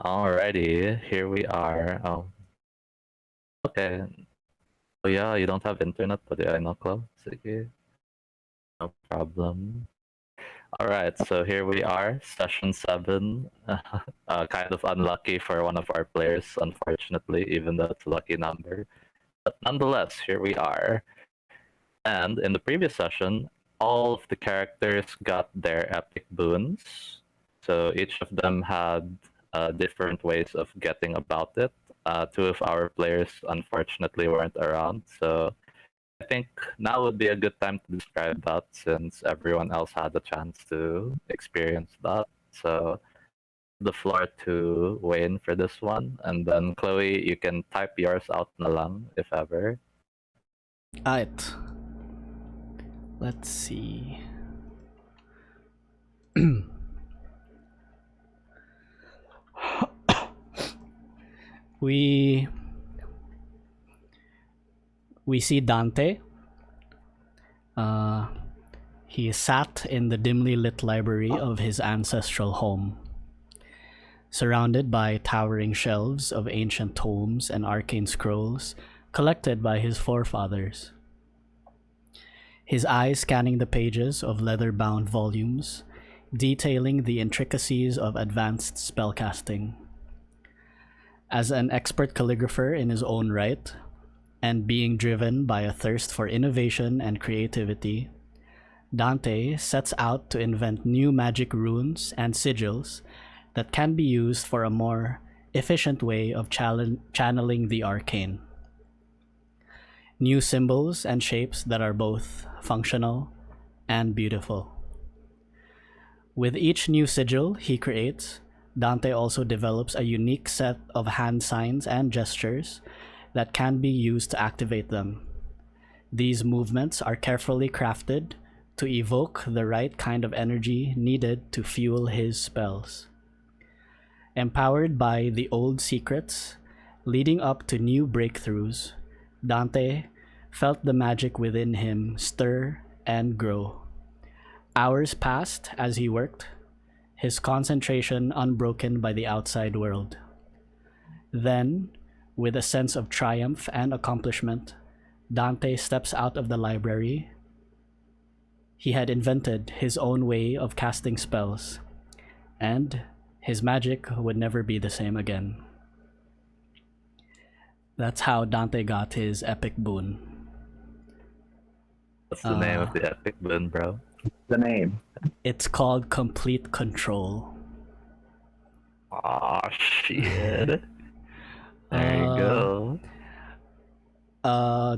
Alrighty, here we are. Okay. Oh yeah, you don't have internet, but yeah, no club. Sige. No problem. Alright, so here we are, session 7. Kind of unlucky for one of our players, unfortunately, even though it's a lucky number. But nonetheless, here we are. And in the previous session, all of the characters got their epic boons. So each of them had different ways of getting about it. Two of our players unfortunately weren't around, so I think now would be a good time to describe that since everyone else had a chance to experience that. So the floor to Wayne for this one, and then Chloe, you can type yours out na lang if ever. Alright. Let's see. we see Dante. He sat in the dimly lit library of his ancestral home, surrounded by towering shelves of ancient tomes and arcane scrolls collected by his forefathers. His eyes scanning the pages of leather-bound volumes, detailing the intricacies of advanced spellcasting. As an expert calligrapher in his own right, and being driven by a thirst for innovation and creativity, Dante sets out to invent new magic runes and sigils that can be used for a more efficient way of channeling the arcane. New symbols and shapes that are both functional and beautiful. With each new sigil he creates, Dante also develops a unique set of hand signs and gestures that can be used to activate them. These movements are carefully crafted to evoke the right kind of energy needed to fuel his spells. Empowered by the old secrets leading up to new breakthroughs, Dante felt the magic within him stir and grow. Hours passed as he worked, his concentration unbroken by the outside world. Then, with a sense of triumph and accomplishment, Dante steps out of the library. He had invented his own way of casting spells, and his magic would never be the same again. That's how Dante got his epic boon. What's the name of the epic boon, bro? The name. It's called Complete Control. Aw, shit. There you go.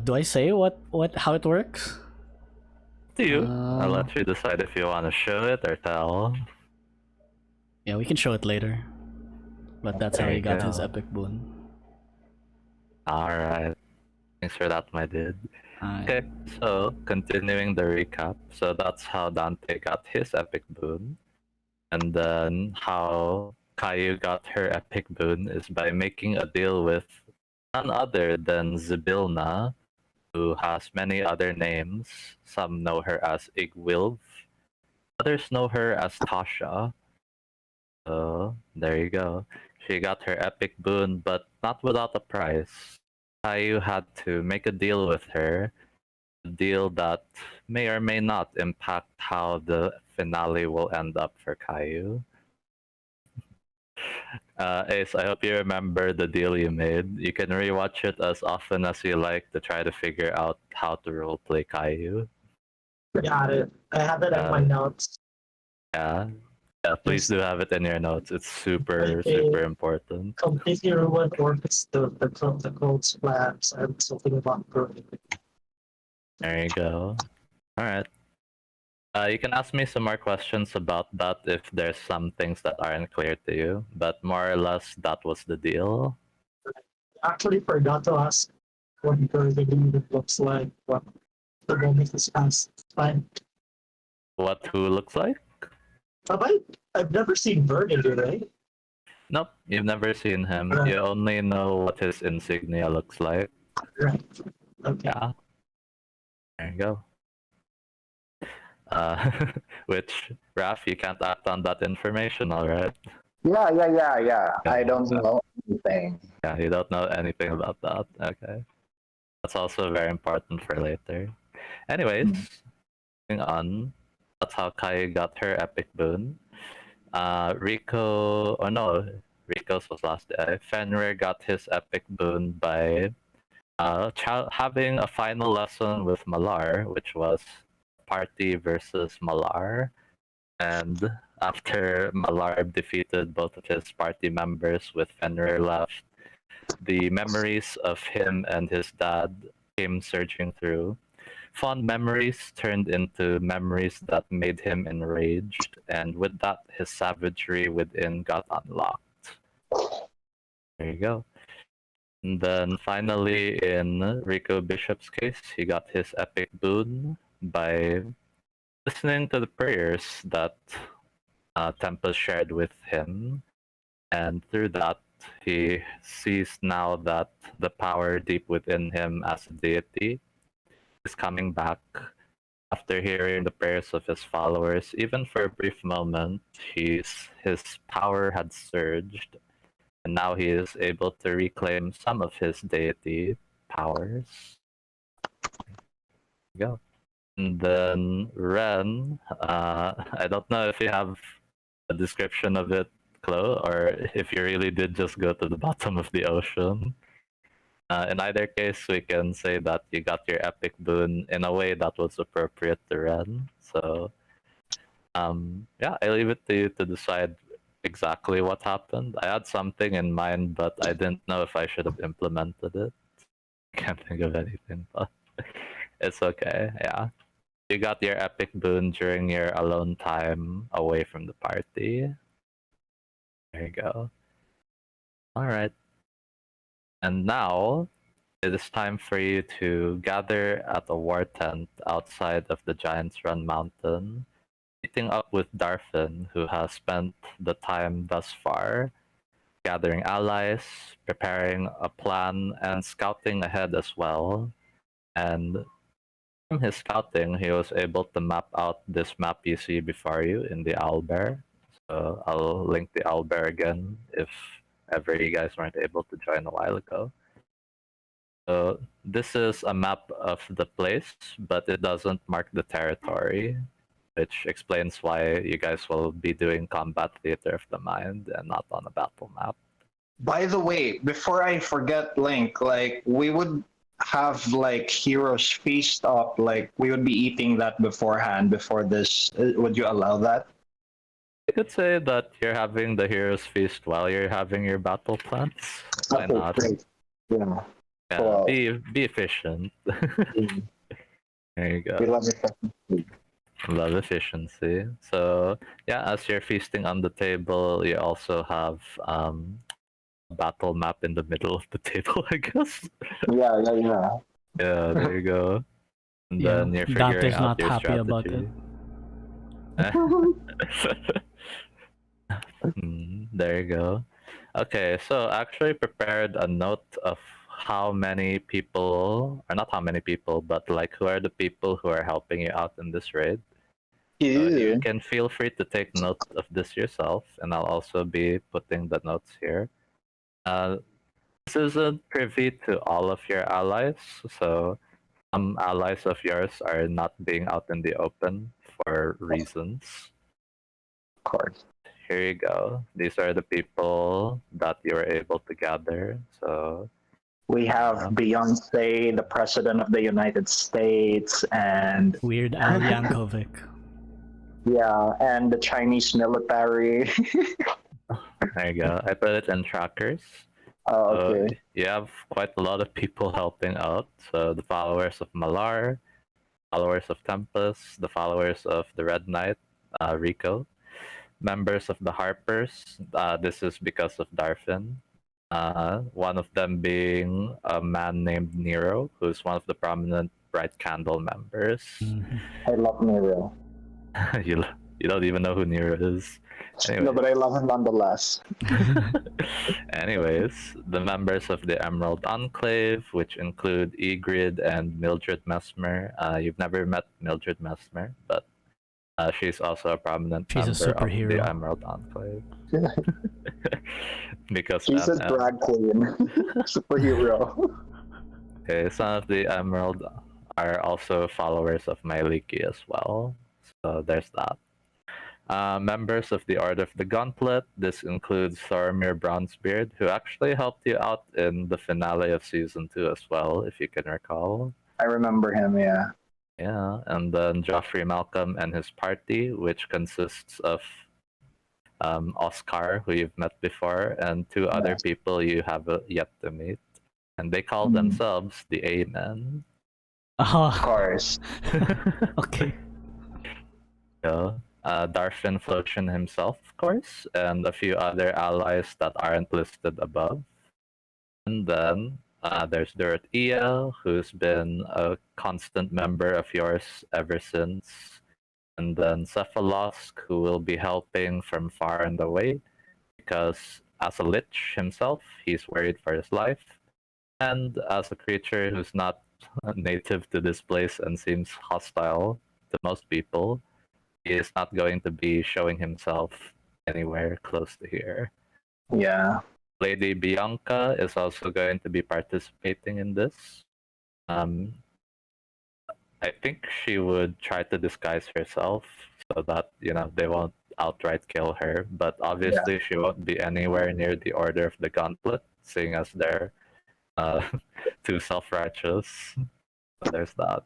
Do I say how it works? To you. I'll let you decide if you want to show it or tell. Yeah, we can show it later. But that's how he got his epic boon. Alright. Thanks for that, my dude. Okay, so continuing the recap. So that's how Dante got his epic boon. And then how Kayou got her epic boon is by making a deal with none other than Zybilna, who has many other names. Some know her as Igwilv, others know her as Tasha. So there you go. She got her epic boon, but not without a price. Kayou had to make a deal with her, a deal that may or may not impact how the finale will end up for Kayou. Ace, I hope you remember the deal you made. You can rewatch it as often as you like to try to figure out how to roleplay Kayou. Got it. I have it in my notes. Yeah. Yeah, please do have it in your notes. It's super important. Completely ruined Orcus, the cold slabs, and something about burning. There you go. Alright. You can ask me some more questions about that if there's some things that aren't clear to you, but more or less that was the deal. Actually forgot to ask what burning looks like, what the moment is past. Fine. What who looks like? I've never seen Burgundy, right? Nope, you've never seen him. You only know what his insignia looks like. Right. Okay. Yeah. There you go. Which, Raffe, you can't act on that information, alright? Yeah. I don't know anything. Yeah, you don't know anything about that. Okay. That's also very important for later. Anyways, moving on. That's how Kayou got her epic boon. Rico, oh no, Rico's was last day. Fenrir got his epic boon by having a final lesson with Malar, which was party versus Malar. And after Malar defeated both of his party members with Fenrir left, the memories of him and his dad came surging through. Fond memories turned into memories that made him enraged, and with that, his savagery within got unlocked. There you go. And then finally, in Rico Bishop's case, he got his epic boon by listening to the prayers that Tempest shared with him, and through that, he sees now that the power deep within him as a deity is coming back. After hearing the prayers of his followers, even for a brief moment, his power had surged, and now he is able to reclaim some of his deity powers. There you go. And then Wren, I don't know if you have a description of it, Chloe, or if you really did just go to the bottom of the ocean. In either case, we can say that you got your epic boon in a way that was appropriate to Ren. So, yeah, I leave it to you to decide exactly what happened. I had something in mind, but I didn't know if I should have implemented it. Can't think of anything, but it's okay. Yeah, you got your epic boon during your alone time away from the party. There you go. All right. And now it is time for you to gather at a war tent outside of the Giant's Run Mountain, meeting up with Darfin, who has spent the time thus far gathering allies, preparing a plan, and scouting ahead as well. And from his scouting, he was able to map out this map you see before you in the owlbear. So I'll link the owlbear again if ever you guys weren't able to join a while ago. So this is a map of the place, but it doesn't mark the territory, which explains why you guys will be doing combat theater of the mind and not on a battle map. By the way, before I forget, Link, like we would have like heroes feast up, like we would be eating that beforehand before this. Would you allow that? I could say that you're having the hero's feast while you're having your battle plans. Why Okay, not? great. Yeah. Yeah, Well, be efficient. There you we go. love it. Love efficiency. So yeah, as you're feasting on the table, you also have a battle map in the middle of the table, I guess. Yeah. Yeah, there you go. And Yeah, then you're figuring Dante's out not your happy about it. strategy. There you go. Okay, so I actually prepared a note of how many people, or not how many people, but like who are the people who are helping you out in this raid. So you Ew. can feel free to take note of this yourself, and I'll also be putting the notes here. This isn't privy to all of your allies, so some allies of yours are not being out in the open for reasons. Of course. Here you go. These are the people that you were able to gather. So We have Beyonce, the President of the United States, and Weird Al Yankovic. yeah, and the Chinese military. there you go. I put it in trackers. Oh, So okay. you have quite a lot of people helping out. So the followers of Malar, followers of Tempest, the followers of the Red Knight, Rico, members of the Harpers. This is because of Darfin. One of them being a man named Nero, who's one of the prominent Bright Candle members. I love Nero. you don't even know who Nero is. Anyway. No, but I love him nonetheless. Anyways, the members of the Emerald Enclave, which include Egrid and Mildred Mesmer. You've never met Mildred Mesmer, but She's also a prominent She's a member of the superhero. Emerald Enclave. Because She's a drag queen, superhero. okay, some of the Emerald are also followers of my Leaky as well. So there's that. Members of the Order of the Gauntlet. This includes Thoromir Bronzebeard, who actually helped you out in the finale of season 2 as well, if you can recall. I remember him, yeah. Yeah, and then Joffrey Malcolm and his party, which consists of Oscar, who you've met before, and two other Yes. people you have yet to meet. And they call Mhm. themselves the Amen. Of Oh, course. okay. Yeah. Darfin Flotian himself, of course, and a few other allies that aren't listed above. And then there's Durat Ia, who's been a constant member of yours ever since. And then Cephalosk, who will be helping from far and away, because as a lich himself, he's worried for his life. And as a creature who's not native to this place and seems hostile to most people, he is not going to be showing himself anywhere close to here. Yeah. Lady Bianca is also going to be participating in this. I think she would try to disguise herself so that they won't outright kill her. But obviously, she won't be anywhere near the Order of the Gauntlet, seeing as they're too self-righteous. So there's that.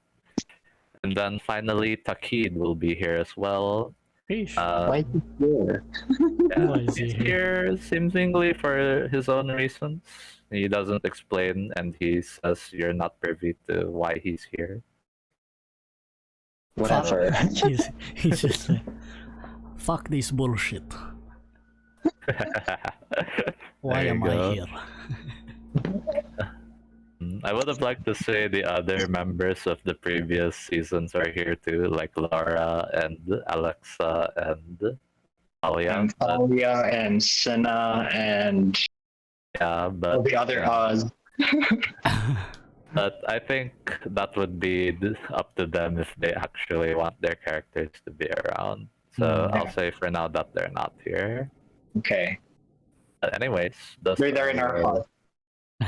And then finally, Takid will be here as well. Sheesh. Why is he here? Yeah, Why is he he's here? here seemingly for his own reasons. He doesn't explain, and he says you're not privy to why he's here. Whatever. He's just like, fuck this bullshit. Why There you am I go. here? I would have liked to say the other members of the previous seasons are here too, like Laura and Alexa and Alia. And Thalia and Senna and Yeah, all but the other Oz. but I think that would be up to them if they actually want their characters to be around. So I'll say for now that they're not here. Okay. But anyways, those They're there in our heart.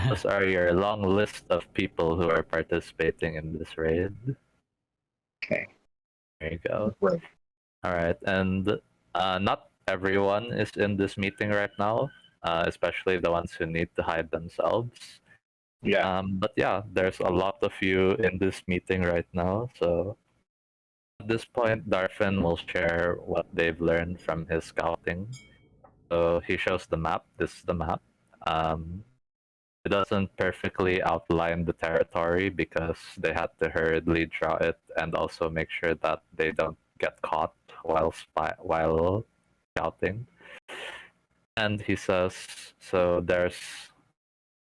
those are your long list of people who are participating in this raid. Okay. There you go. Right. All right, and not everyone is in this meeting right now, especially the ones who need to hide themselves. Yeah. But yeah, there's a lot of you in this meeting right now. So at this point, Darfin will share what they've learned from his scouting. So he shows the map. This is the map. It doesn't perfectly outline the territory because they had to hurriedly draw it and also make sure that they don't get caught while scouting. And he says, so there's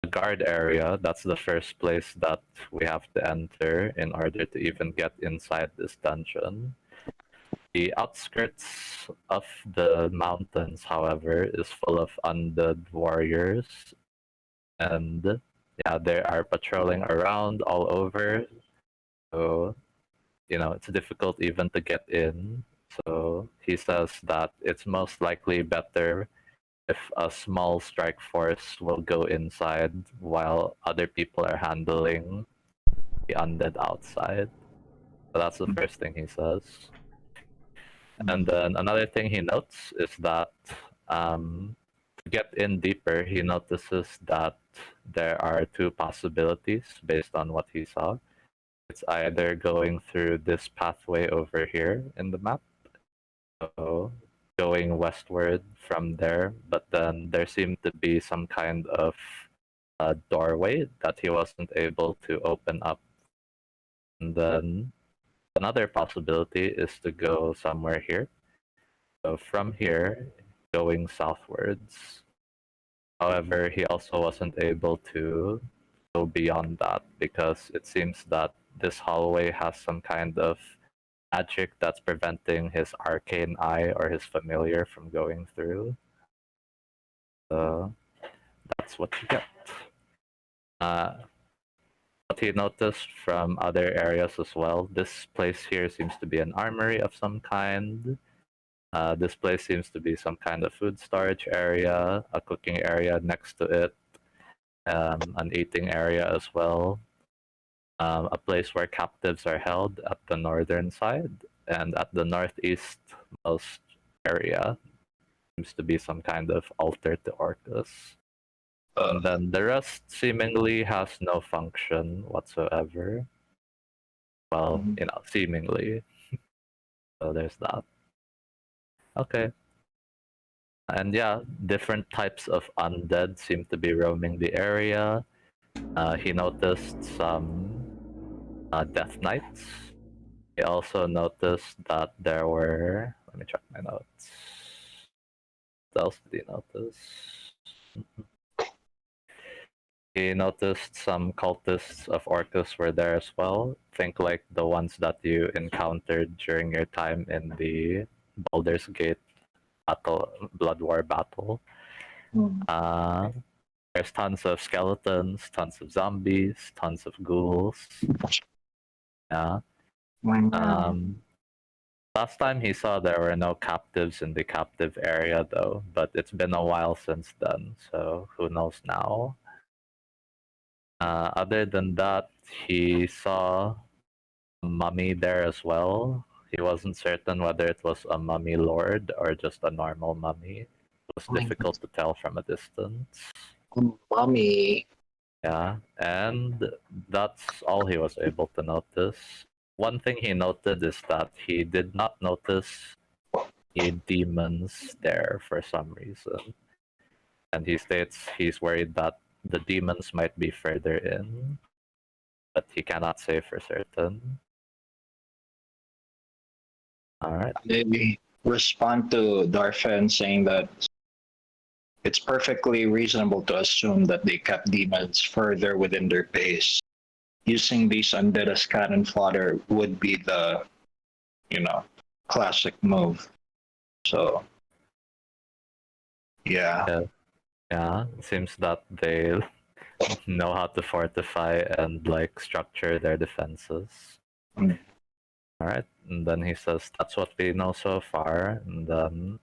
a guard area. That's the first place that we have to enter in order to even get inside this dungeon. The outskirts of the mountains, however, is full of undead warriors, and yeah, they are patrolling around all over. So, it's difficult even to get in. So he says that it's most likely better if a small strike force will go inside while other people are handling the undead outside. So that's the first thing he says. And then another thing he notes is that to get in deeper, he notices that there are two possibilities based on what he saw. It's either going through this pathway over here in the map, so going westward from there, but then there seemed to be some kind of doorway that he wasn't able to open up. And then another possibility is to go somewhere here. So from here, going southwards. However, he also wasn't able to go beyond that because it seems that this hallway has some kind of magic that's preventing his arcane eye or his familiar from going through. So that's what you get. What he noticed from other areas as well, this place here seems to be an armory of some kind. This place seems to be some kind of food storage area, a cooking area next to it, an eating area as well, a place where captives are held at the northern side, and at the northeast most area seems to be some kind of altar to Orcus. And then the rest seemingly has no function whatsoever. Well, seemingly. So there's that. Okay. And yeah, different types of undead seem to be roaming the area. He noticed some death knights. He also noticed that there were. Let me check my notes. What else did he notice? He noticed some cultists of Orcus were there as well. Think like the ones that you encountered during your time in the Baldur's Gate battle, Blood War battle. There's tons of skeletons, tons of zombies, tons of ghouls. Yeah. Last time he saw there were no captives in the captive area though, but it's been a while since then, so who knows now. Other than that, he saw a mummy there as well. He wasn't certain whether it was a mummy lord or just a normal mummy. It was difficult to tell from a distance. Mummy. Yeah, and that's all he was able to notice. One thing he noted is that he did not notice any demons there for some reason. And he states he's worried that the demons might be further in, but he cannot say for certain. Alright. They respond to Darfen saying that it's perfectly reasonable to assume that they kept demons further within their base. Using these undead as cannon fodder would be the, classic move. So, yeah. Yeah, it seems that they know how to fortify and structure their defenses. Alright, and then he says that's what we know so far, and then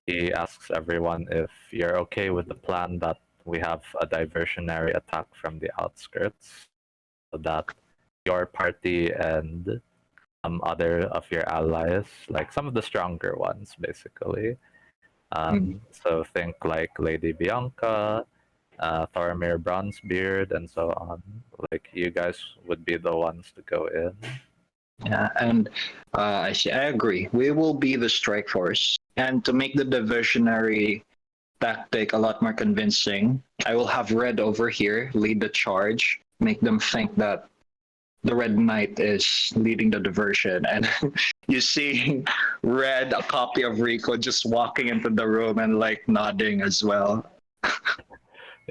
he asks everyone if you're okay with the plan that we have a diversionary attack from the outskirts, so that your party and some other of your allies, like some of the stronger ones, basically. So think like Lady Bianca, Thoromir Bronzebeard, and so on. Like you guys would be the ones to go in. Yeah, and I agree. We will be the strike force. And to make the diversionary tactic a lot more convincing, I will have Red over here lead the charge, make them think that the Red Knight is leading the diversion. And you see Red, a copy of Rico, just walking into the room and nodding as well.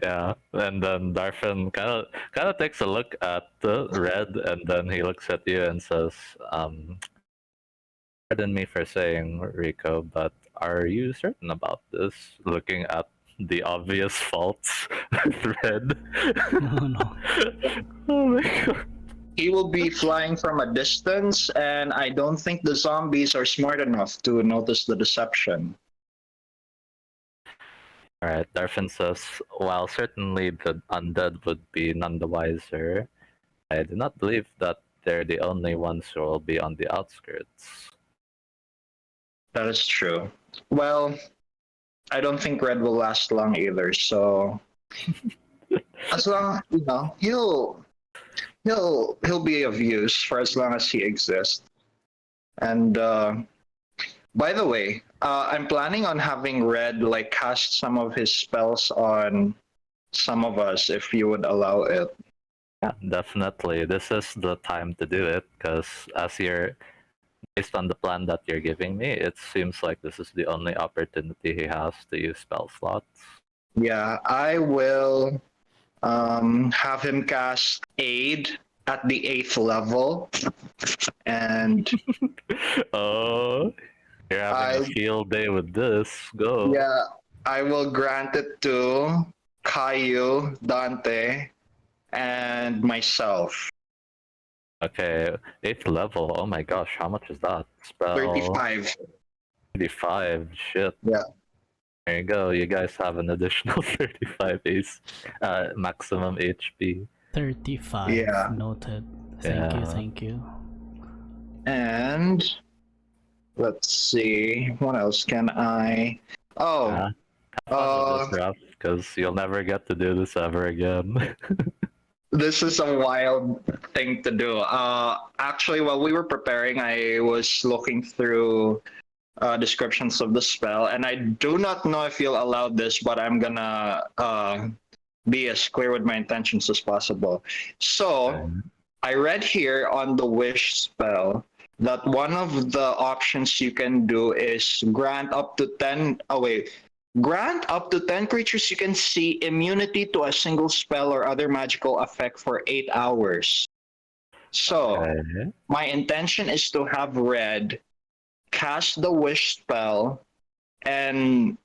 Yeah, and then Darfin kind of takes a look at the Red, and then he looks at you and says, "Pardon me for saying, Rico, but are you certain about this? Looking at the obvious faults with Red." Oh no. Oh my god. He will be flying from a distance, and I don't think the zombies are smart enough to notice the deception. Alright, Darfin says, while certainly the undead would be none the wiser, I do not believe that they're the only ones who will be on the outskirts. That is true. Well, I don't think Red will last long either, so as long he'll be of use for as long as he exists. And by the way, I'm planning on having Red cast some of his spells on some of us if you would allow it. Yeah, definitely. This is the time to do it, because based on the plan that you're giving me, it seems like this is the only opportunity he has to use spell slots. Yeah, I will have him cast Aid at the 8th level. And oh, you're having a field day with this. Go. yeah, I will grant it to Kayou, Dante, and myself. Okay, 8th level. Oh my gosh, how much is that? Spell 35. 35. Shit. Yeah. There you go. You guys have an additional 35 maximum HP. 35. Yeah. Noted. Yeah. Thank you. And let's see, what else can I? Oh, Yeah. Have fun with this, Ralph, because you'll never get to do this ever again. this is a wild thing to do. Actually, while we were preparing, I was looking through descriptions of the spell, and I do not know if you'll allow this, but I'm gonna be as clear with my intentions as possible. So, I read here on the wish spell that one of the options you can do is grant up to 10. Oh, wait. Grant up to 10 creatures you can see immunity to a single spell or other magical effect for 8 hours. So, Okay. my intention is to have Red cast the wish spell, and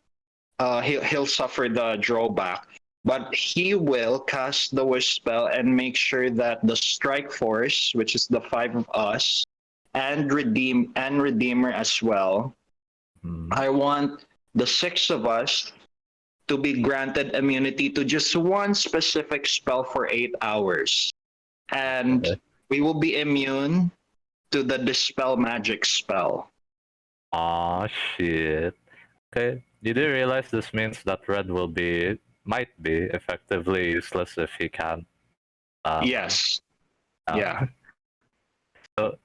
he'll suffer the drawback. But he will cast the wish spell and make sure that the strike force, which is the 5 of us, and Redeemer as well. I want the 6 of us to be granted immunity to just one specific spell for 8 hours. And we will be immune to the Dispel Magic spell. Aw, shit. Okay. You do realize this means that Red might be effectively useless if he can't. Yes. Yeah. So,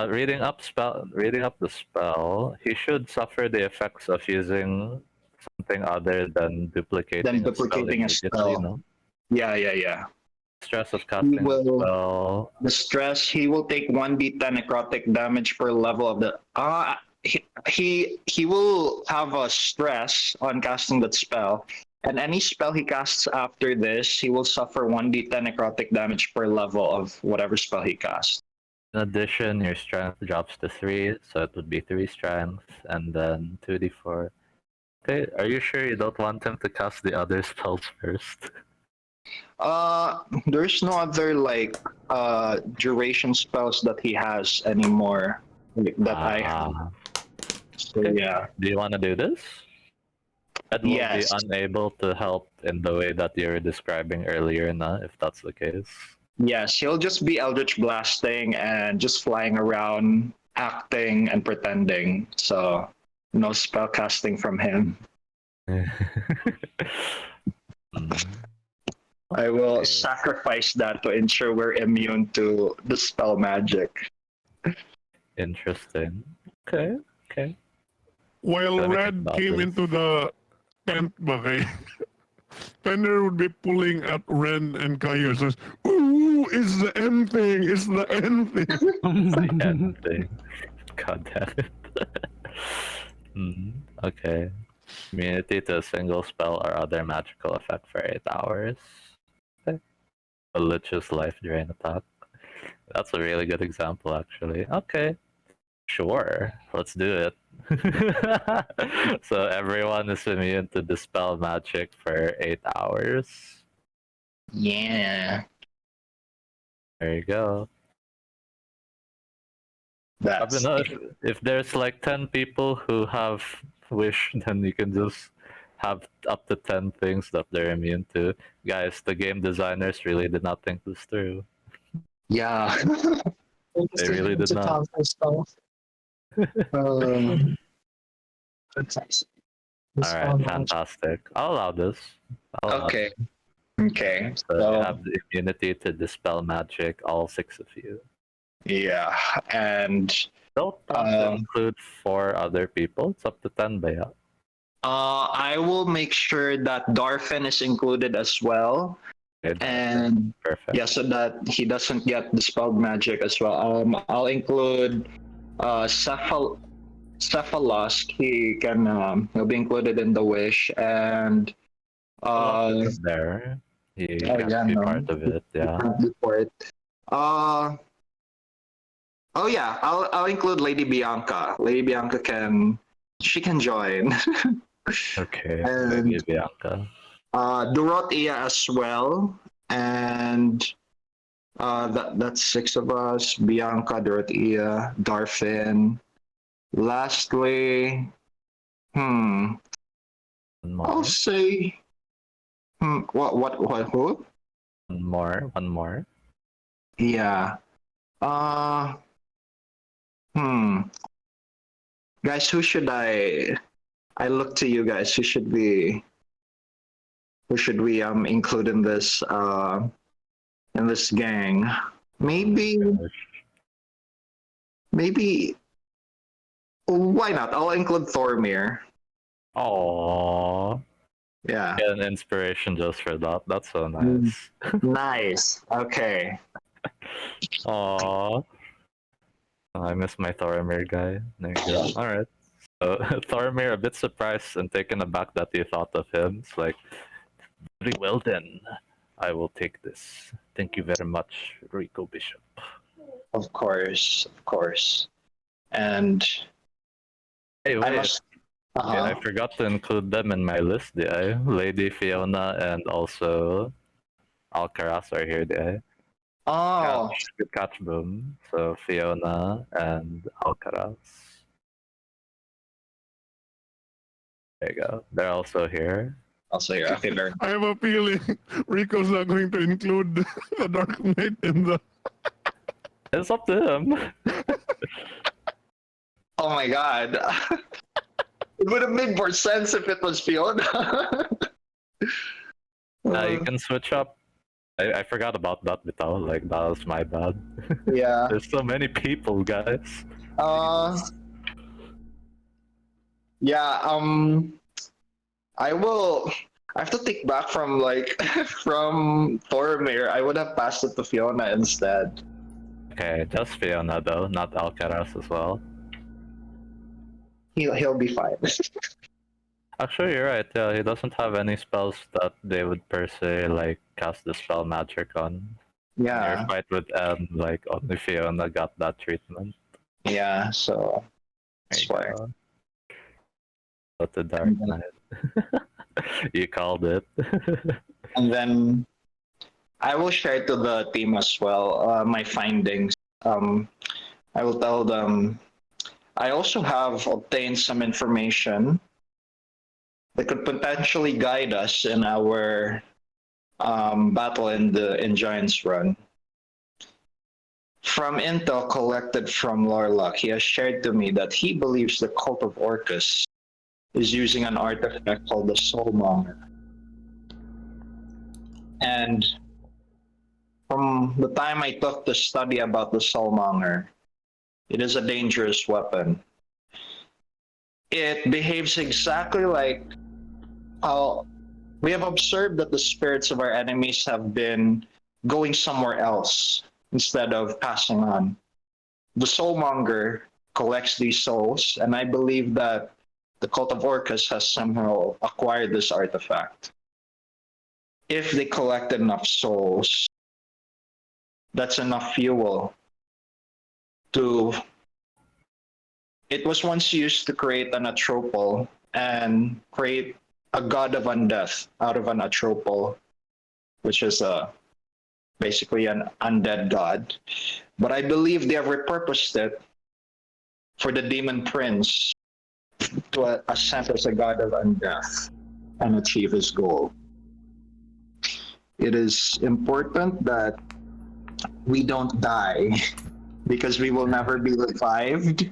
reading up the spell, he should suffer the effects of using something other than duplicating a spell immediately, no? Yeah. Stress of casting the spell. The stress, he will take 1d10 necrotic damage per level of the. He will have a stress on casting that spell, and any spell he casts after this, he will suffer 1d10 necrotic damage per level of whatever spell he casts. In addition, your strength drops to 3, so it would be 3 strength, and then 2d4. Okay, are you sure you don't want him to cast the other spells first? There's no other duration spells that he has anymore that I have. So Okay. yeah. Do you want to do this? Ed will Yes. be unable to help in the way that you were describing earlier, if that's the case. Yes, he'll just be Eldritch Blasting and just flying around, acting and pretending. So no spell casting from him. I will sacrifice that to ensure we're immune to the spell magic. Interesting. Okay. While Gotta make Red it came obvious. into the tent, Fenrir would be pulling at Wren and Kayou and says, "Ooh, it's the end thing! It's the end thing!" Thing. God damn it. Okay. Immunity to a single spell or other magical effect for 8 hours. Okay. A Lich's life drain attack. That's a really good example, actually. Okay. Sure. Let's do it. So everyone is immune to Dispel Magic for 8 hours. Yeah. There you go. That's If there's like 10 people who have Wish, then you can just have up to 10 things that they're immune to. Guys, the game designers really did not think this through. yeah. They really did not. Alright, fantastic. I'll allow this. Okay. So you have the immunity to Dispel Magic, all 6 of you. Yeah, and Don't want to include 4 other people. It's up to 10 ba ya? I will make sure that Darfin is included as well. Okay, And perfect. yeah, so that he doesn't get Dispelled Magic as well. I'll include Cephalosk. He'll be included in the wish, and There. He can't be part of it, yeah. Oh yeah, I'll include Lady Bianca. Lady Bianca can join. Okay, And maybe Bianca. Dorothea as well. And that's 6 of us. Bianca, Dorothea, Darfin. Lastly, One I'll more. say, who? One more. Yeah. Uh, hmm. Guys, who should I look to you guys. Who should we include in this gang? Maybe maybe why not? I'll include Thormir. Aww. Yeah. Get an inspiration just for that. That's so nice. Nice. Okay. Aww. I miss my Thoromir guy. There you go. Alright. So Thoromir, a bit surprised and taken aback that you thought of him. It's like, very well then. I will take this. Thank you very much, Rico Bishop. Of course. Of course. And Hey, I wait. must. Okay, I forgot to include them in my list, did I? Lady Fiona and also Alcaraz are here, did I? Oh, Good catch, boom. So Fiona and Alcaraz. There you go. They're also here. also here. Okay, very. I have a feeling Rico's not going to include the Dark Knight in the. It's up to him. Oh my god. It would have made more sense if it was Fiona. You can switch up. I forgot about that, Vital. Like, that was my bad. Yeah. There's so many people, guys. Yeah, I will. I have to take back from from Thoromir. I would have passed it to Fiona instead. Okay, just Fiona though, not Alcaraz as well. He'll be fine. Actually, you're right. Yeah, he doesn't have any spells that they would per se like cast the spell magic on. In Yeah. your fight with Em, like only Fiona got that treatment. Yeah. So There that's you why. go. But the Dark Knight. You called it. And then I will share to the team as well my findings. I will tell them. I also have obtained some information that could potentially guide us in our battle in Giants Run. From intel collected from Lorlock, he has shared to me that he believes the cult of Orcus is using an artifact called the Soulmonger. And from the time I took the study about the Soulmonger, it is a dangerous weapon. It behaves exactly like how we have observed that the spirits of our enemies have been going somewhere else instead of passing on. The Soulmonger collects these souls, and I believe that the cult of Orcus has somehow acquired this artifact. If they collect enough souls, that's enough fuel to. It was once used to create an atropal and create a god of undeath out of an atropal, which is basically an undead god. But I believe they have repurposed it for the demon prince to ascend as a god of undeath and achieve his goal. It is important that we don't die because we will never be revived,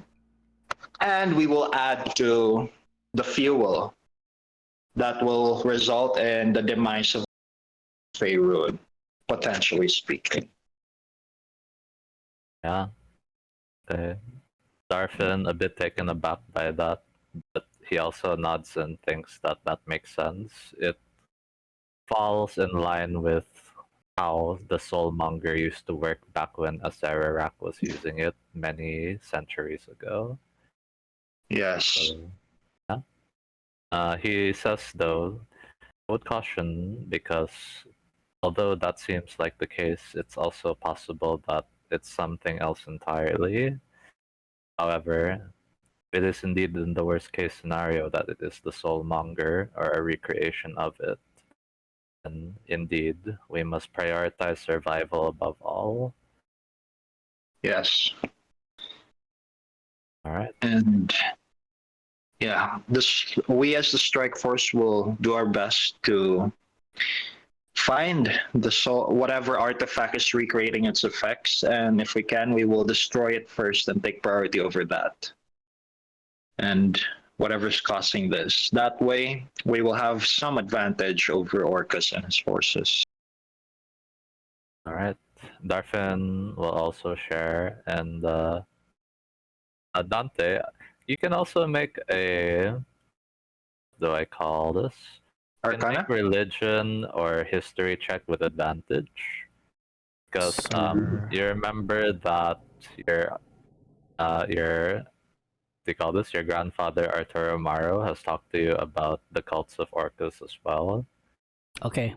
and we will add to the fuel that will result in the demise of Faerun, potentially speaking. Yeah. Okay. Darfin a bit taken aback by that, but he also nods and thinks that that makes sense. It falls in line with how the Soulmonger used to work back when Azerarak was using it many centuries ago. Yes. So, yeah. He says though, I would caution because although that seems like the case, it's also possible that it's something else entirely. However, it is indeed in the worst case scenario that it is the Soulmonger or a recreation of it. And indeed, we must prioritize survival above all. Yes. All right. And yeah, we as the strike force will do our best to find whatever artifact is recreating its effects, and if we can, we will destroy it first and take priority over that. And whatever's causing this. That way, we will have some advantage over Orcus and his forces. All right. Darfin will also share, and Dante, you can also make a. What do I call this? You can Arcana? make religion or history check with advantage, because Sure. you remember that your they call this your grandfather Arturo Maro has talked to you about the cults of Orcus as well. Okay.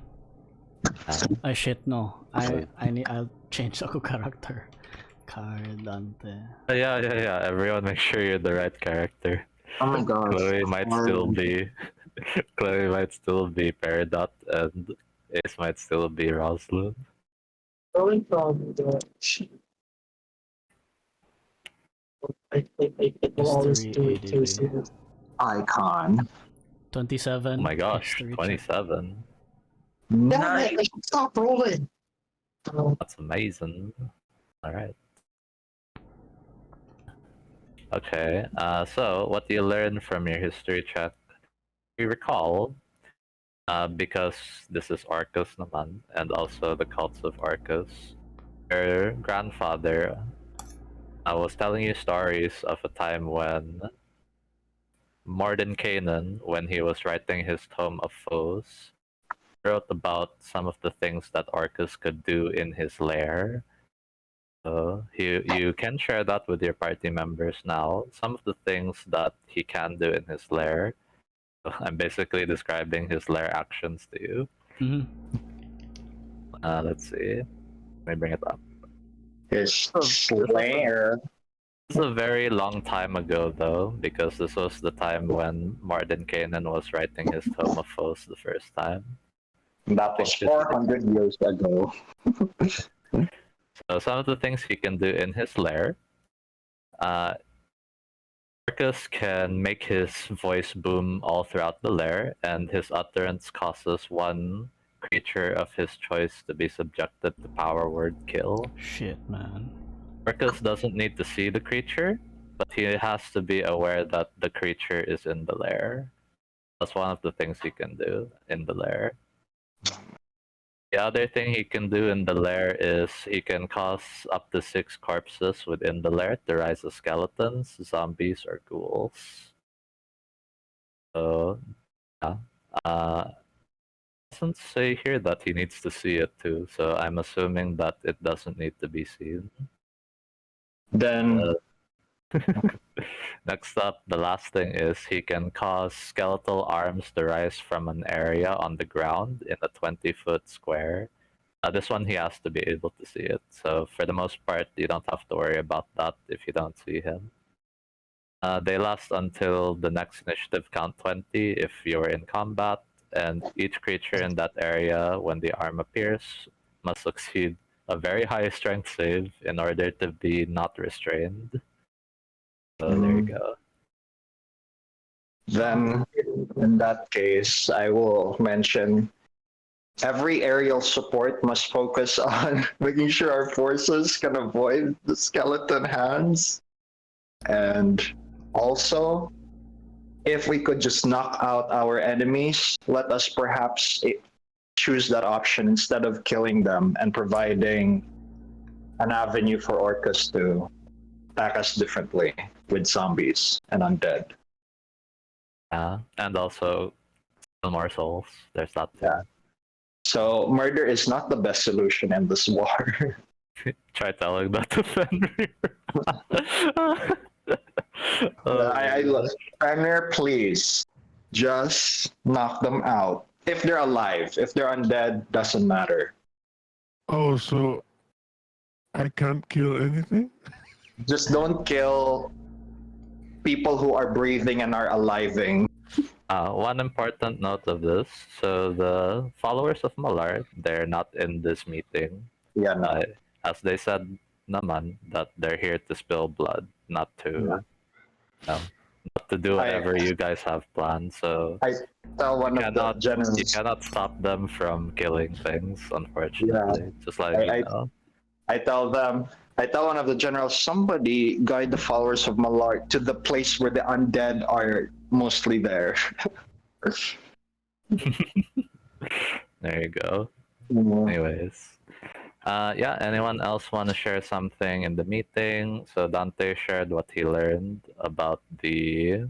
Shit, no. So- I'll change ako character. Dante. Yeah. Everyone make sure you're the right character. Oh my god. Chloe might still be Chloe might still be Peridot, and Ace might still be Roslyn. Going from the I will always do it History to ADD. Icon. 27. Oh my gosh, history check. 27. Damn it, I should stop rolling. That's amazing. All right. Okay. So what do you learn from your history check? We recall, because this is Arcus naman, and also the cults of Arcus. Your grandfather was telling you stories of a time when Mordenkainen, when he was writing his Tome of Foes, wrote about some of the things that Arcus could do in his lair. So you can share that with your party members now. Some of the things that he can do in his lair. I'm basically describing his lair actions to you. Mhm. Let's see. Let me bring it up. His Slayer. This is a very long time ago, though, because this was the time when Mordenkainen was writing his Tome of Foes the first time. That was 400 years ago. So some of the things he can do in his lair. Arcus can make his voice boom all throughout the lair, and his utterance causes one creature of his choice to be subjected to power word kill. Shit, man. Arcus doesn't need to see the creature, but he has to be aware that the creature is in the lair. That's one of the things he can do in the lair. The other thing he can do in the lair is he can cause up to 6 corpses within the lair to rise as skeletons, zombies, or ghouls. So, yeah. Doesn't say here that he needs to see it too, so I'm assuming that it doesn't need to be seen. Then Next up, the last thing is he can cause skeletal arms to rise from an area on the ground in a 20-foot square. This one he has to be able to see it, so for the most part, you don't have to worry about that if you don't see him. They last until the next initiative count 20 if you're in combat, and each creature in that area, when the arm appears, must succeed a very high strength save in order to be not restrained. So there you go. Then, in that case, I will mention every aerial support must focus on making sure our forces can avoid the skeleton hands. And also, if we could just knock out our enemies, let us perhaps choose that option instead of killing them and providing an avenue for Orcus to attack us differently with zombies and undead. And also still more souls. There's that too. Yeah. So murder is not the best solution in this war. Try telling that to Fenrir. I look, Fenrir, please, just knock them out. If they're alive, if they're undead, doesn't matter. Oh, so I can't kill anything? Just don't kill people who are breathing and are aliving. One important note of this: so the followers of Malar, they're not in this meeting. Yeah, no. As they said, naman that they're here to spill blood, not to, not to do whatever you guys have planned. So I tell one of the you generals. cannot stop them from killing things, unfortunately. Just like I tell one of the generals, somebody guide the followers of Malar to the place where the undead are mostly there. There you go. Mm. Anyways. Yeah, anyone else want to share something in the meeting? So Dante shared what he learned about the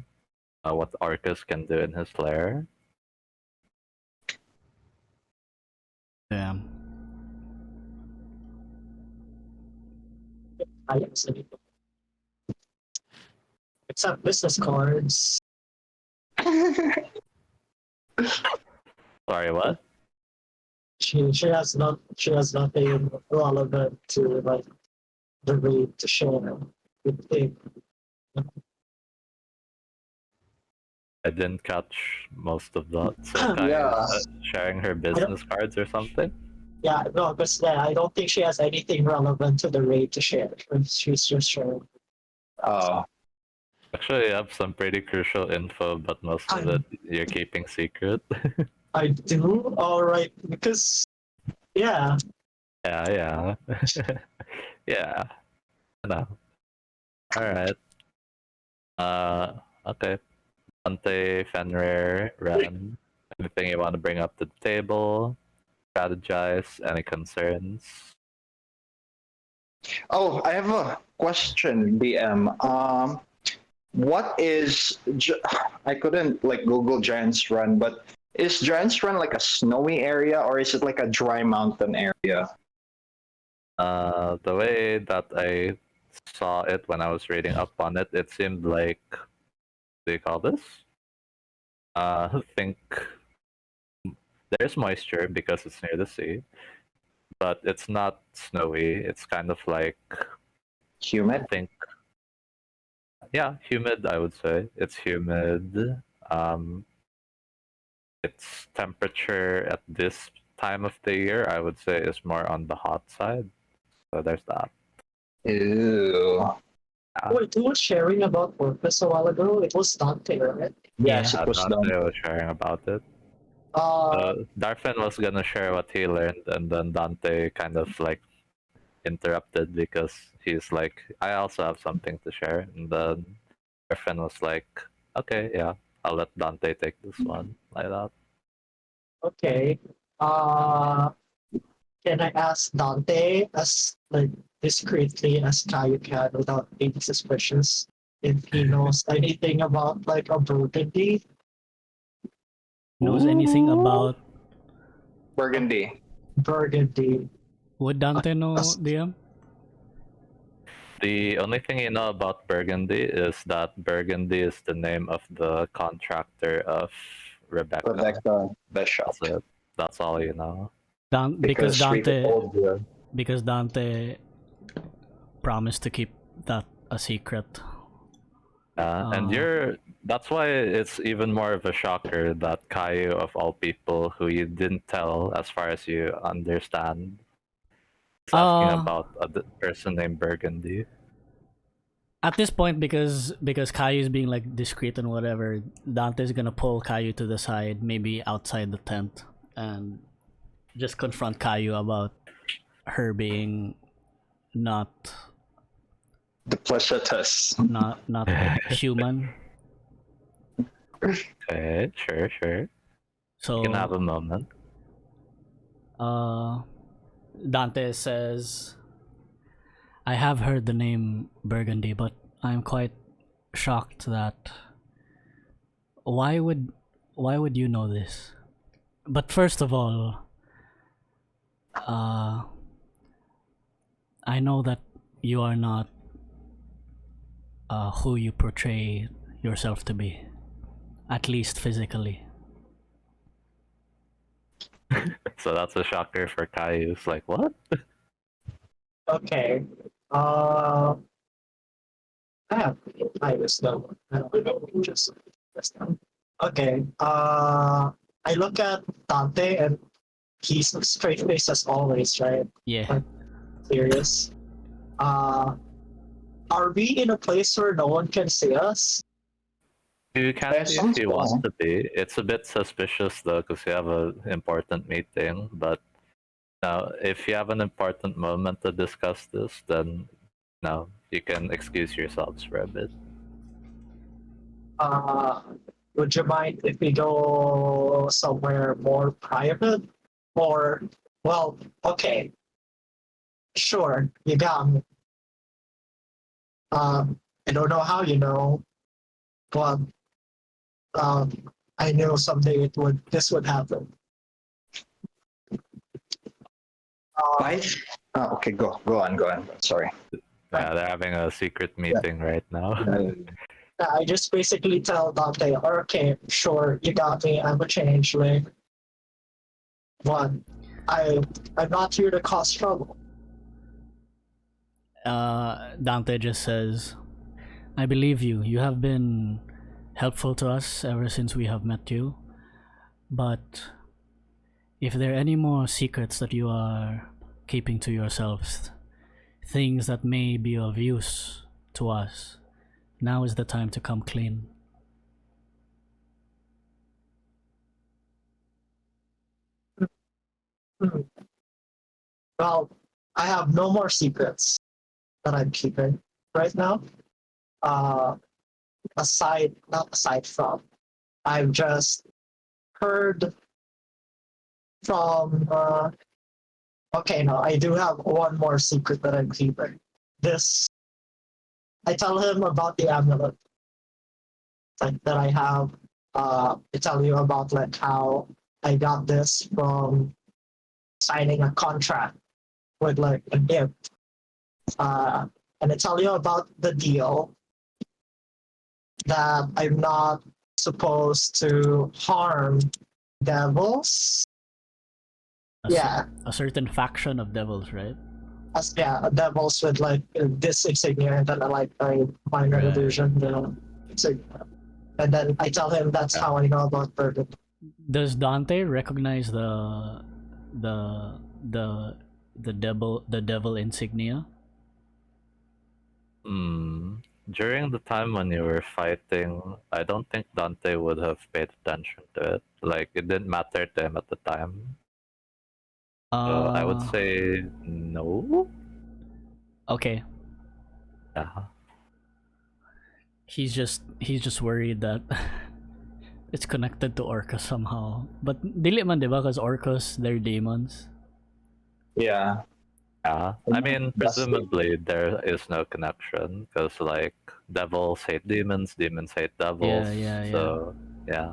what Arcus can do in his lair. Yeah. I use it. Except business cards. Sorry, what? She has nothing relevant to like the raid to share with him. I didn't catch most of that. So Yeah. sharing her business cards or something? Yeah, no, because I don't think she has anything relevant to the raid to share. She's just sharing. Oh. Actually, you have some pretty crucial info, but most of it you're keeping secret. I do? Alright, because yeah. Yeah. Yeah. No. Alright. Okay. Dante, Fenrir, Wren, anything you want to bring up to the table? Strategize? Any concerns? Oh, I have a question, BM. What is I couldn't like Google Giants Run, but is Giants Run like a snowy area or is it like a dry mountain area? The way that I saw it when I was reading up on it, it seemed like, what do you call this? Think there's moisture because it's near the sea, but it's not snowy. It's kind of like, Humid? think, yeah, humid. I would say it's humid. Um, its temperature at this time of the year, I would say, is more on the hot side. So there's that. Ew. Wait, who was sharing about Orcus a while ago? It was Dante, right? Yes, Yeah. it was Dante done. was sharing about it. Darfin was gonna share what he learned, and then Dante kind of like interrupted because he's like, I also have something to share. And then Darfin was like, okay, yeah, I'll let Dante take this one, like that. Okay. Can I ask Dante as like discreetly as Kayou can without being suspicious if he knows anything about like a Burgundy? Knows anything about? Burgundy. Burgundy. Would Dante know, DM? The only thing you know about Burgundy is that Burgundy is the name of the contractor of Rebecca. Rebecca Bishop. That's it. That's all you know. Because Rico Dante told you. because Dante promised to keep that a secret. And that's why it's even more of a shocker that Kayou, of all people, who you didn't tell as far as you understand, is asking about a person named Burgundy. At this point, because Kayou is being like discreet and whatever, Dante's gonna pull Kayou to the side, maybe outside the tent, and just confront Kayou about her being not duplicitous. not human. Okay, sure. So you can have a moment. Dante says, I have heard the name Burgundy, but I'm quite shocked that why would you know this? But first of all, I know that you are not who you portray yourself to be, at least physically. So that's a shocker for Kayou. It's like, what? Okay. I have I was no. I don't know. Just down. Okay. I look at Dante and he's straight face as always, right? Yeah. Like serious. Are we in a place where no one can see us? You can I be if assume you want so. to be. It's a bit suspicious though, because you have an important meeting. But now, if you have an important moment to discuss this, then no, you can excuse yourselves for a bit. Uh, would you mind if we go somewhere more private? Or, well, okay, sure, you got me. I don't know how you know, but um, I knew someday this would happen. I. Okay, go on. Sorry. Yeah, they're having a secret meeting right now. I just basically tell Dante, okay, sure, you got me, I'm a changeling. But I'm not here to cause trouble. Dante just says, I believe you. You have been helpful to us ever since we have met you. But if there are any more secrets that you are keeping to yourselves, things that may be of use to us, now is the time to come clean. Hmm. Well, I have no more secrets that I'm keeping right now. Uh, not aside from, I've just heard from. Okay, no, I do have one more secret that I'm keeping. This, I tell him about the amulet like that I have. I tell you about like how I got this from signing a contract with like a imp. Uh, and I tell you about the deal that I'm not supposed to harm devils. Yeah, A certain faction of devils, right? as yeah, devils with like this insignia and then like a minor Right. illusion, insignia. And then I tell him that's how I know about Burden. Does Dante recognize the the the devil insignia? During the time when you were fighting, I don't think Dante would have paid attention to it. Like, it didn't matter to him at the time. So I would say no. Okay. Yeah. He's just worried that it's connected to Orcus somehow. But dili man, diba? Because Orcus, they're demons. Yeah. Yeah. I mean, presumably there is no connection because, like, devils hate demons, demons hate devils. Yeah. So, yeah.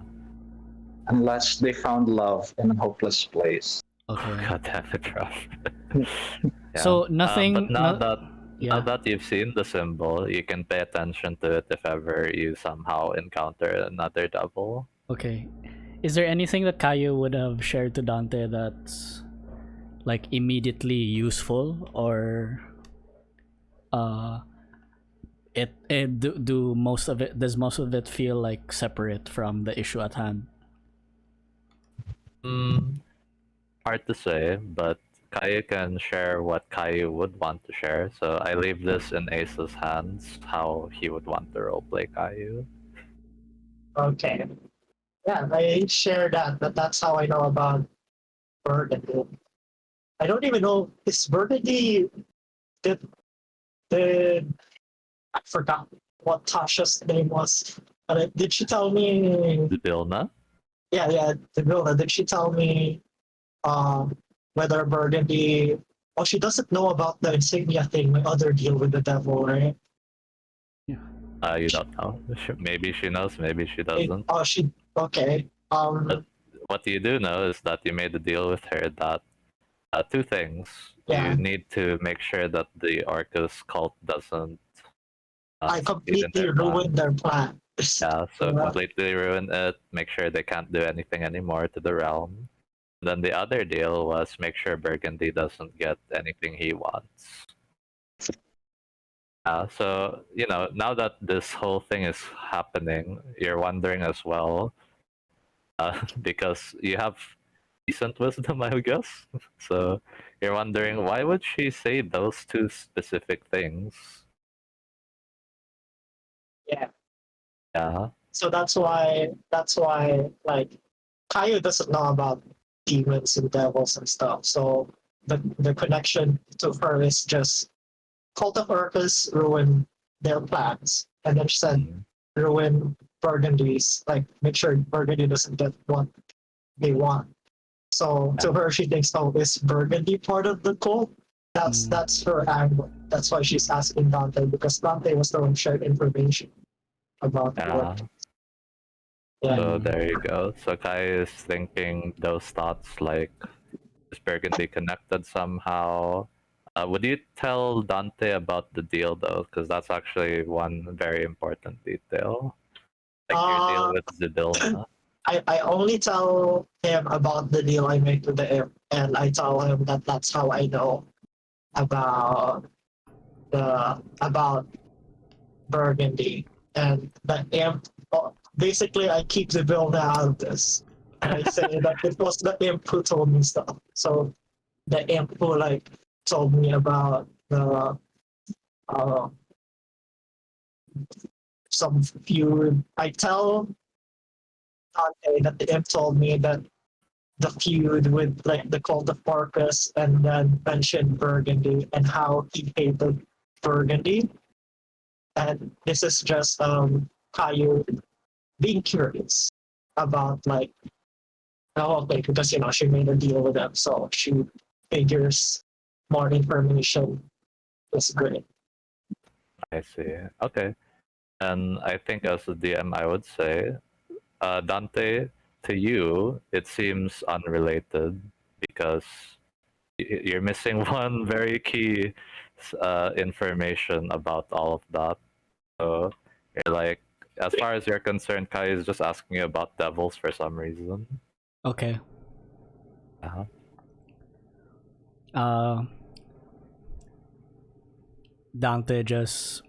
Unless they found love in a hopeless place. Okay. God damn it, Raffe. Yeah. So nothing. But now yeah. that you've seen the symbol, you can pay attention to it if ever you somehow encounter another devil. Okay. Is there anything that Kayou would have shared to Dante that's like immediately useful, or do most of it, does most of it feel like separate from the issue at hand? Hard to say, but Kayou can share what Kayou would want to share. So I leave this in Ace's hands, how he would want to roleplay Kayou. Okay. Yeah, I share that, but that's how I know about Burgundy. I don't even know, is Burgundy did I forgot what Tasha's name was. But did she tell me Vilna? yeah, the Vilna, did she tell me whether Burgundy she doesn't know about the insignia thing, my other deal with the devil, right? You don't know. Maybe she knows, maybe she doesn't. She okay. But what you do know is that you made a deal with her that two things. Yeah. You need to make sure that the Orcus cult doesn't I succeed in completely their plan. ruined their plan. Yeah, so completely ruin it, make sure they can't do anything anymore to the realm. Then the other deal was make sure Burgundy doesn't get anything he wants. So, you know, now that this whole thing is happening, you're wondering as well, because you have decent wisdom, I guess. So you're wondering why would she say those two specific things? Yeah. Yeah. So that's why like Kayou doesn't know about demons and devils and stuff. So the connection to her is just cult of Orcus ruin their plans. And then she said Mm. ruin Burgundy's, like make sure Burgundy doesn't get what they want. So to her she thinks, oh, is Burgundy part of the cult? That's her angle. That's why she's asking Dante, because Dante was the one who shared information about the Yeah. work. Yeah. So there you go. So Kai is thinking those thoughts like, is Burgundy connected somehow? Would you tell Dante about the deal though? Because that's actually one very important detail. Like your deal with Zidilna. I only tell him about the deal I made with the imp, and I tell him that that's how I know about about Burgundy and the imp. Basically, I keep the bill out of this, and I say that it was the imp who told me stuff. So the imp who like told me about the uh, some feud. I tell Dante that the imp told me that the feud with like the cult of Marcus, and then mentioned Burgundy and how he hated Burgundy. And this is just Kayou being curious about like, oh, okay, because she made a deal with them, so she figures more information is great. I see. Okay. And I think as a DM, I would say, Dante, to you, it seems unrelated because you're missing one very key information about all of that. So you're like, as far as you're concerned, Kai is just asking you about devils for some reason. Okay. Uh-huh. Dante just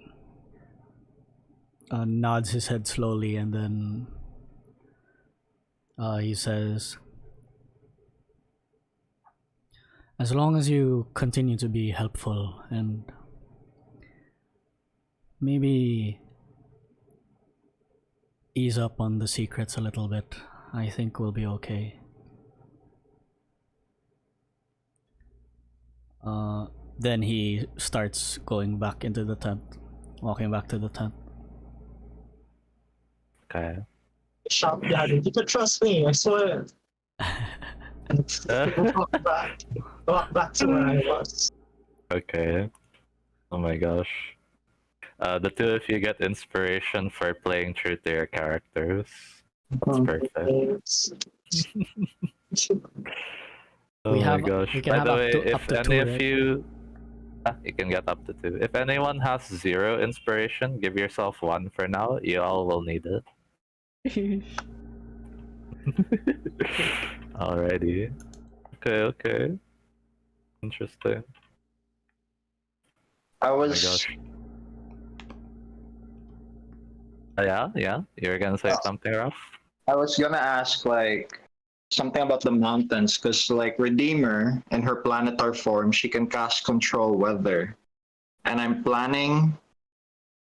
nods his head slowly, and then he says, as long as you continue to be helpful and maybe ease up on the secrets a little bit, I think we'll be okay. Then he starts going back into the tent, walking back to the tent. Okay. Shout, Daddy, you can trust me, I swear. And walk back to where I was. Okay. Oh my gosh. The two of you get inspiration for playing true to your characters. That's perfect. Oh We my have- gosh. we can By have the up way, to- if up to any two, of right? you you can get up to 2. If anyone has 0 inspiration, give yourself 1 for now. You all will need it. Alrighty. Okay. Interesting. I Oh my was gosh. Yeah. You were gonna say something, Raffe? I was gonna ask like something about the mountains, because like Redeemer in her planetary form, she can cast control weather, and I'm planning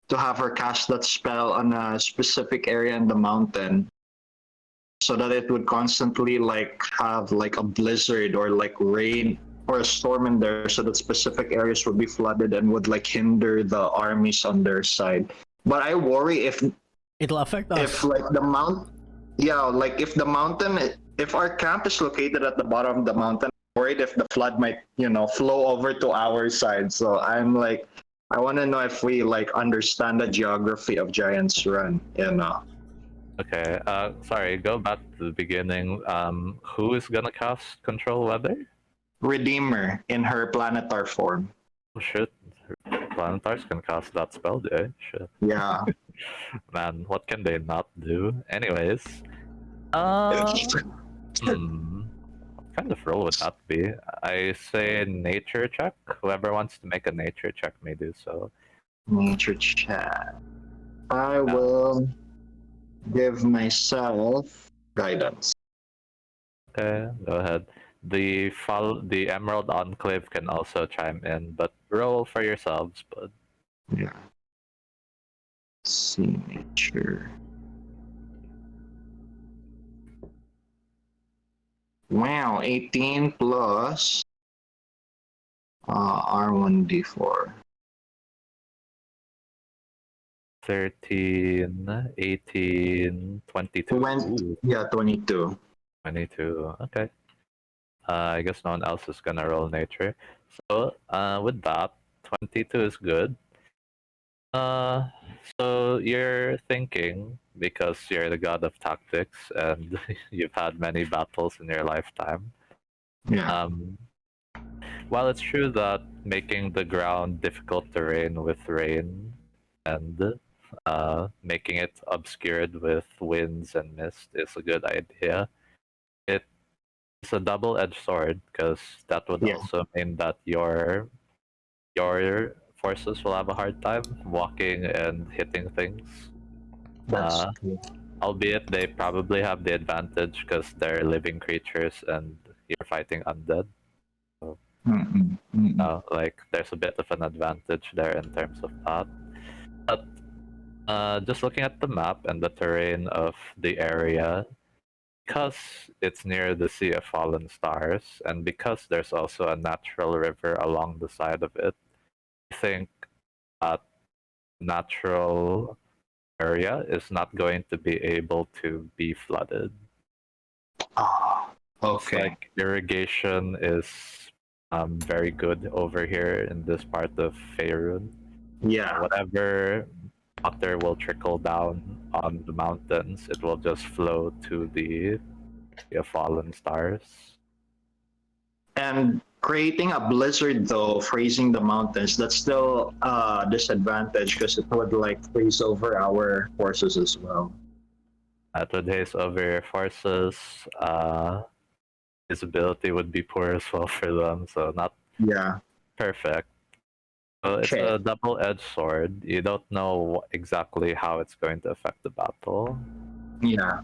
to have her cast that spell on a specific area in the mountain, so that it would constantly like have like a blizzard or like rain or a storm in there, so that specific areas would be flooded and would like hinder the armies on their side. But I worry if It'll affect us. if like the mount like if the mountain, if our camp is located at the bottom of the mountain, I'm worried if the flood might flow over to our side. So I'm like, I want to know if we like understand the geography of Giant's Run. Okay. Sorry. Go back to the beginning. Who is gonna cast control weather? Redeemer in her planetary form. Oh shit. Planetars can cast that spell, dude. Shit. Yeah. Man, what can they not do? Anyways. What kind of roll would that be? I say nature check. Whoever wants to make a nature check may do so. Nature check. I will give myself guidance. Okay, go ahead. The Emerald Enclave can also chime in, but roll for yourselves, but Yeah. Let's see, nature. Wow, 18 plus R1d4. 13, 18, 22. Ooh, Yeah, 22. 22. Okay. I guess no one else is gonna roll nature. So, with that, 22 is good. Uh, so you're thinking, because you're the god of tactics and you've had many battles in your lifetime. Yeah. While it's true that making the ground difficult terrain with rain and making it obscured with winds and mist is a good idea, it's a double-edged sword because that would Yeah. also mean that your forces will have a hard time walking and hitting things. That's Uh, true. albeit they probably have the advantage because they're living creatures and you're fighting undead. Mm-mm, mm-mm. Like there's a bit of an advantage there in terms of that. But just looking at the map and the terrain of the area, because it's near the Sea of Fallen Stars, and because there's also a natural river along the side of it, I think that natural area is not going to be able to be flooded. Oh, Looks okay. like irrigation is very good over here in this part of Faerun. Yeah. Whatever water will trickle down on the mountains, it will just flow to the Fallen Stars. And creating a blizzard though, freezing the mountains, that's still a disadvantage because it would like freeze over our forces as well. That would haze over your forces. Visibility would be poor as well for them, so not Yeah. perfect. So it's Okay. a double-edged sword. You don't know exactly how it's going to affect the battle. Yeah.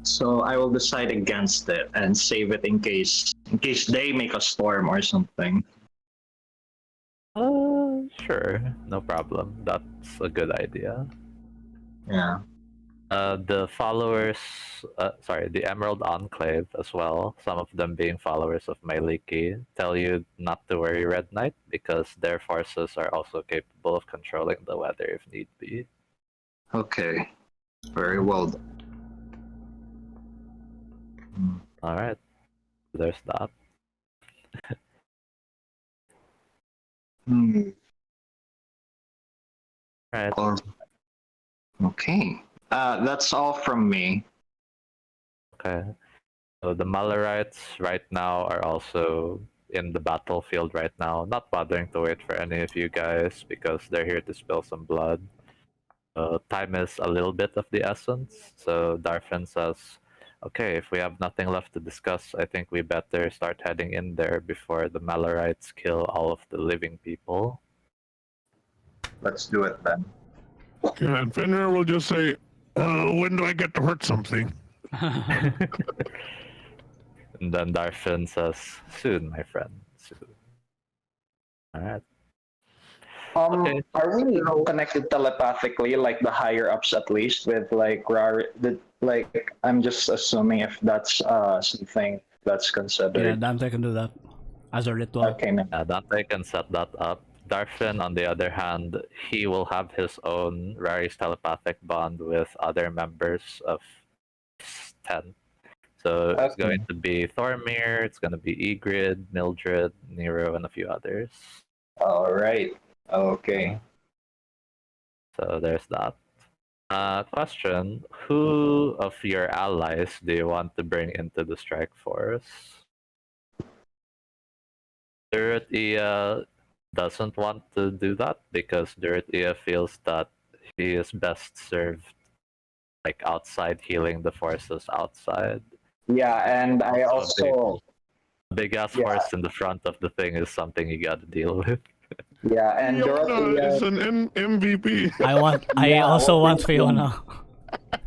So I will decide against it and save it in case they make a storm or something. Sure, no problem. That's a good idea. Yeah. The followers, the Emerald Enclave as well, some of them being followers of Myliki, tell you not to worry, Red Knight, because their forces are also capable of controlling the weather if need be. Okay. Very well done. Alright, there's that. Hmm. Right. Okay. That's all from me. Okay. So the Malarites right now are also in the battlefield right now, not bothering to wait for any of you guys because they're here to spill some blood. Time is a little bit of the essence, so Darfin says, okay, if we have nothing left to discuss, I think we better start heading in there before the Malarites kill all of the living people. Let's do it then. Yeah, and Fenrir will just say, when do I get to hurt something? And then Darfin says, soon, my friend, soon. Alright. Okay. Are we connected telepathically, like the higher ups at least, with like I'm just assuming if that's something that's Yeah, considered. Dante can do that as a ritual. Okay, man. Dante can set that up. Darfin, on the other hand, he will have his own Rari's telepathic bond with other members of 10. So it's going to be Thormir, it's going to be Egrid, Mildred, Nero, and a few others. All right. Okay. So there's that. Question: who of your allies do you want to bring into the strike force? Dorothea doesn't want to do that because Dorothea feels that he is best served like outside, healing the forces outside. Yeah, and I also Big ass horse in the front of the thing is something you gotta deal with. yeah, and Fiona Dorothea is an MVP. I also want Fiona.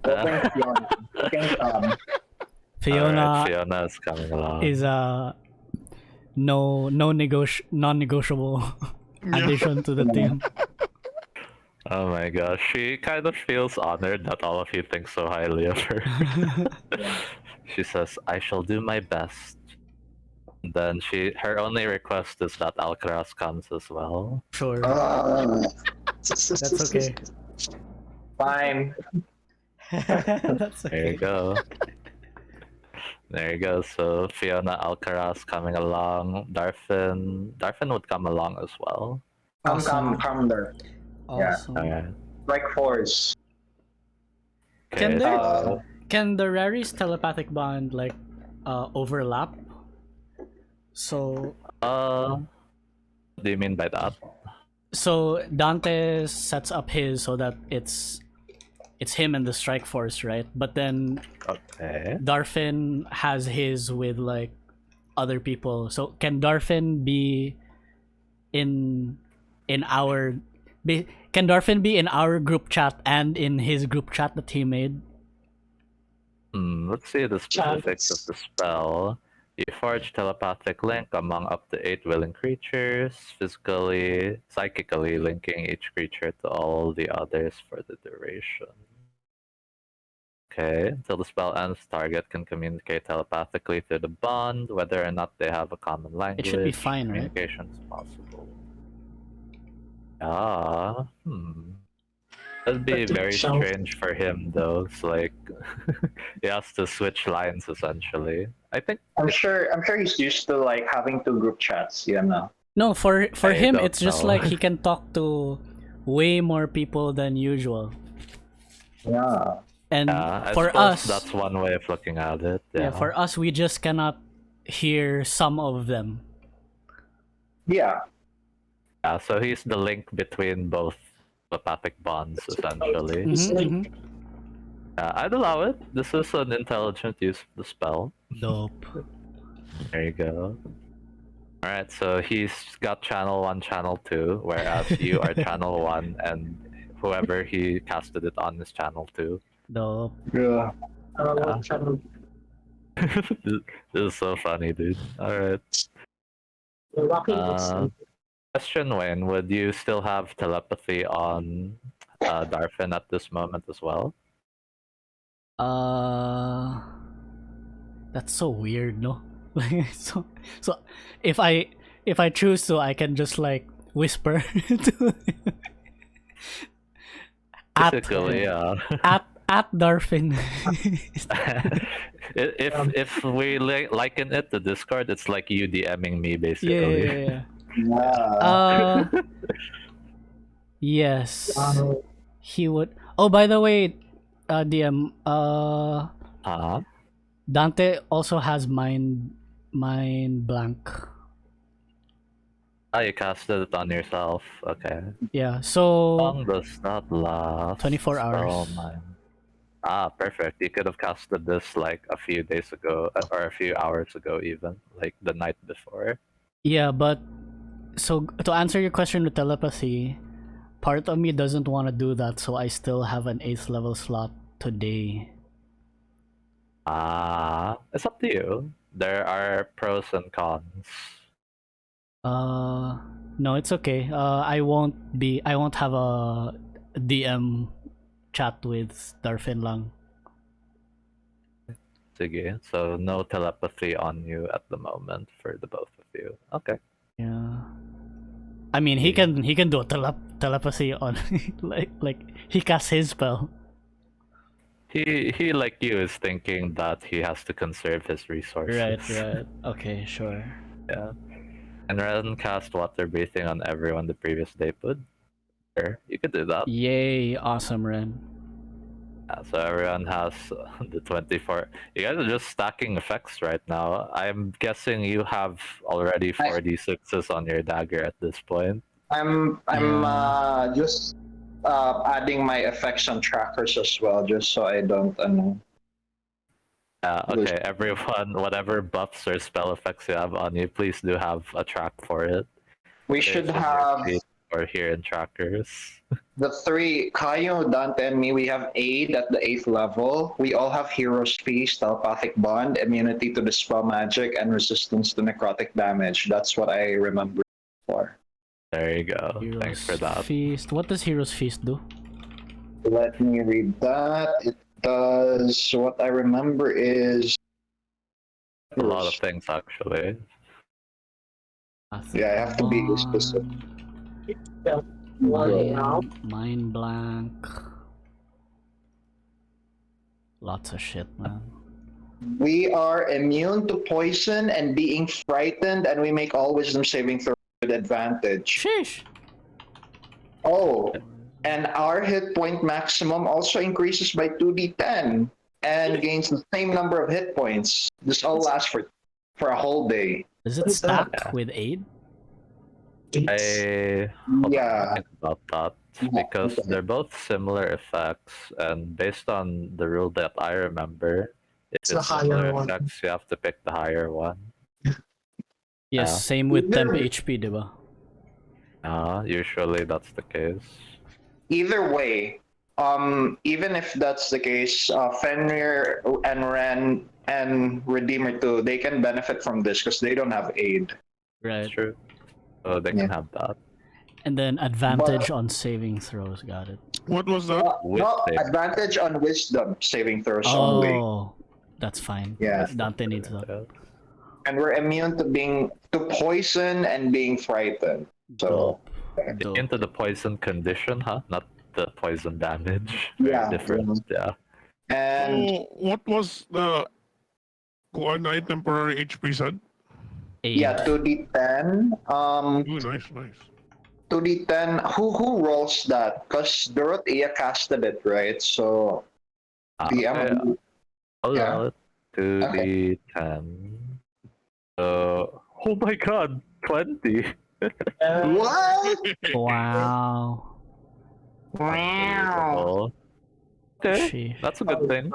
Fiona. Fiona Fiona is coming along. is a non-negotiable addition to the team. Oh my gosh, she kind of feels honored that all of you think so highly of her. She says, "I shall do my best." And then her only request is that Alcaraz comes as well. Sure, that's okay. Fine. That's There you okay. go. There you go. So Fiona, Alcaraz coming along. Darfin would come along as well. Awesome. Come there. Yeah. Awesome. Alright. Like force. Can Okay, there- so Can the Rary's telepathic bond like overlap? So what do you mean by that? so Dante sets up his so that it's him and the strike force, right? But then Okay. Darfin has his with like other people. So can Darfin be in our can Darfin be in our group chat and in his group chat that he made? Let's see the specifics of the spell. You forge telepathic link among up to 8 willing creatures, physically, psychically linking each creature to all the others for the duration. Okay, until the spell ends, target can communicate telepathically through the bond, whether or not they have a common language. It should be fine, right? Communication is possible. Ah, That'd be very strange for him, though. It's like he has to switch lines essentially. I think I'm sure he's used to like having two group chats, you know. No, for I him don't it's just know. like he can talk to way more people than usual. Yeah. And I for suppose us, that's one way of looking at it. yeah, for us we just cannot hear some of them. Yeah. So he's the link between both telepathic bonds, essentially. Mhm. I'd allow it. This is an intelligent use of the spell. Dope. There you go. Alright, so he's got channel 1, channel 2, whereas you are channel 1, and whoever he casted it on is channel 2. Dope. Yeah. This is so funny, dude. Alright. Question, Wayne, would you still have telepathy on Darfin at this moment as well? That's so weird, no? so if I choose to, I can just like whisper to Basically, yeah. at Darfin. if we liken it to Discord, it's like you DMing me, basically. Yeah. Yeah. Yes. He would. Oh, by the way, DM. Dante also has mind blank. You casted it on yourself. Okay. Yeah. How So long does that last? 24 hours. Oh my. Perfect. You could have casted this like a few days ago, or a few hours ago, even like the night before. yeah, but so to answer your question with telepathy, part of me doesn't want to do that, so I still have an 8th level slot today. It's up to you. There are pros and cons. No, it's okay. I won't have a DM chat with Darfin lang. Sige. So no telepathy on you at the moment for the both of you. Okay. Yeah. I mean, he can do a telepathy on like he casts his spell. He like you is thinking that he has to conserve his resources. Right. Okay, sure. Yeah. And rather than cast water breathing on everyone the previous day would. Sure, you could do that. Yay, awesome, Ren. So everyone has the 24. You guys are just stacking effects right now. I'm guessing you have already 4d6s on your dagger at this point. I'm just adding my effects on trackers as well, just so I don't Okay, everyone, whatever buffs or spell effects you have on you, please do have a track for it. We should have or here in trackers. The three, Kayou, Dante, and me, we have aid at the 8th level. We all have Hero's Feast, Telepathic Bond, immunity to Dispel Magic, and resistance to necrotic damage. That's what I remember for. There you go. Heroes Thanks for that. Feast. What does Heroes Feast do? Let me read that. It does. What I remember is. A lot of things actually. Yeah, I have to be specific. Mind blank. Lots of shit, man. We are immune to poison and being frightened, and we make all wisdom saving throws with advantage. Sheesh. Oh, and our hit point maximum also increases by 2d10 and gains the same number of hit points. This all lasts for a whole day. Is it stacked with aid? Hold on, Yeah. think about that because they're both similar effects, and based on the rule that I remember, if It's the it's similar higher one. effects, you have to pick the higher one. Yes, Yeah. same with temp HP, diba? Usually that's the case. Either way, even if that's the case, Fenrir and Wren and Redeemer too, they can benefit from this because they don't have aid. Right. That's true. So they can have that. And then advantage on saving throws, got it. What was that? No, save. advantage on wisdom saving throws only. Oh, that's fine. Yeah. Dante needs that. Yeah. And we're immune to poison and being frightened. So Dope. Into the poison condition, huh? Not the poison damage. Yeah. Very different. Yeah. and So, what was the coordinate temporary HP said? Aid. yeah, 2d10. Ooh, nice. 2d10. Who rolls that? Because Dorothea casted it, right? So DM. Okay, I'll Yeah. roll it. 2d10. Oh my god, 20. What? Wow. Wow. Okay, Sheesh. that's a good thing.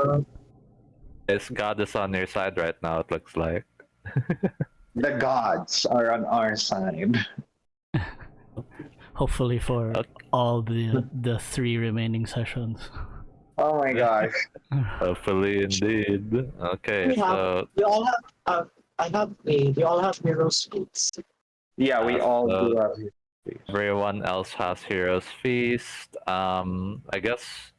This god is on your side right now, it looks like. The gods are on our side. Hopefully for Okay. all the 3 remaining sessions. Oh my gosh. Hopefully, indeed. Okay, We so We all have. I have aid. We all have Heroes Feast. Yeah, we all do have. everyone else has Hero's Feast. I guess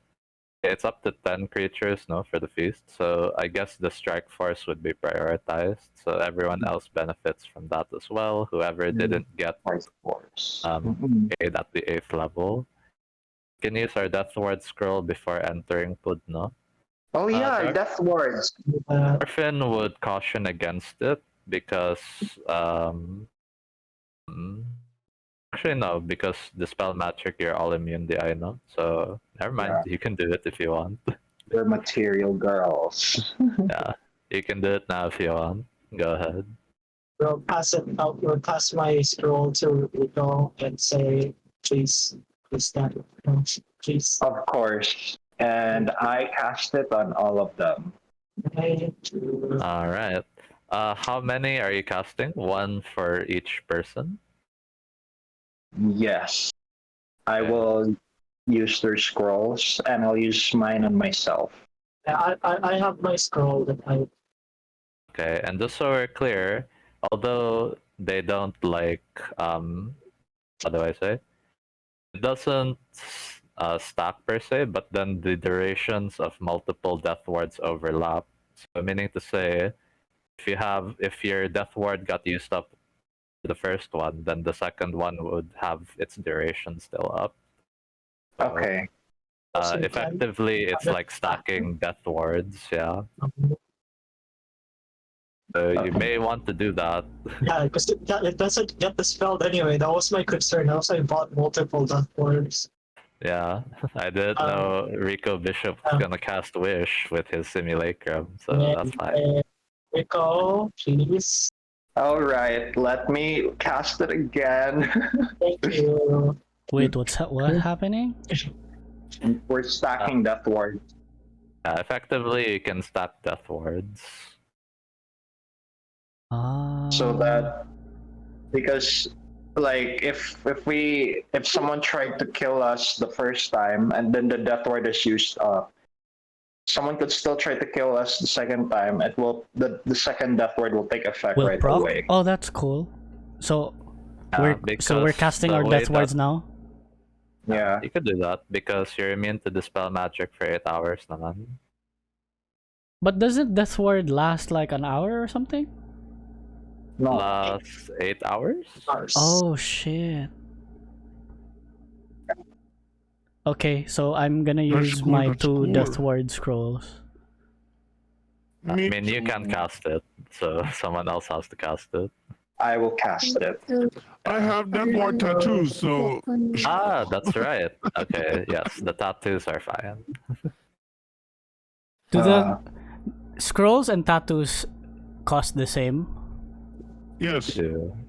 it's up to 10 creatures, no, for the feast. So I guess the strike force would be prioritized. So everyone else benefits from that as well. Whoever didn't get Force. aid at the 8th level can use our Death Ward scroll before entering Pudno. Oh yeah, Dark- death wards. Orphan would caution against it because actually no, because the spell magic you're all immune to, I know. So never mind, you can do it if you want. They're material girls. Yeah, you can do it now if you want. Go ahead. We'll pass it out. We'll pass my scroll to Rico and say, please stand. Please. Of course. And I cast it on all of them. All right. How many are you casting? One for each person. Yes. I Okay. will use their scrolls and I'll use mine on myself. I have my scroll that I. Okay, and just so we're clear, although they don't like how do I say? It doesn't stack per se, but then the durations of multiple death wards overlap. So meaning to say, if your death ward got used up for the first one, then the second one would have its duration still up. So, Okay. effectively, it's like stacking death wards, yeah. So you may want to do that. Yeah, because it doesn't get dispelled anyway. That was my concern. Also, I bought multiple death wards. Yeah, I didn't know Rico Bishop was gonna cast Wish with his simulacrum, so that's fine. Rico, please. All right. Let me cast it again. Thank you. Wait, what's happening? We're stacking death wards. Yeah, effectively, you can stack death wards. So that because Like if someone tried to kill us the first time and then the death ward is used up, someone could still try to kill us the second time. It will the second death word will take effect Will right proc? away. Oh, that's cool. So Yeah, we're casting the our way death wards now. Yeah. You could do that because you're immune to dispel magic for 8 hours naman. But doesn't death ward last like an hour or something? No. Last 8 hours? Oh shit. Okay, so I'm gonna That's use cool, my that's 2 cool. death ward scrolls. I Me mean, you too. can cast it, so someone else has to cast it. I will cast it. I have that ward tattoos, so Ah, that's right. Okay, yes, the tattoos are fine. Do Uh, the scrolls and tattoos cost the same? yes.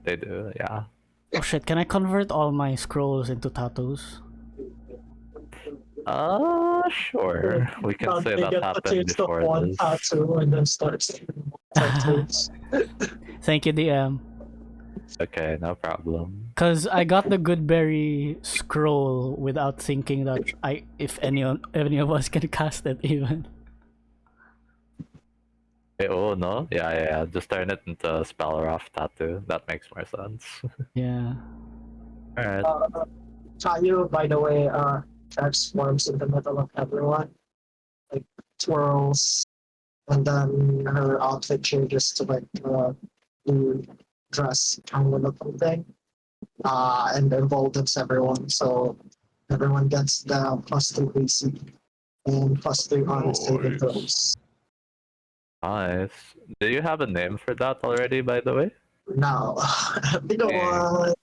They do, yeah. Oh shit, can I convert all my scrolls into tattoos? Sure. We can say They that get the happened taste of before one this. tattoo and then starts tattoos. Thank you, DM. Okay, no problem. Cause I got the Goodberry scroll without thinking that if any of us can cast it even. Oh no, yeah. Just turn it into a spell Raff tattoo. That makes more sense. Yeah. Alright. Kayou, by the way, transforms in the middle of everyone, like twirls, and then her outfit changes to like blue dress kind of looking thing, and emboldens everyone. So everyone gets the +2 AC and +3 on saving Nice. throws. Nice. Do you have a name for that already, by the way? Now, you know what?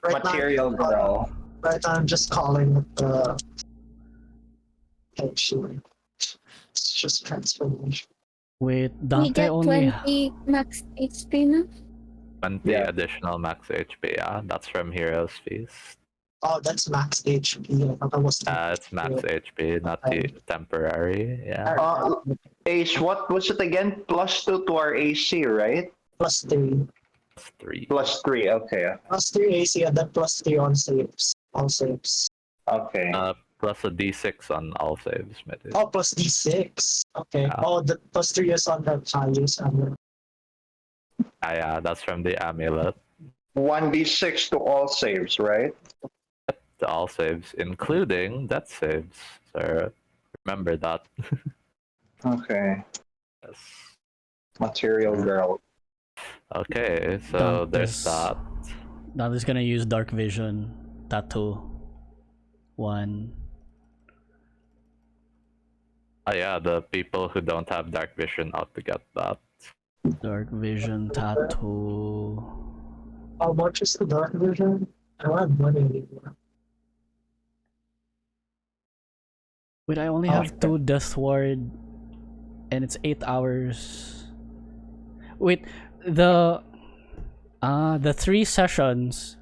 Right Material now, girl. right now I'm just calling it the. Actually, it's just transformation. Wait, We Dante get only 20 max HP now. 20 Yeah. additional max HP, yeah. That's from Hero's Feast. Oh, that's max HP. I thought that was. It's max HP, not the temporary, yeah. Ace, what was it again? +2 to our AC, right? +3. That's 3. +3. Okay. +3 AC and then +3 on saves. All saves. Okay. Plus a d6 on all saves, maybe. Oh, plus D6. Okay. Yeah. Oh, the +3 is on the values. Yeah, that's from the amulet. 1d6 to all saves, right? To all saves, including death saves. So remember that. Okay. Yes. Material girl. Okay, so there's that. Dante's gonna use dark vision tattoo. 1. Oh yeah, the people who don't have dark vision ought to get that. Dark vision tattoo. How much is the dark vision? I don't have money anymore. Wait, I only have 2 death ward, and it's 8 hours. Wait, the 3 sessions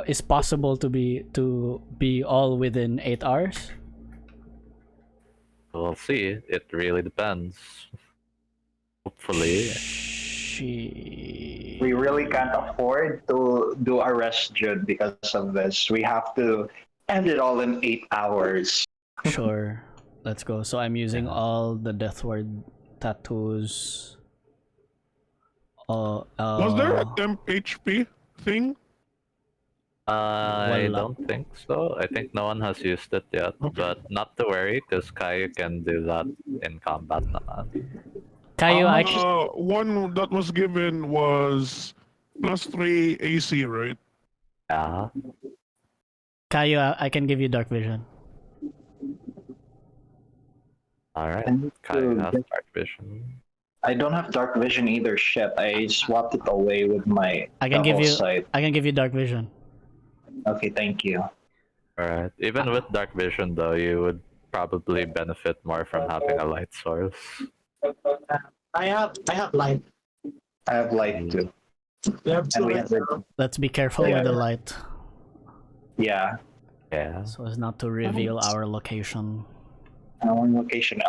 is possible to be all within 8 hours. We'll see. It really depends. Hopefully. We really can't afford to do a rest Jude because of this. We have to end it all in 8 hours. Sure, let's go. So I'm using all the death ward tattoos. Was there a temp HP thing? I Wala. don't think so. I think no one has used it yet, but not to worry, because Kayou can do that in combat naman. Kayou, One that was given was +3 AC, right? Yeah. Kayou, I can give you dark vision. Alright. And Kayou has dark vision. I don't have dark vision either. Shit, I swapped it away with my I can give double you sight. I can give you dark vision. Okay, thank you. Alright. Even with dark vision though, you would probably benefit more from having a light source. I have light. I have light too. We have 2 And we light have now. Let's be careful with the light, Yeah. Yeah. so as not to reveal our location. One location.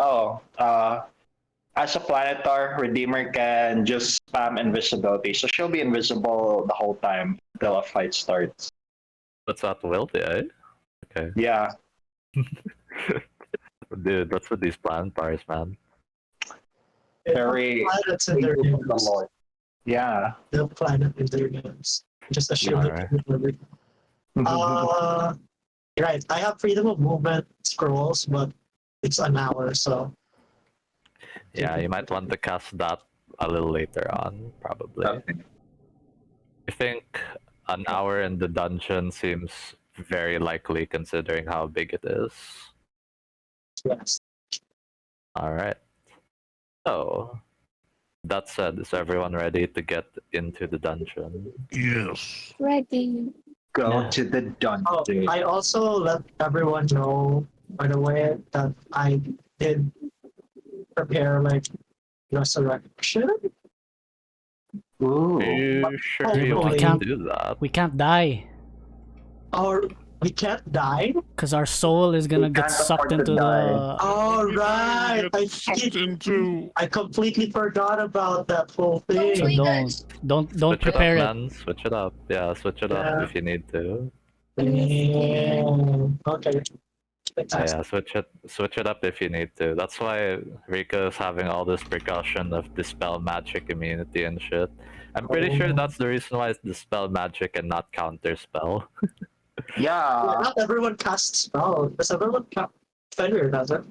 as a Planetar, Redeemer can just spam invisibility, so she'll be invisible the whole time until a fight starts. That's at will, eh? Okay. Yeah. Dude, that's what these Planetars, man. Very. Planets in their names. Yeah. The planet in their names. Just assume Alright. it. Right. I have freedom of movement scrolls, but it's an hour, so Yeah, you might want to cast that a little later on, probably. Okay. I think an hour in the dungeon seems very likely considering how big it is. yes. Alright. So, that said, is everyone ready to get into the dungeon? Yes. Ready. Go Yeah. to the Oh, dungeon. I also let everyone know, by the way, that I did prepare like resurrection. Ooh. Are you sure Oh, you we want to can't- do that? We can't die. Or we can't die. Because our soul is gonna We get can't sucked afford to into die. the. All right. Get sucked into. I completely forgot about that whole So thing. don't Switch prepare it it. up, man. Switch it up. Yeah, switch it up Yeah. if you need to. Damn. Okay. Yeah, switch it up if you need to. That's why Rico's having all this precaution of dispel magic immunity and shit. I'm pretty sure that's the reason why it's dispel magic and not counter spell. Yeah. Not everyone casts spell. Does everyone cast Fenrir, does it?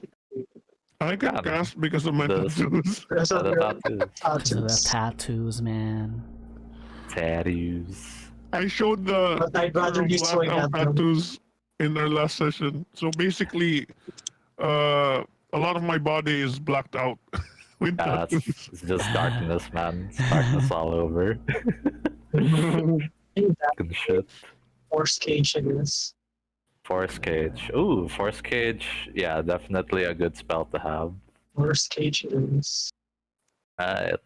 I can Yeah, cast because of my the- tattoos. Does The everyone tattoos. Because of the tattoos, man. Tattoos. I showed the But I'd rather be blacked swing out at them. tattoos in our last session. So basically, a lot of my body is blacked out with Yeah, tattoos. it's just darkness, man. It's darkness all over. Good shit. Force cage it is. Force Cage. Ooh, Force Cage. Yeah, definitely a good spell to have. Force cage it is. Okay,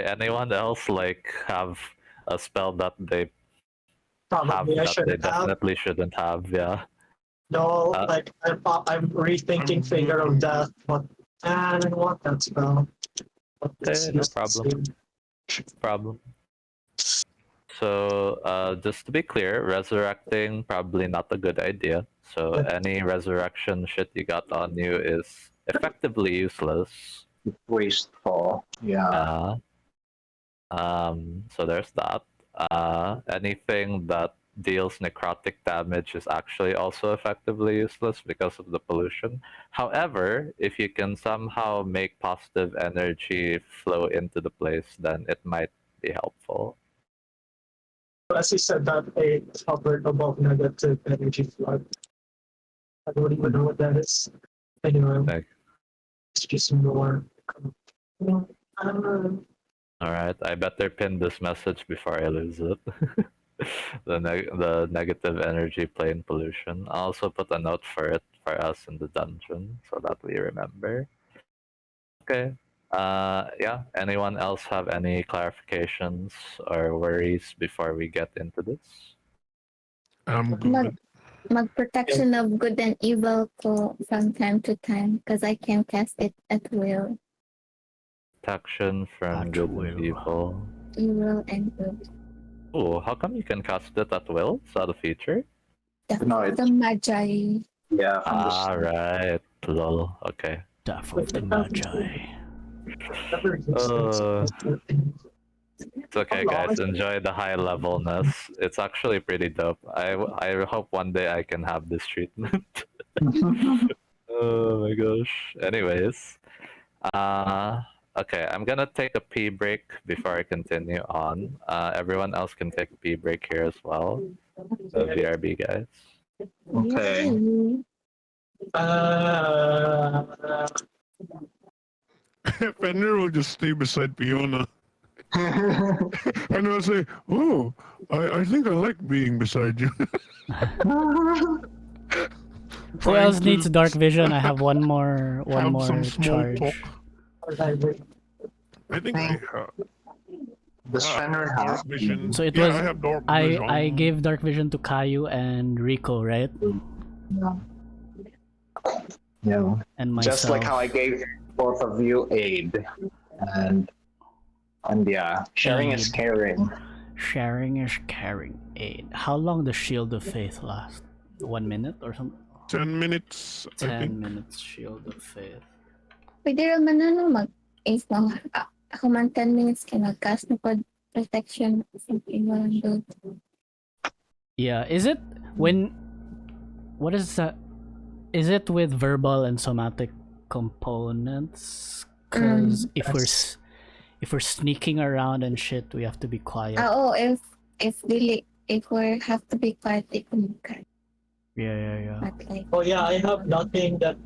anyone else like have a spell that they have Probably I that they shouldn't have. definitely shouldn't have? Yeah. No, Uh, like I'm rethinking Finger of Death, but I don't want that spell. But it's no just the problem. same. Problem. So, just to be clear, resurrecting probably not a good idea. So any resurrection shit you got on you is effectively useless. Wasteful. Yeah. So there's that. Anything that deals necrotic damage is actually also effectively useless because of the pollution. However, if you can somehow make positive energy flow into the place, then it might be helpful. As you said, that it's hovered above negative energy flood. I don't even know what that is. Anyway, Like, it's just more. I don't know. Alright, I better pin this message before I lose it. The negative energy plane pollution. I'll also put a note for it for us in the dungeon so that we remember. Okay. Yeah. Anyone else have any clarifications or worries before we get into this? I'm good. Mag-protection of good and evil ko from time to time because I can cast it at will. Protection from At good will. and evil. Evil and good. Oh, how come you can cast it at will? Is that a feature? No, it's The Magi. yeah. From the Ah, right. Lol. Okay. Death of the Magi. It's okay, guys. Enjoy the high levelness. It's actually pretty dope. I hope one day I can have this treatment. Oh my gosh. Anyways, okay. I'm gonna take a pee break before I continue on. Everyone else can take a pee break here as well. So BRB, guys. Okay. Yay. Fenrir will just stay beside Fiona. And I'll say, oh, I think I like being beside you. Who else Trying needs to dark vision? I have one more have some small charge. talk. I think I Does Fenrir have dark vision. So it yeah, was- I have dark vision. I gave dark vision to Kayou and Rico, right? Yeah. And myself. Just like how I gave both of you aid, and yeah, sharing is Aid. caring. Sharing is caring. Aid. How long does Shield of Faith last? 1 minute or something? 10 minutes, I 10 think. minutes Shield of Faith. Pwede naman mag-ace mo. Ako man 10 minutes ka nag-cast na pod protection. Something walang do. Yeah, is it when... What is that? Is it with verbal and somatic components? Because if we're sneaking around and shit, we have to be quiet. Oo, if we have to be quiet, they can. Yeah. But like, Oh yeah, I have nothing that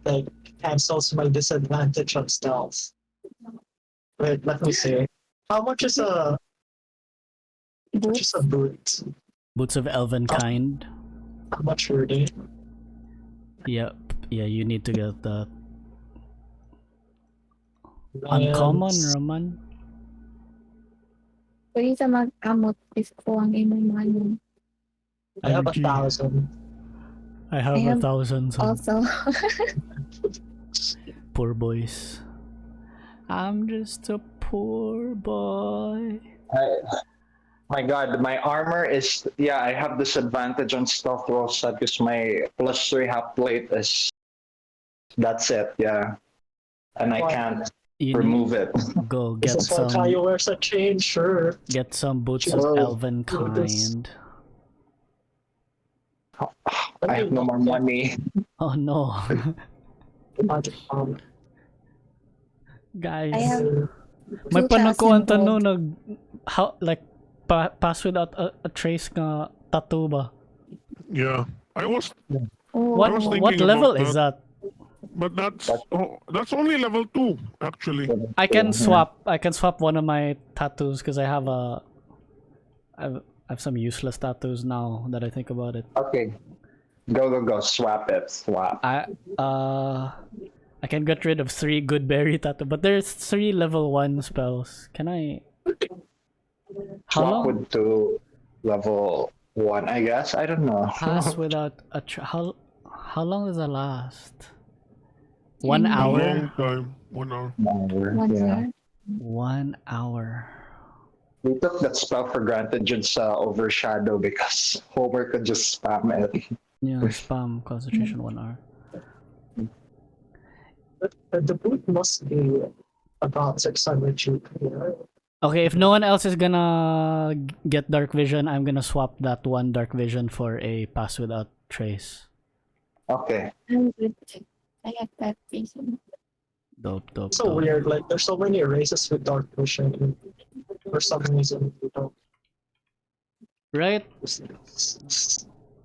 like cancels my disadvantage on stealth. Wait, let me see. How much is a boot? Boots of Elven kind. How much were they? Yeah, you need to get that. Uncommon, Roman? pwede sa mag-amot if ko ang imong money. I have 1,000. I have I have 1,000. Also, Poor boys. I'm just a poor boy. My God, my armor is I have disadvantage on stealth rolls because my +3 half plate is. That's it, yeah, and I can't You remove it. go Is get this why some. Kayou wears a chain? Sure. Get some boots Sure. of Elven Sure, this- kind. I have no more money. Oh no, Magic armor. guys. I have May 2,000 panakuan gold. tanong how like pass without a trace nga tattoo ba? Yeah. I was, Oh, What was what thinking level about is that? but that's only level 2, actually. I can swap one of my tattoos because I have some useless tattoos now that I think about it. Okay, go, swap it, swap. I can get rid of 3 good berry tattoo, but there's 3 level 1 spells. Can I? How Swap long? with 2 level 1, I guess. I don't know. Pass without a how long does that last? 1 A hour. long time. 1 hour. One Yeah. hour. 1 hour. We took that spell for granted just overshadow because Homer could just spam it. Yeah, spam concentration 1 hour. The boot must be about 600 GP, right? Okay, if no one else is gonna get dark vision, I'm gonna swap that 1 dark vision for a pass without trace. Okay. I'm good. I have that reason. Dope. So weird, like there's so many races with dark vision and for some reason we don't. Right?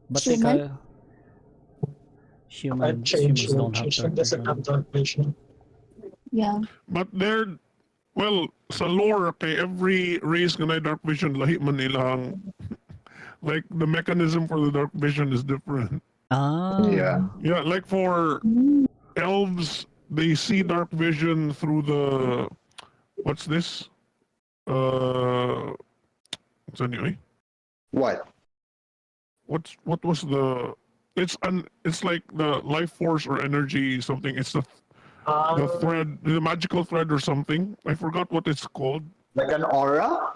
But they Human? I've humans changed don't have dark doesn't vision. have dark vision. Yeah. But well, sa lore, okay, every race nga na dark vision, lahi man nilang, like, the mechanism for the dark vision is different. Ah. Yeah. Yeah, like for elves, they see dark vision through the, what's this? What's anyway? What? What was the? It's like the life force or energy something. It's the thread, the magical thread or something. I forgot what it's called. Like an aura?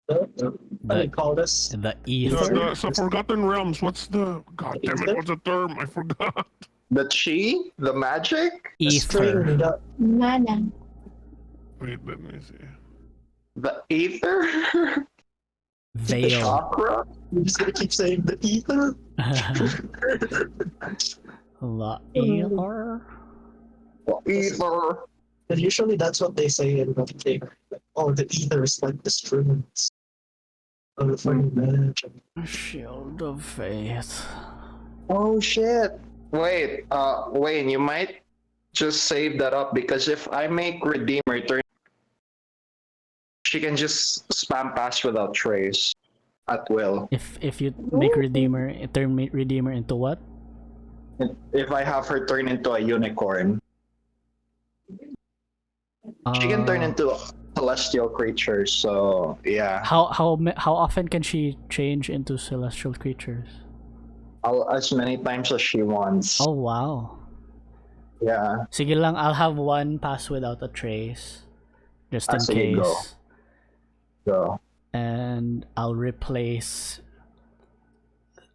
What do you call this? The The, ether. the Forgotten Realms. What's the? God damn it! What's the term? I forgot. The chi? The magic? The string, Ether. the, Mana. Wait, let me see. The ether? The Veil. chakra? I'm just gonna keep saying the ether. The ether. The ether. And usually that's what they say in the thing. Like, oh, the ether is like the strings of the fucking magic. Shield of Faith. Oh shit. Wait, Wayne, you might just save that up because if I make Redeemer turn, she can just spam pass without trace at will. If you make Redeemer, turn Redeemer into what? If I have her turn into a unicorn, she can turn into celestial creatures. So yeah, How often can she change into celestial creatures? as many times as she wants. Oh wow. Yeah. Sige lang, I'll have one pass without a trace. Just in Sige, go. case. Go. And I'll replace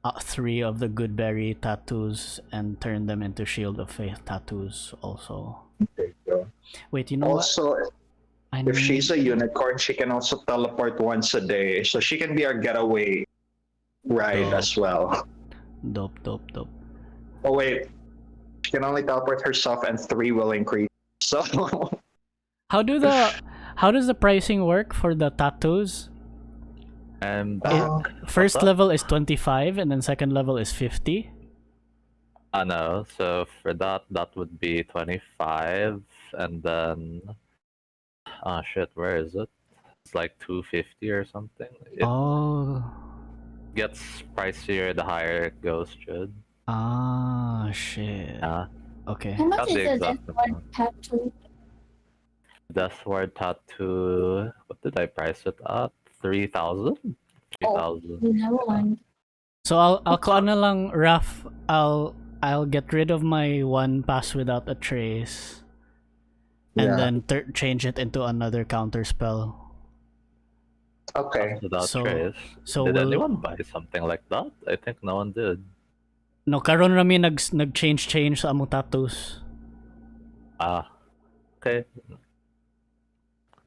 3 of the Goodberry tattoos and turn them into Shield of Faith tattoos also. Okay, go. Wait, you know Also, what? I if she's a need- unicorn, she can also teleport once a day, so she can be our getaway ride Dope. as well. Dope. Oh wait, she can only teleport herself, and 3 will increase. So How does the pricing work for the tattoos? And First up? level is 25 and then second level is 50. I know. So for that would be 25, and then shit, where is it? It's like 250 or something. It Oh. gets pricier the higher it goes, Jude. Ah, shit. Yeah. Okay. How much Not is the the exact Death Ward amount. tattoo? Death Ward tattoo. What did I price it at? 3,000. 3,000. You have one. So I'll call na lang Raffe. I'll get rid of my one pass without a trace. And Yeah. then change it into another counter spell. okay. Without So- trace. So Did we'll anyone buy something like that? I think no one did. no karon rami nag-change sa among tattoos. Ah. Okay.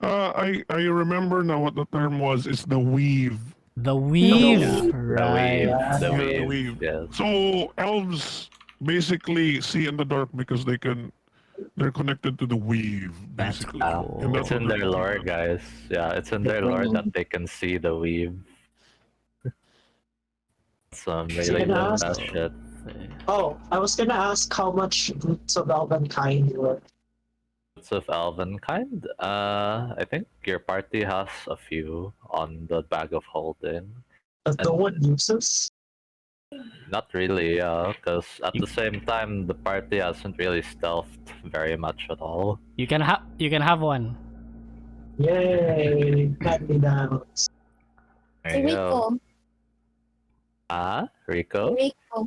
I remember now what the term was. It's the weave. The weave, Yeah. right? The Yeah, wave. the weave. Yes. So elves basically see in the dark because they're connected to the weave, That's basically. cool. And It's that's in what their they're lore, talking about. guys. Yeah, it's in their lore that they can see the weave. Some really gonna dope ask- ass shit. Oh, I was gonna ask how much Roots of Elvenkind were. Boots of Elvenkind. I think your party has a few on the bag of holding. That no one uses. Not really, because at the same time, the party hasn't really stealthed very much at all. You can have one. Yay! Hand me downs. There Si you go. Rico. Rico?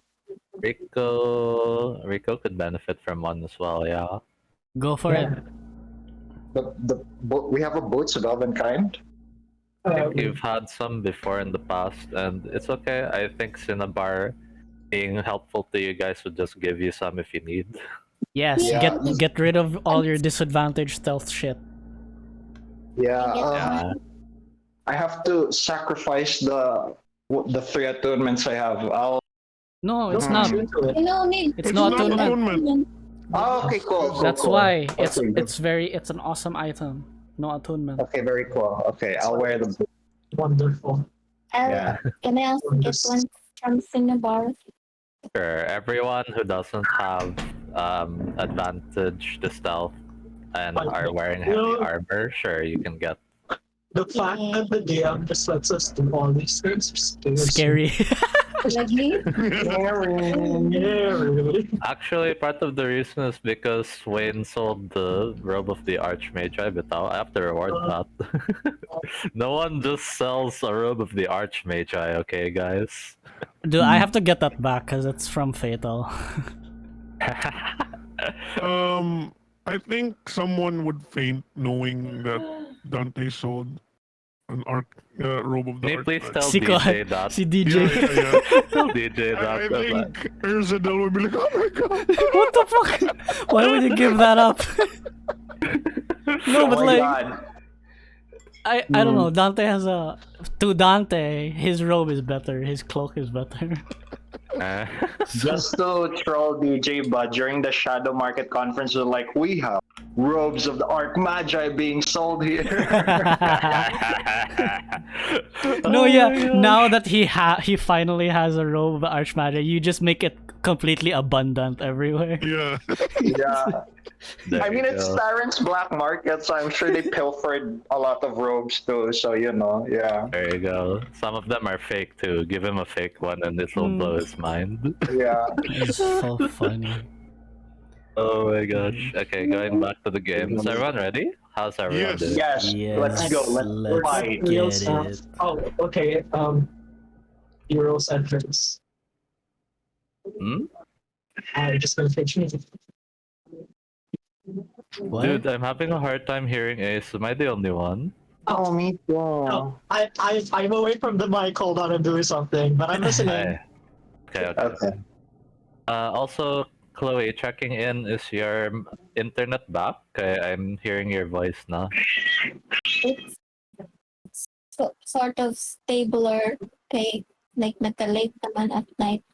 Rico. Rico could benefit from one as well, yeah. Go for it. We have a boots of Elvenkind. I think you've had some before in the past, and it's okay. I think Cinnabar being helpful to you guys would just give you some if you need. Yes, Yeah. get rid of all your disadvantage stealth shit. Yeah. Yeah. I have to sacrifice the 3 attunements I have. No, it's Don't not. shoot to it. You don't need It's It's not not attunement. attunement. Oh, okay, cool. That's cool. why Okay, good. it's an awesome item. No attunement. Okay, very cool. Okay, I'll wear the boots. Wonderful. Yeah. Can I also get one from Cinnabar? Sure, everyone who doesn't have advantage to stealth and are wearing heavy armor, sure, you can get. The fact that the DM just lets us do all these things is Scary. Lagi? Yeah, really. Actually, part of the reason is because Wayne sold the robe of the Archmage. But I have to reward that. No one just sells a robe of the Archmage, okay, guys? Do I have to get that back because it's from Fatal? I think someone would faint knowing that Dante sold an robe of the Can you please Archmage. tell Si Ko- DJ that? Si Yeah, DJ. yeah. Tell DJ that. I think Erzadel would be like, oh my god. What the fuck? Why would you give that up? No, but Oh my like God. I don't know. Dante has to Dante, his robe is better. His cloak is better. Just to troll DJ, but during the Shadow Market conference, we're like, we have robes of the Archmagi being sold here. No, yeah. Now that he finally has a robe of Archmagi, you just make it completely abundant everywhere. Yeah. Yeah. There I mean, you it's go. Darren's black market, so I'm sure they pilfered a lot of robes too. So, yeah. There you go. Some of them are fake too. Give him a fake one and this will blow his mind. Yeah. It's so funny. Oh my gosh. Okay, going back to the game. Is everyone ready? How's everyone Yes. doing? Yes. Yes, Let's go. Let's fight. Real get stuff. it. Oh, okay. Heroes entrance. Hmm? I just gonna fetch me. What? Dude, I'm having a hard time hearing Ace. Am I the only one? Oh, me too. No, I'm away from the mic. Hold on, I'm doing something, but I'm listening. Okay. Okay. Also, Chloe, checking in, is your internet back? Okay, I'm hearing your voice now. It's sort of stabler. Okay, like nagka-late naman at night.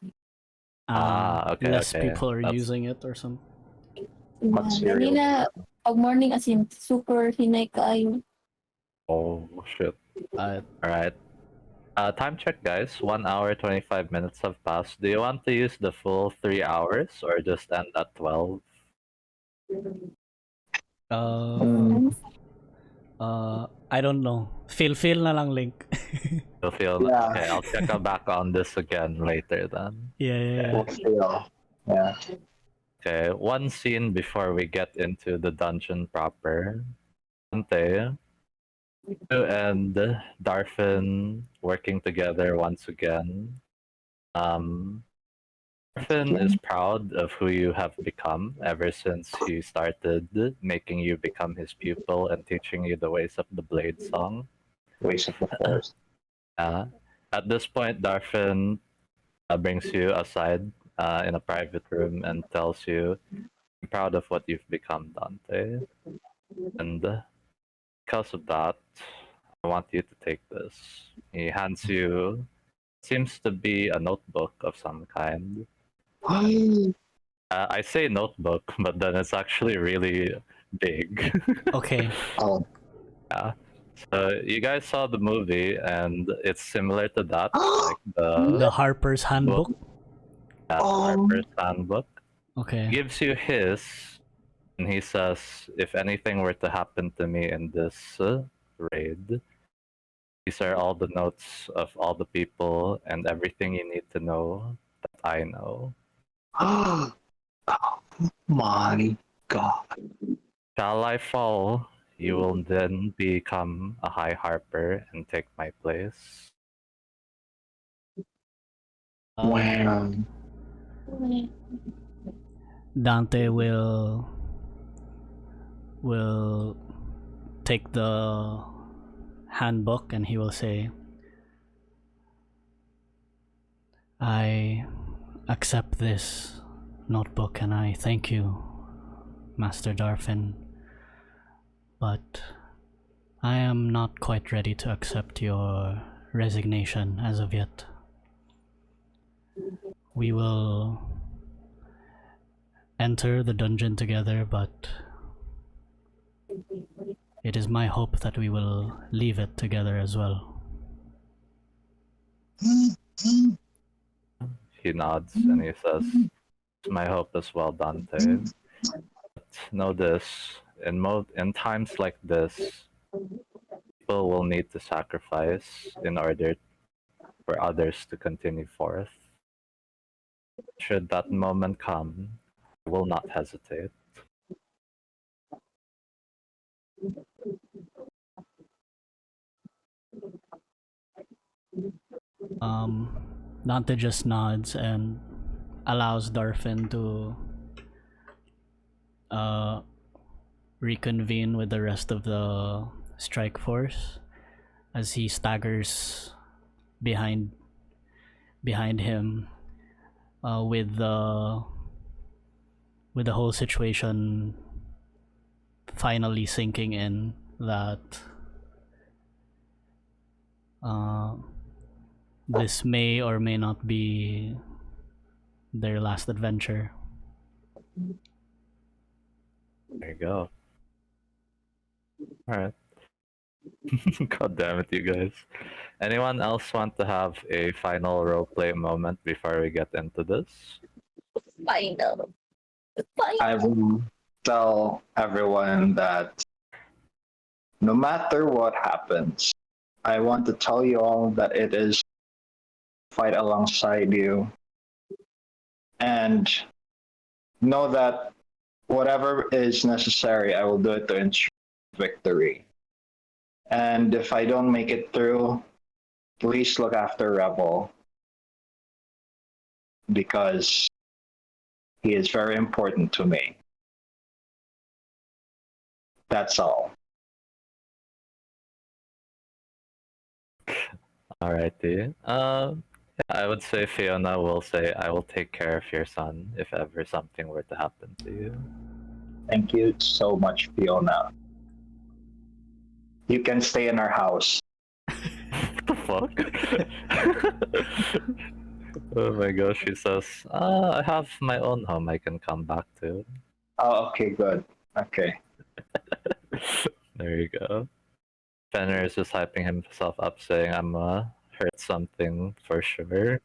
Okay, Less okay. people are That's- using it or something. Material. Kanina, pag morning as in super hinay kaayo. Oh, shit. Alright. Time check, guys. 1 hour, 25 minutes have passed. Do you want to use the full 3 hours or just end at 12? I don't know. Feel na lang, Link. You'll feel Yeah. okay. I'll check back on this again later then. Yeah. We'll feel. Yeah. Okay, one scene before we get into the dungeon proper. Dante and Darfin working together once again. Darfin is proud of who you have become ever since he started making you become his pupil and teaching you the ways of the Blade song. Waste of the forest. At this point, Darfin brings you aside in a private room and tells you, I'm proud of what you've become, Dante. And because of that, I want you to take this. He hands you, seems to be a notebook of some kind. I say notebook, but then it's actually really big. Okay. Oh. Yeah. So you guys saw the movie, and it's similar to that, like The Harper's Handbook. Harper's Handbook. Okay. Gives you his, and he says, if anything were to happen to me in this raid, these are all the notes of all the people and everything you need to know that I know. Oh my god. Shall I fall, you will then become a High Harper and take my place. Wow. Dante will take the handbook and he will say, I accept this notebook and I thank you, Master Darfin, but I am not quite ready to accept your resignation as of yet. We will enter the dungeon together, but it is my hope that we will leave it together as well. He nods and he says, it's my hope as well, Dante. But know this, in times like this, people will need to sacrifice in order for others to continue forth. Should that moment come, I will not hesitate. Dante just nods and allows Darfin to reconvene with the rest of the strike force as he staggers behind him with the whole situation finally sinking in that this may or may not be their last adventure. There you go. Alright. God damn it, you guys. Anyone else want to have a final roleplay moment before we get into this? Final. I will tell everyone that no matter what happens, I want to tell you all that it is fight alongside you. And know that whatever is necessary, I will do it to ensure victory. And if I don't make it through, please look after Rebel, because he is very important to me. That's all. Alrighty. I would say Fiona will say, "I will take care of your son if ever something were to happen to you." Thank you so much, Fiona. You can stay in our house. What the fuck? Oh my gosh, she says, I have my own home I can come back to. Oh, okay, good. Okay. There you go. Fenrir is just hyping himself up, saying, I'm hurt something for sure.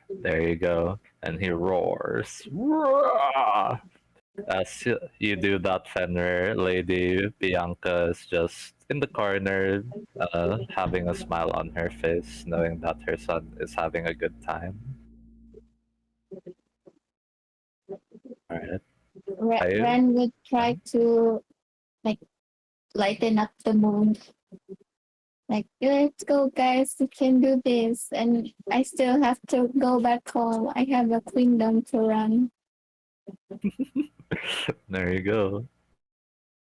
There you go. And he roars. Roar! As you do that, Fenrir, Lady Bianca is just in the corner, having a smile on her face, knowing that her son is having a good time. Alright. Kayou? Wren would try to like lighten up the mood. Like, let's go, guys. We can do this. And I still have to go back home. I have a kingdom to run. There you go.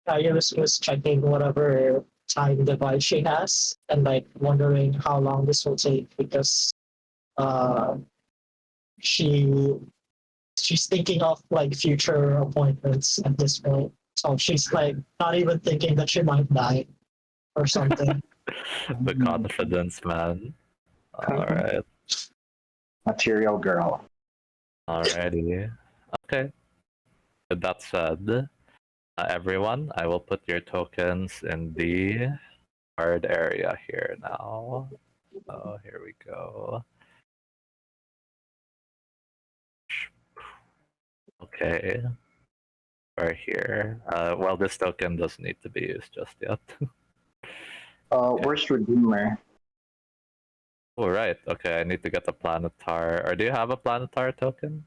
Kayou was checking whatever time device she has and like wondering how long this will take because uh she she's thinking of like future appointments at this point. So she's like not even thinking that she might die or something. The confidence, man. Alright. Material girl. Alrighty. Okay. With that said, everyone, I will put your tokens in the card area here now. Oh, here we go. Okay. Right here. Well, this token doesn't need to be used just yet. Where's Redeemer? Oh, right. Okay, I need to get the planetar. Or do you have a planetar token?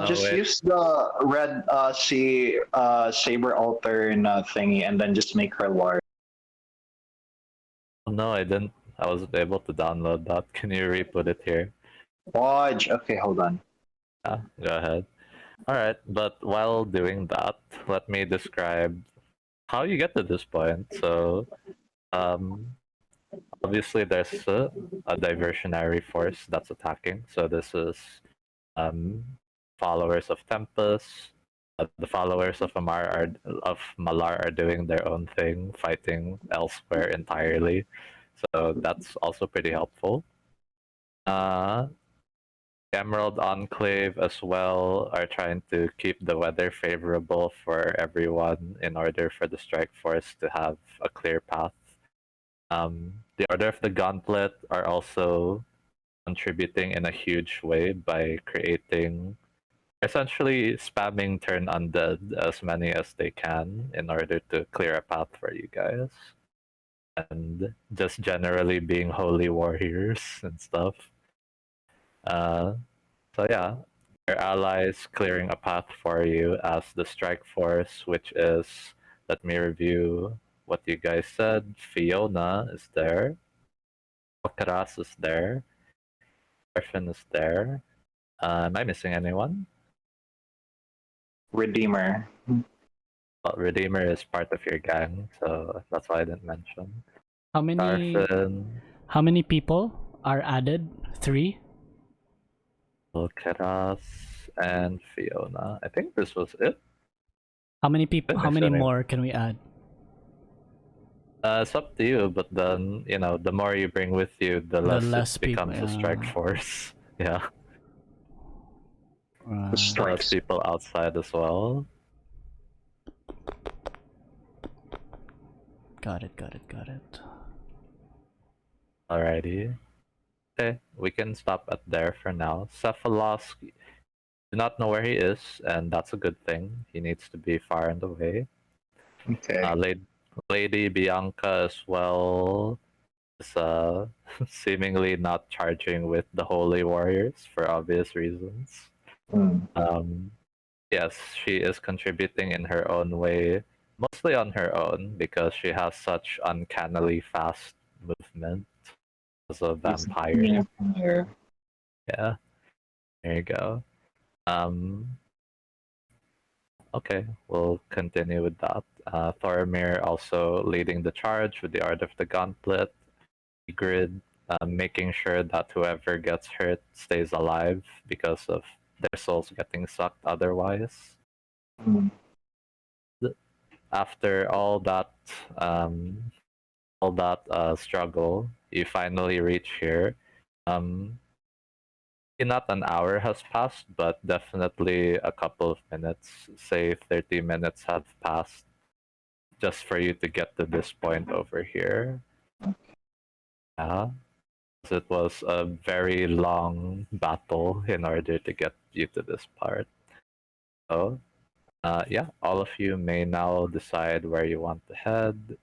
Just wait. use the red saber altern thingy and then just make her large. Oh, no, I didn't. I wasn't able to download that. Can you re-put it here? Fudge. Okay, hold on. Yeah, go ahead. Alright, but while doing that, let me describe how you get to this point. So, obviously there's a diversionary force that's attacking. So this is followers of Tempest. The followers of Malar are doing their own thing, fighting elsewhere entirely. So that's also pretty helpful. Emerald Enclave as well are trying to keep the weather favorable for everyone in order for the Strike Force to have a clear path. The Order of the Gauntlet are also contributing in a huge way by creating, essentially spamming turn undead as many as they can in order to clear a path for you guys. And just generally being holy warriors and stuff. So yeah, your allies clearing a path for you as the Strike Force, which is, let me review what you guys said. Fiona is there. Okaras is there. Griffin is there. Am I missing anyone? Redeemer. Well, Redeemer is part of your gang, so that's why I didn't mention. How many Garfin, how many people are added? 3? Okaras, and Fiona. I think this was it. How many people Didn't how miss many any. more can we add? It's up to you, but then, the more you bring with you, the The less less it becomes people, a Strike Force. Yeah. The So less strikes. people outside as well. got it. Alrighty. Okay, we can stop at there for now. Cephalos, do not know where he is, and that's a good thing. He needs to be far and away. Okay. Lady Bianca as well is seemingly not charging with the Holy Warriors for obvious reasons. Mm. Yes, she is contributing in her own way, mostly on her own because she has such uncannily fast movement as a vampire. Yeah. Yeah, there you go. Okay, we'll continue with that. Thoromir also leading the charge with the Art of the Gauntlet, Grid, making sure that whoever gets hurt stays alive because of their souls getting sucked otherwise. Mm. After all that struggle, you finally reach here. Not an hour has passed, but definitely a couple of minutes, say 30 minutes have passed just for you to get to this point over here. Yeah. It was a very long battle in order to get you to this part. So, yeah, all of you may now decide where you want to head.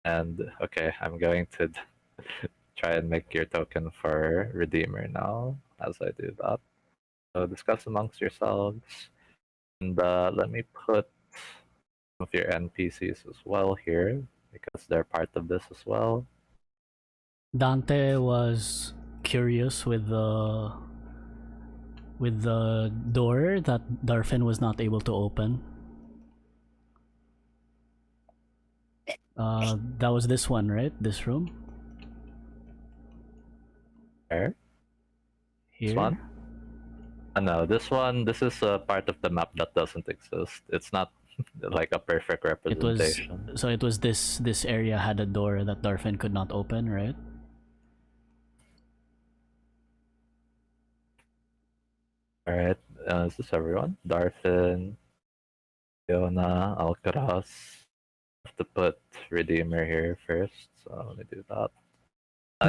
And okay, I'm going to try and make your token for Redeemer now as I do that. So discuss amongst yourselves. And let me put some of your NPCs as well here because they're part of this as well. Dante was curious with the door that Darfin was not able to open. That was this one, right? This room? Where? Here? This one? No, this is a part of the map that doesn't exist. It's not like a perfect representation. It was this area had a door that Darfin could not open, right? Alright, is this everyone? Darfin, Fiona, Alcaraz. Have to put Redeemer here first, so let me do that.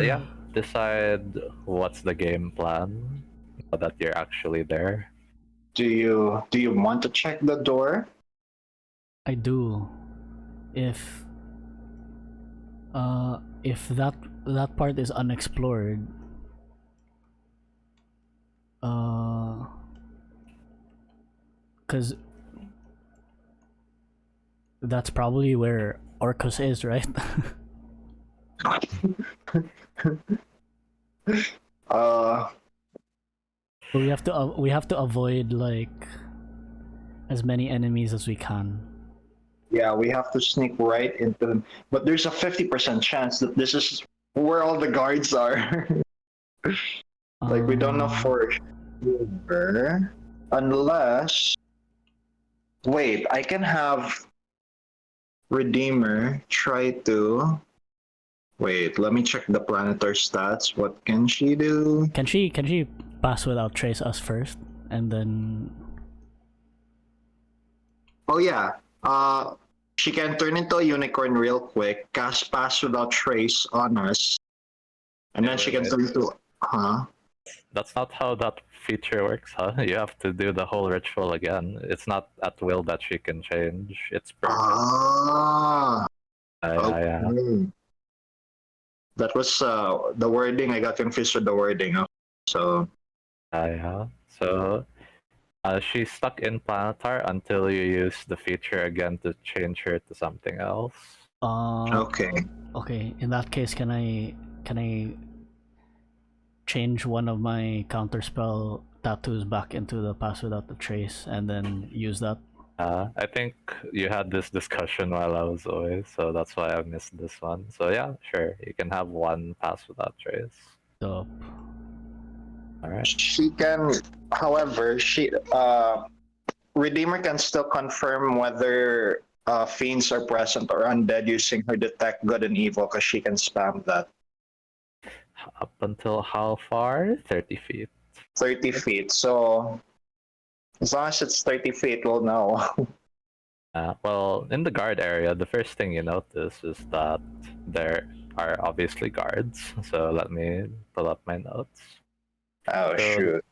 Yeah, decide what's the game plan now that you're actually there. Do you want to check the door? I do. If that part is unexplored, because that's probably where Orcus is, right? we have to avoid like as many enemies as we can. Yeah, we have to sneak right into them. But there's a 50% chance that this is where all the guards are. Like, we don't know for sure. Unless... Wait, I can have Redeemer try to... Wait, let me check the Planetar stats. What can she do? Can she pass without trace us first? And then... Oh yeah. She can turn into a unicorn real quick, cast Pass Without Trace on us, and then she can turn to... Huh? That's not how that feature works, huh? You have to do the whole ritual again. It's not at will that she can change. It's broken. Ah. Okay. Yeah. That was the wording. I got confused with the wording. So. Yeah. So. She's stuck in Planetar until you use the feature again to change her to something else. Okay. Okay. In that case, can I change one of my counterspell tattoos back into the Pass Without the Trace and then use that? I think you had this discussion while I was away, so that's why I missed this one. So yeah, sure, you can have one Pass Without Trace. Dope. Alright. She can, however, Redeemer can still confirm whether fiends are present or undead using her Detect Good and Evil, because she can spam that. Up until how far? 30 feet. 30 feet, so as long as it's 30 feet, we'll know. Well, in the guard area, the first thing you notice is that there are obviously guards. So let me pull up my notes. Oh, So, shoot.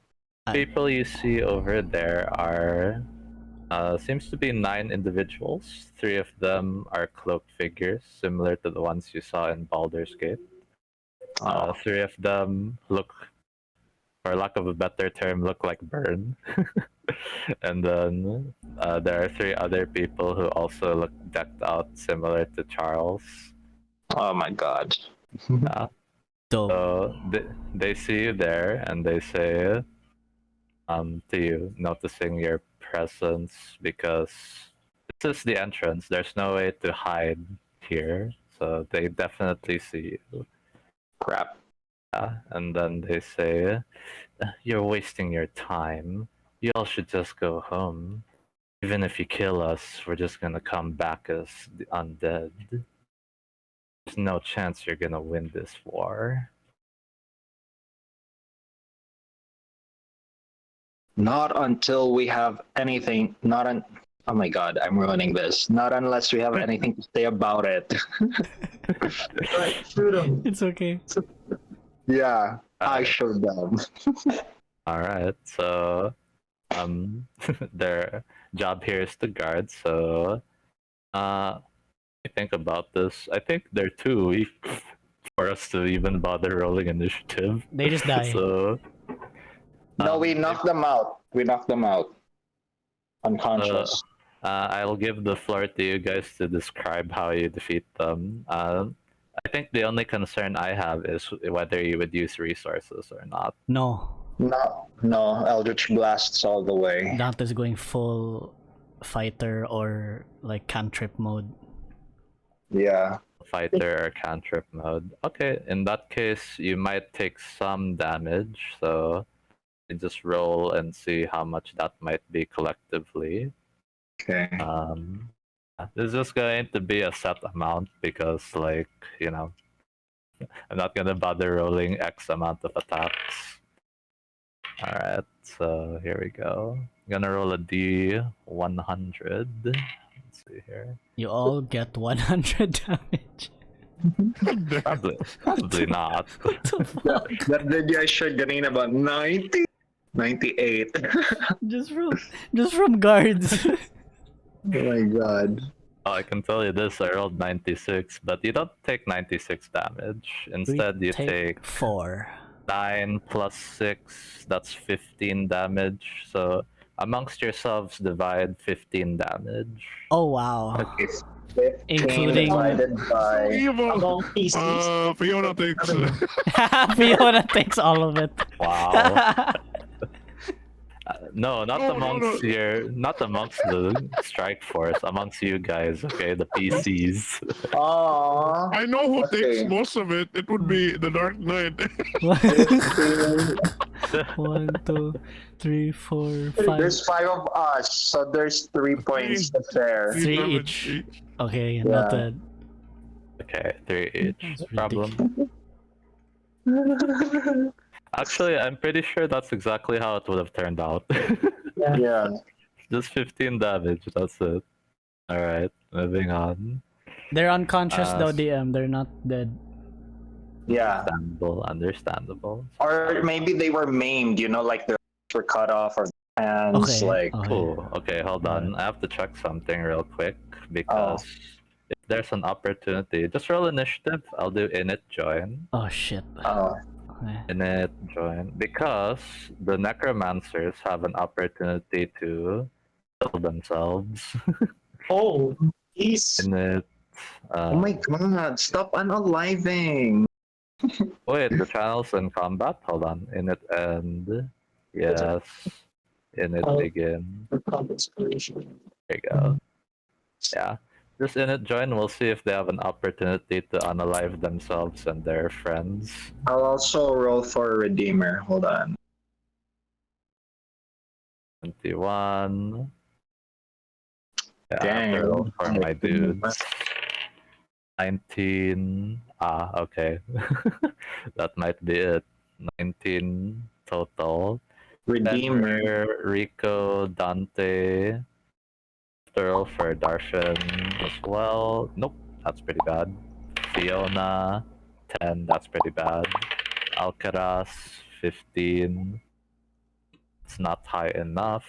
People you see over there are seems to be 9 individuals. 3 of them are cloaked figures, similar to the ones you saw in Baldur's Gate. 3 of them look, for lack of a better term, look like Burn. And then there are 3 other people who also look decked out, similar to Charles. Oh my god. Yeah. Dope. So they see you there and they say to you, noticing your presence because this is the entrance. There's no way to hide here, so they definitely see you. Crap. And then they say, "You're wasting your time. You all should just go home. Even if you kill us, we're just gonna come back as the undead. There's no chance you're gonna win this war." Not until we have anything. Oh my god, I'm ruining this. Not unless we have anything to say about it. Right, shoot him. It's okay. Yeah, I Alright. showed them. Alright, so their job here is to guard, so I think about this. I think they're too weak for us to even bother rolling initiative. They just die. So No, we knocked them out. We knocked them out. Unconscious. I'll give the floor to you guys to describe how you defeat them. I think the only concern I have is whether you would use resources or not. No. No, Eldritch Blasts all the way. Dante's going full fighter or like cantrip mode. Yeah. Fighter or cantrip mode. Okay, in that case, you might take some damage, so you just roll and see how much that might be collectively. Okay. This is going to be a set amount because, like, you know, I'm not gonna bother rolling X amount of attacks. Alright, so here we go. I'm gonna roll a D100. Let's see here. You all get 100 damage. Probably not. What the fuck? That video I showed Ganina about 90? 98. Just from guards. Oh my god. Oh, I can tell you this, I rolled 96, but you don't take 96 damage. Instead, you take 4. 9 plus 6, that's 15 damage. So amongst yourselves, divide 15 damage. Oh wow. Okay. 15 Including- divided by... Evil. Among PCs. Fiona takes. Fiona takes all of it. Wow. No, not No, amongst no. not amongst the strike force, amongst you guys, okay, the PCs. Aww. I know who Okay. takes most of it. It would be the Dark Knight. 1, 2, 3, 4, 5. There's 5 of us, so there's 3 points to share. 3 damage each. Okay, not bad. Okay, 3 each. That's No problem. Actually, I'm pretty sure that's exactly how it would have turned out. Yeah. Just 15 damage, that's it. Alright, moving on. They're unconscious though, S- DM. They're not dead. Yeah. Understandable. Or maybe they were maimed, you know, like their legs were cut off or hands, Okay. like... Okay. Cool. Okay, hold on. I have to check something real quick because if there's an opportunity, just roll initiative. I'll do init join. Oh shit. Oh. Okay. Init join because the necromancers have an opportunity to kill themselves. Oh, he's Init. Oh my god, stop unaliving! Wait, the channel's in combat? Hold on. Init end. Yes. Init Oh. begin. inspiration. There you go. Yeah. Just init join, we'll see if they have an opportunity to unalive themselves and their friends. I'll also roll for a Redeemer. Hold on. 21. Yeah, I have Dang. to roll for my dudes. 19. Okay. That might be it. 19 total. Redeemer. Fenrir, Rico, Dante. Roll for Darshan as well. Nope, that's pretty bad. Fiona, 10, that's pretty bad. Alcaraz, 15. It's not high enough.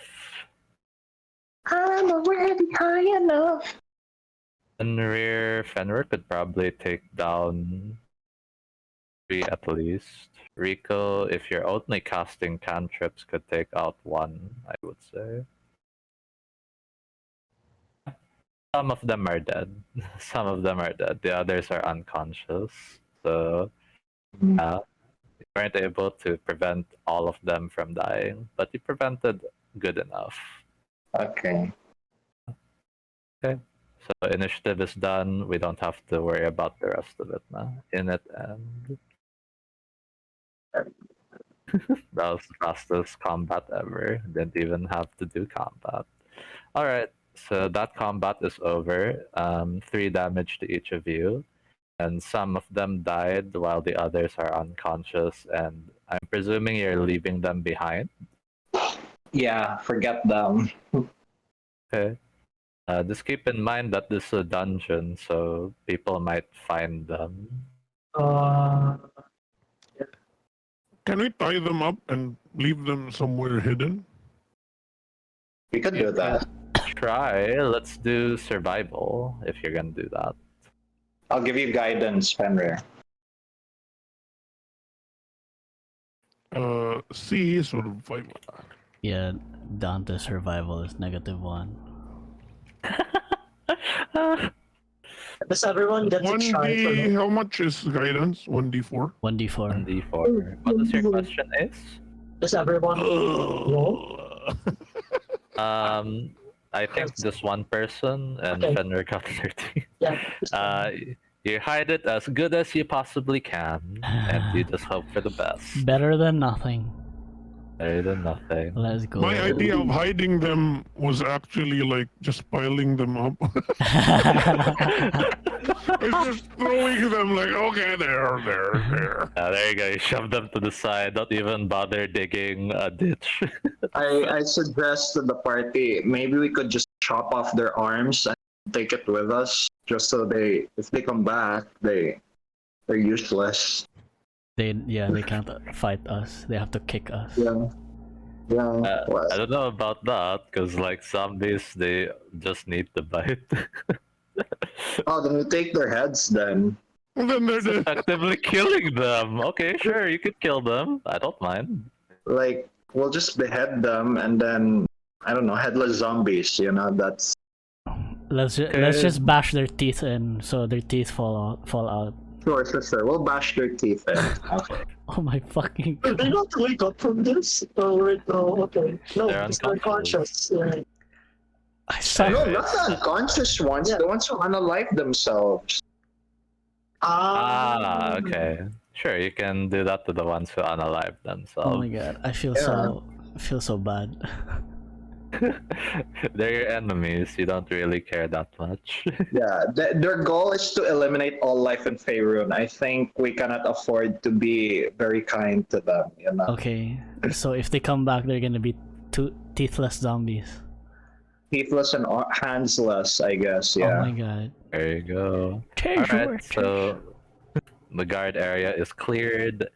I'm already high enough. Fenrir could probably take down 3 at least. Rico, if you're only casting cantrips, could take out 1, I would say. Some of them are dead. Some of them are dead. The others are unconscious. So, yeah, you weren't able to prevent all of them from dying, but you prevented good enough. Okay. Okay. So initiative is done. We don't have to worry about the rest of it now. In it and that was the fastest combat ever. Didn't even have to do combat. All right. So that combat is over. 3 damage to each of you, and some of them died while the others are unconscious. And I'm presuming you're leaving them behind. Yeah, forget them. Okay. Just keep in mind that this is a dungeon, so people might find them. Can we tie them up and leave them somewhere hidden? We could do that. Try. Let's do survival if you're gonna do that. I'll give you guidance, Fenrir. C sort of five. Yeah, Dante's survival is -1. Does everyone get to One try for D. me? How much is guidance? 1d4. 1d4. 1d4. What is your question, Ace? Does everyone roll? I think just one person, and Okay. Fenrir got 13. Yeah. You hide it as good as you possibly can, and you just hope for the best. Better than nothing. Better than nothing. Let's go. My idea of hiding them was actually like just piling them up. It's just throwing them like, okay, there. There you go. You shove them to the side. Don't even bother digging a ditch. I suggest to the party, maybe we could just chop off their arms and take it with us, just so if they come back, they're useless. They can't fight us. They have to kick us. Yeah. I don't know about that, because like zombies, they just need to bite. Oh, then we take their heads then. And then they're dead. Effectively killing them. Okay, sure, you could kill them. I don't mind. Like, we'll just behead them and then, I don't know, headless zombies, that's... Let's just bash their teeth in so their teeth fall out. Sure. We'll bash their teeth in. Okay. Oh my fucking. Did they not wake up from this? Oh, wait, no, okay. No, They're because they're unconscious. conscious. Yeah. I saw. No, not the unconscious ones, Yeah. the ones who unalive themselves. Okay. Sure, you can do that to the ones who unalive themselves. Oh my god, I feel so bad. They're your enemies. You don't really care that much. Yeah, their goal is to eliminate all life in Faerun. I think we cannot afford to be very kind to them, Okay, so if they come back, they're gonna be two teethless zombies. Teethless and handsless, I guess, Oh yeah. my god. There you go. Treasure. Alright, so the guard area is cleared.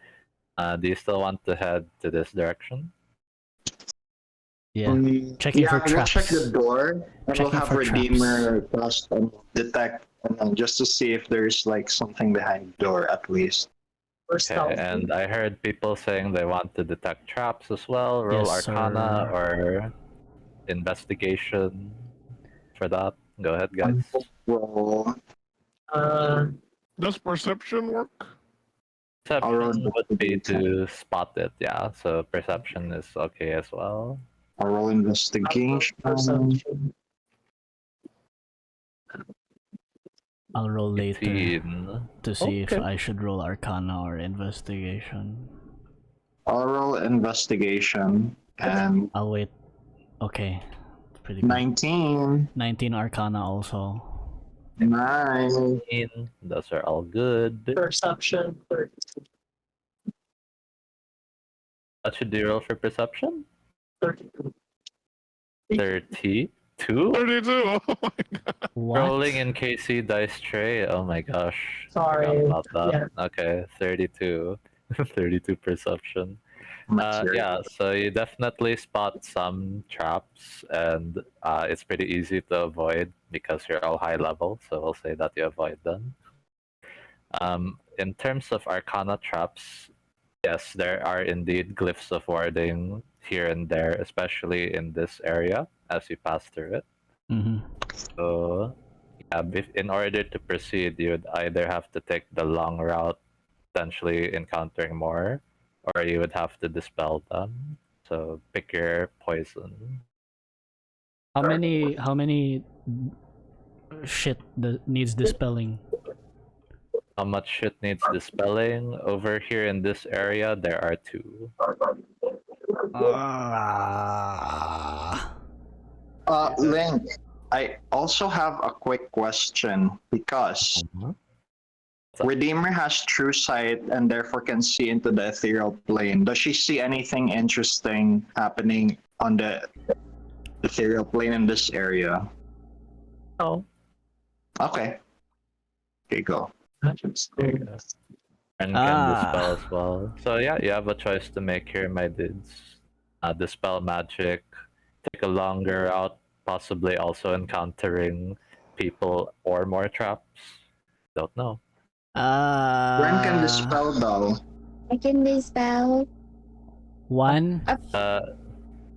Do you still want to head to this direction? Yeah. Checking for we'll check traps. the door, and Checking we'll have for Redeemer test and detect, and just to see if there's like something behind the door at least. Okay, and I heard people saying they want to detect traps as well. Roll Yes, Arcana sir. or Investigation for that. Go ahead, guys. Roll. Does perception work? Perception would be to spot it, yeah. So perception is okay as well. I'll roll investigation. Perception. I'll roll later 18. to see if Okay. I should roll Arcana or Investigation. I'll roll investigation, and I'll wait. Okay. Pretty good. 19. 19 Arcana also. Nice. 18. Those are all good. Perception. 32. What should you roll for perception? 32. 32? 32. Oh my god. What? Rolling in KC dice tray. Oh my gosh. Sorry. Forgot about that. Okay, 32. 32 perception. Yeah, so you definitely spot some traps, and it's pretty easy to avoid because you're all high level, so we'll say that you avoid them. In terms of Arcana traps, yes, there are indeed glyphs of warding here and there, especially in this area as you pass through it. Mm-hmm. So, yeah, in order to proceed, you'd either have to take the long route, potentially encountering more, or you would have to dispel them. So pick your poison. How many shit needs dispelling? How much shit needs dispelling? Over here in this area, there are 2. Linc, I also have a quick question because Redeemer has true sight and therefore can see into the ethereal plane. Does she see anything interesting happening on the ethereal plane in this area? Oh, Okay. Okay, go. there you go. And can dispel as well. So yeah, you have a choice to make here, my dudes. Dispel magic, take a longer route, possibly also encountering people or more traps. Don't know. Wren can dispel though. I can dispel. 1.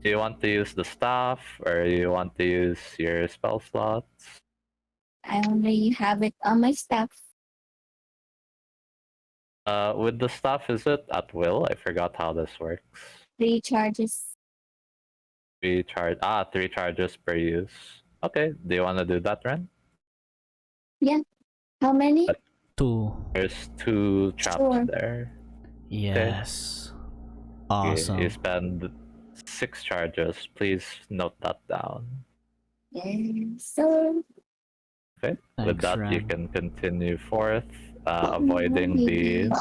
Do you want to use the staff or you want to use your spell slots? I already have it on my stuff. With the staff, is it at will? I forgot how this works. 3 charges. 3 charges per use. Okay, do you want to do that, Ren? How many? 2. There's 2 traps Sure. there. Yes. You Awesome. spend 6 charges. Please note that down. So Okay. With Thanks, that, you Ren. can continue forth, avoiding the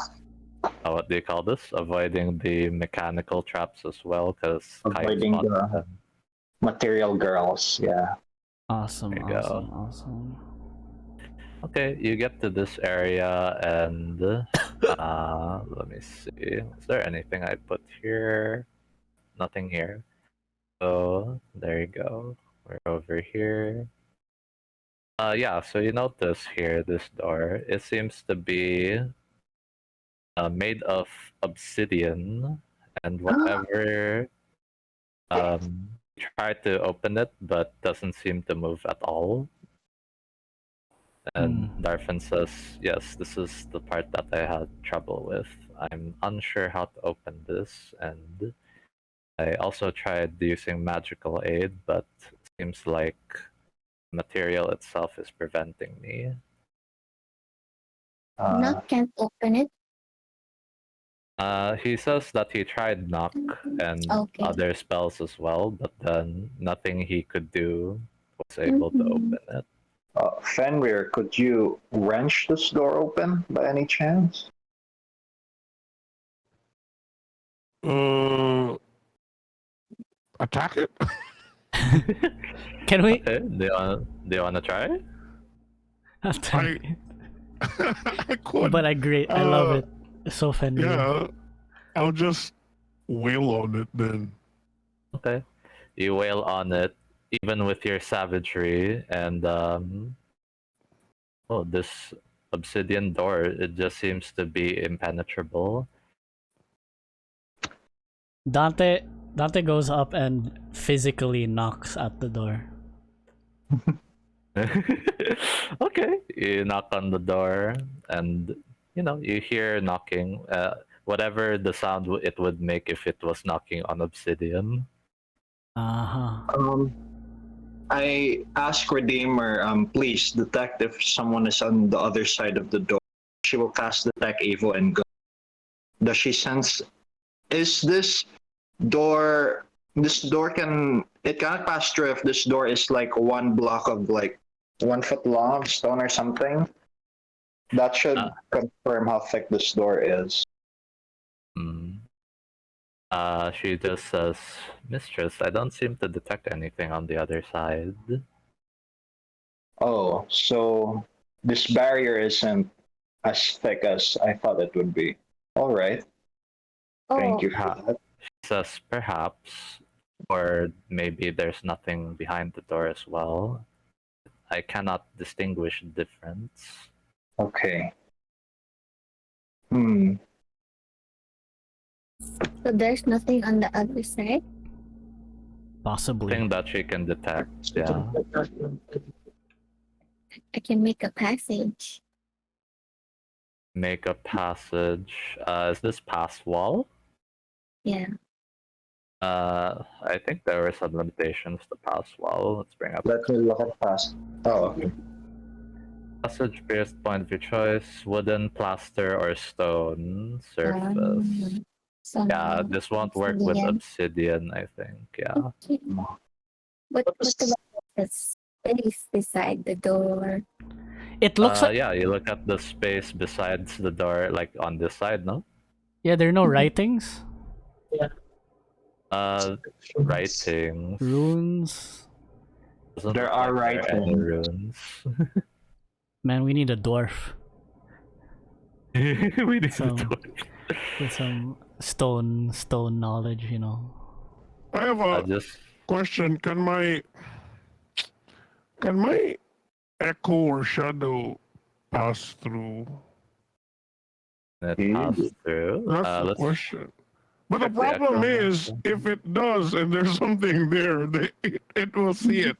what do you call this? Avoiding the mechanical traps as well, because Avoiding the material girls, yeah. Awesome, There you go. awesome. Okay, you get to this area and let me see. Is there anything I put here? Nothing here. So there you go. We're over here. Yeah, so you notice here this door. It seems to be made of obsidian, and whatever try to open it, but doesn't seem to move at all. And Darfin says, yes, this is the part that I had trouble with. I'm unsure how to open this, and I also tried using magical aid, but it seems like material itself is preventing me. Knock can't open it. He says that he tried knock and Okay. other spells as well, but then nothing he could do was able to open it. Fenrir, could you wrench this door open by any chance? Attack it? Can we? Okay, do you wanna try? I could. But I love it. So Fenrir. Yeah, I'll just wail on it then. Okay, you wail on it, even with your savagery, and oh, this obsidian door, it just seems to be impenetrable. Dante goes up and physically knocks at the door. Okay, you knock on the door, and you hear knocking. Whatever the sound it would make if it was knocking on obsidian. I ask Redeemer, please detect if someone is on the other side of the door. She will cast Detect Evil and go. Does she sense? Is this door? This door it cannot pass through if this door is like 1 block of like 1 foot long stone or something. That should confirm how thick this door is. She just says, Mistress, I don't seem to detect anything on the other side. Oh, so this barrier isn't as thick as I thought it would be. All right. Thank you for that. She says, perhaps, or maybe there's nothing behind the door as well. I cannot distinguish the difference. Okay. So there's nothing on the other side? Possibly. Thing that she can detect, yeah. I can make a passage. Make a passage. Is this past wall? Yeah. I think there were some limitations to past wall. Let's bring up. Let me look at past. Oh, okay. Passage pierced point of your choice, wooden, plaster, or stone surface. So Yeah, this won't work with obsidian. obsidian, I think. Yeah. What about the space beside the door? It looks like Yeah, you look at the space besides the door, like on this side, no? yeah, there are no writings, Writings. runes. Doesn't There look are like there are any writings. runes. Man, we need a dwarf We need So- to with some stone knowledge, you know. I have I a just question. Can my echo or shadow pass through? it passed through. That's the Let's question. But the check the problem echo is, map. if it does and there's something there, it will see it.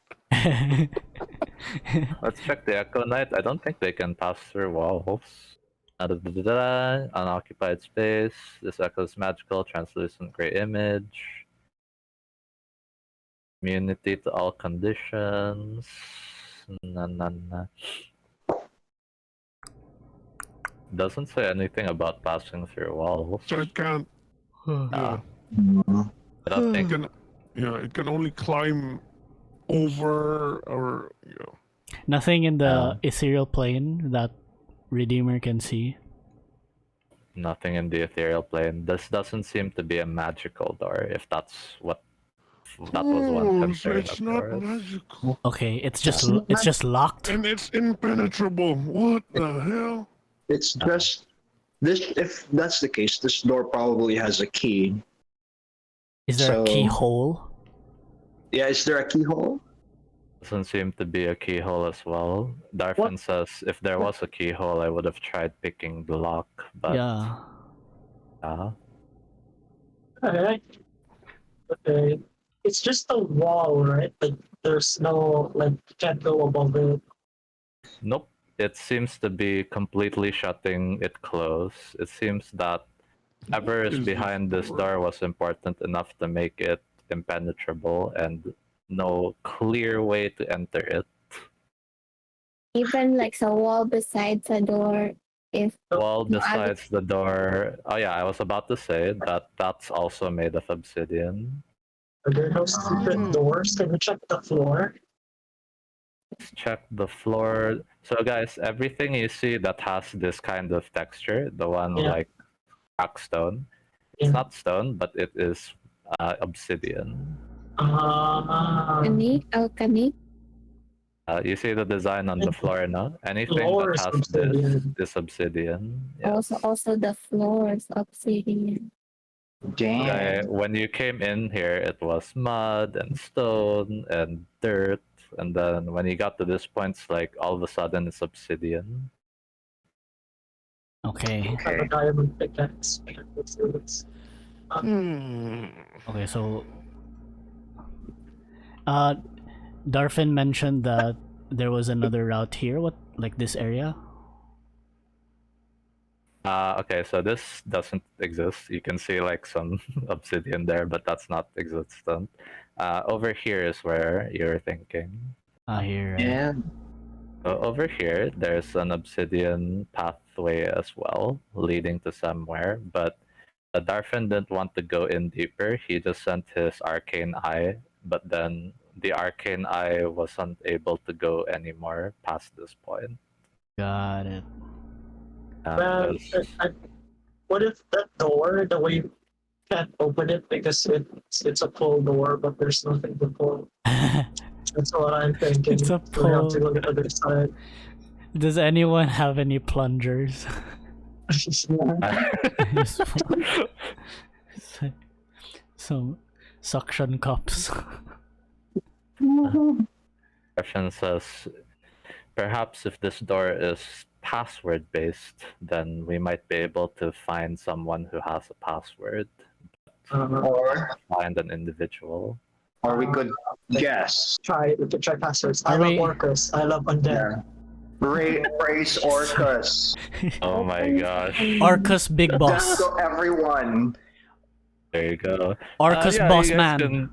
Let's check the Echo Knight. I don't think they can pass through walls. Unoccupied space. This echoes magical, translucent gray image. Immunity to all conditions. Na. Doesn't say anything about passing through walls. So it can't. Ah, Mm-hmm. I don't It think. can. Yeah, it can only climb over or Nothing in the ethereal plane that Redeemer can see. Nothing in the ethereal plane. This doesn't seem to be a magical door, if that's what that was one Oh, so concern it's of not yours. magical. Okay, it's just locked. And it's impenetrable. What the hell? It's just this. If that's the case, this door probably has a key. Is there a So- keyhole? Yeah, is there a keyhole? Doesn't seem to be a keyhole as well. Darfin says if there was a keyhole, I would have tried picking the lock, but Yeah. Alright. Okay. It's just a wall, right? Like there's no like you can't go above it. Nope. It seems to be completely shutting it close. It seems that whatever is Is this behind this door? door was important enough to make it impenetrable and no clear way to enter it. Even like a wall beside the door, if Wall No, I besides the door. Oh yeah, I was about to say that that's also made of obsidian. Are there no secret doors? Can we check the floor? Let's check the floor. So guys, everything you see that has this kind of texture, the one Yeah. like cracked stone, Yeah. it's not stone, but it is obsidian. Kani, You see the design on the floor now? Anything Floor that is has obsidian. this is obsidian. Yes. also the floors obsidian. Damn. Okay, when you came in here, it was mud and stone and dirt, and then when you got to this point, it's like all of a sudden it's obsidian. Okay. Have a diamond pickaxe. Okay, so Darfin mentioned that there was another route here. What, like this area? Okay, so this doesn't exist. You can see like some obsidian there, but that's not existent. Over here is where you're thinking. Here. Yeah. So over here, there's an obsidian pathway as well, leading to somewhere, but Darfin didn't want to go in deeper. He just sent his arcane eye, but then the arcane eye wasn't able to go anymore past this point. Got it. Man, what if that door, the way you can't open it because it's a pull door, but there's nothing to pull. That's what I'm thinking. It's a So we have to pull. go to the other side. Does anyone have any plungers? Some suction cups. Question says, perhaps if this door is password based, then we might be able to find someone who has a password, Or find an individual. we could guess. We could try passwords. I Are love we- orcas. I love undead. Raise Orcus. Oh my gosh. Arcus Big Let's Boss. go, everyone. There you go. Arcus Yeah, Boss you guys Man.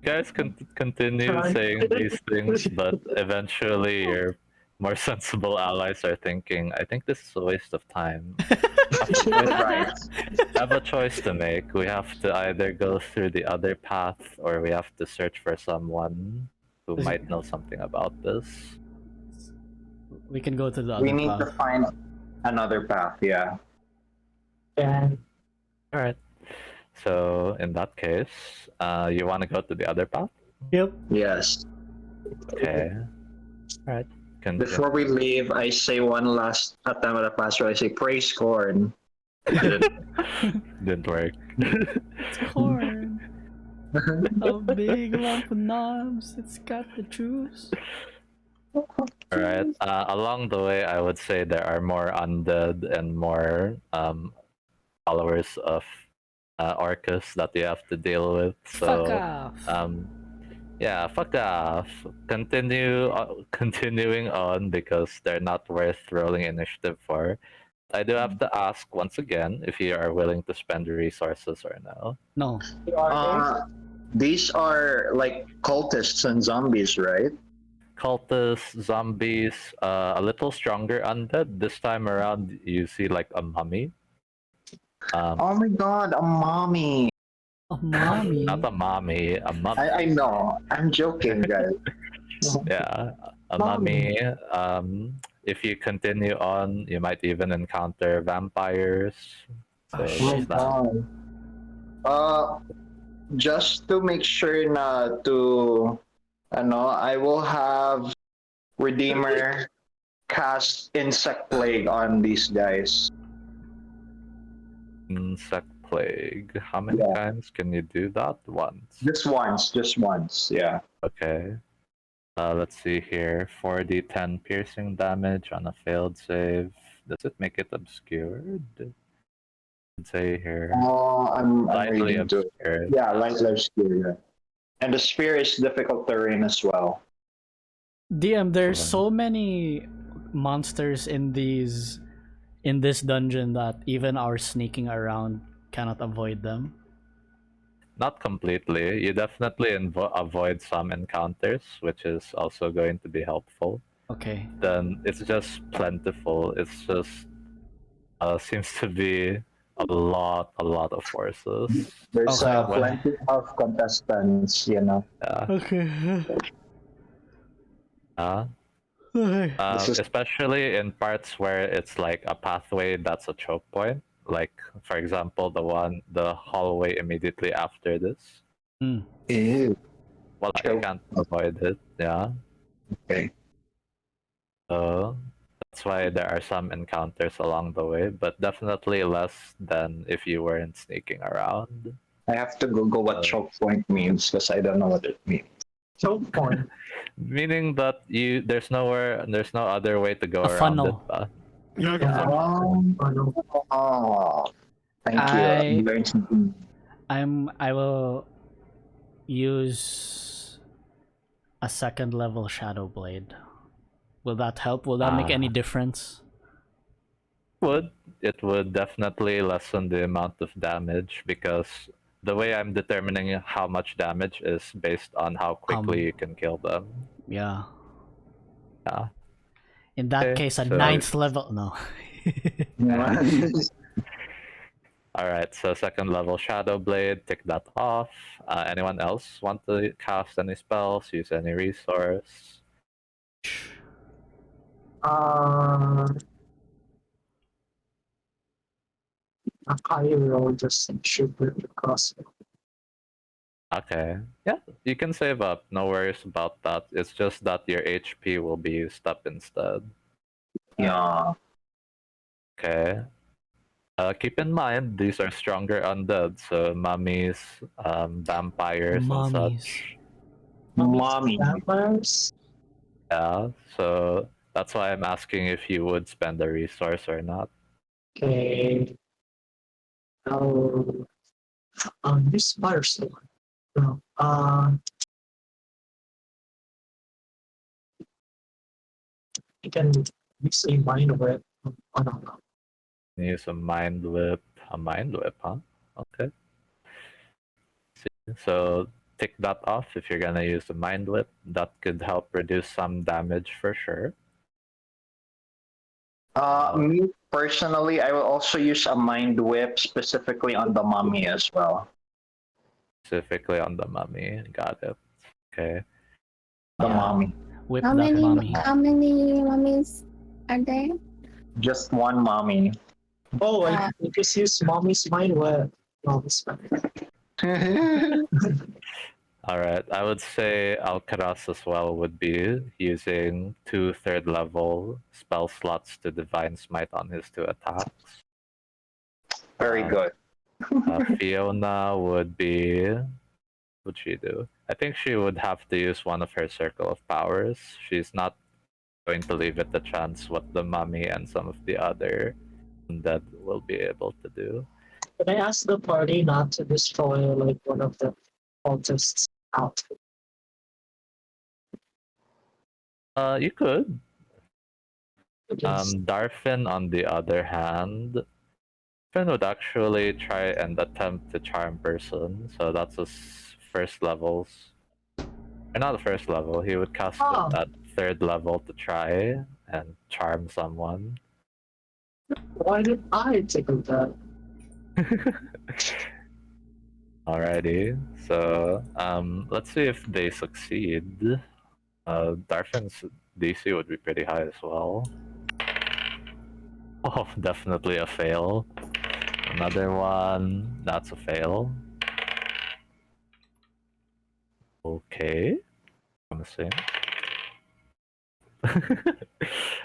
You guys can continue Try. saying these things, but eventually you're more sensible allies are thinking, I think this is a waste of time. Right. I have a choice to make. We have to either go through the other path or we have to search for someone who might know something about this. We can go to the We other need to path. find another path, yeah. And Alright. So in that case, you want to go to the other path? Yep. Yes. Okay. Alright. Before we leave, I say one last attempt at a password. I say, praise corn. Didn't work. It's corn. A big lump of knobs. It's got the juice. Alright. Along the way, I would say there are more undead and more followers of Orcus that you have to deal with. So, Fuck off. yeah, fuck off. Continuing on because they're not worth rolling initiative for. I do have to ask once again if you are willing to spend resources or no. No. These are like cultists and zombies, right? Cultists, zombies, a little stronger undead. This time around, you see like a mummy. Oh my god, a mommy. A mommy. Not a mommy, a mummy. I know. I'm joking, guys. Yeah, a mummy. If you continue on, you might even encounter vampires. So shit. there's that. Just to make sure na to, I will have Redeemer cast Insect Plague on these guys. Insect plague. How many times can you do that? Once. Just once, yeah. Okay. Let's see here. 4d10 piercing damage on a failed save. Does it make it obscured? Let's say here. I'm Lightly reading to it. obscured. Yeah, lightly obscured. Yeah. And the spear is difficult terrain as well. DM, there's so many monsters in this dungeon that even our sneaking around cannot avoid them. Not completely. You definitely avoid some encounters, which is also going to be helpful. Okay. Then it's just plentiful. It's just seems to be a lot of forces. There's plenty of contestants, Yeah. Okay. Especially in parts where it's like a pathway that's a choke point. Like, for example, the hallway immediately after this. Ew. Well, I can't avoid it, yeah. Okay. So that's why there are some encounters along the way, but definitely less than if you weren't sneaking around. I have to Google what choke point means because I don't know what it means. choke point. Meaning that there's no other way to go A around funnel. it. Yeah, like a funnel. Thank you. I will use a second level Shadow Blade. Will that help? Will that make any difference? It would definitely lessen the amount of damage because the way I'm determining how much damage is based on how quickly you can kill them. Yeah. Yeah. In that case, a ninth level. No. Alright, so second level Shadow Blade, tick that off. Anyone else want to cast any spells, use any resource? A Kayou just shoot it across. Okay. Yeah, you can save up. No worries about that. It's just that your HP will be used up instead. Yeah. Okay. Keep in mind, these are stronger undead, so mummies, vampires, and such. Mommy. Vampires? Yeah, so that's why I'm asking if you would spend a resource or not. Okay. Oh, this firestorm. No. You can use a mind whip. Oh, no. Use a mind whip. A mind whip, huh? Okay. So tick that off if you're gonna use the mind whip. That could help reduce some damage for sure. Me personally, I will also use a mind whip specifically on the mummy as well. Specifically on the mummy. Got it. Okay. The mommy. Whip How that many mommy. how many mummies are there? Just one mommy. Oh, I just used mommy's mind web. Mommy's mind. All right. I would say Alcaraz as well would be using 2 third-level spell slots to Divine Smite on his 2 attacks. Very good. Fiona would be. What'd she do? I think she would have to use one of her Circle of Powers. She's not going to leave it the chance what the mummy and some of the other undead will be able to do. Can I ask the party not to destroy like one of the cultists out? You could. Because Darfin, on the other hand, Darfin would actually try and attempt to charm person, so that's his first levels. Or not the first level, he would cast it at 3rd level to try and charm someone. why did I take that? Alrighty, so let's see if they succeed. Darfin's DC would be pretty high as well. Oh, definitely a fail. Another one, that's a fail. Okay, promising.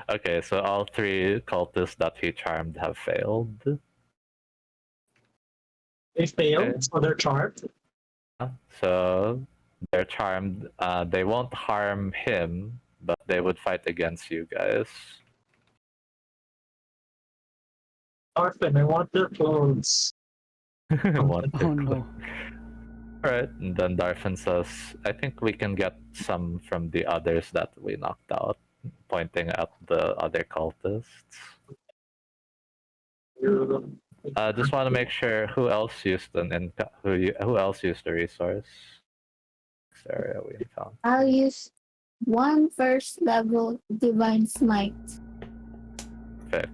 Okay, so all 3 cultists that he charmed have failed. They failed, Okay. so they're charmed. So they're charmed. They won't harm him, but they would fight against you guys. Orphan, I want their clothes. One Oh no. Alright, and then Darfin says, I think we can get some from the others that we knocked out, pointing at the other cultists. Just want to make sure who else used who else used the resource. Next area we found. I'll use 1 first level divine smite. Perfect.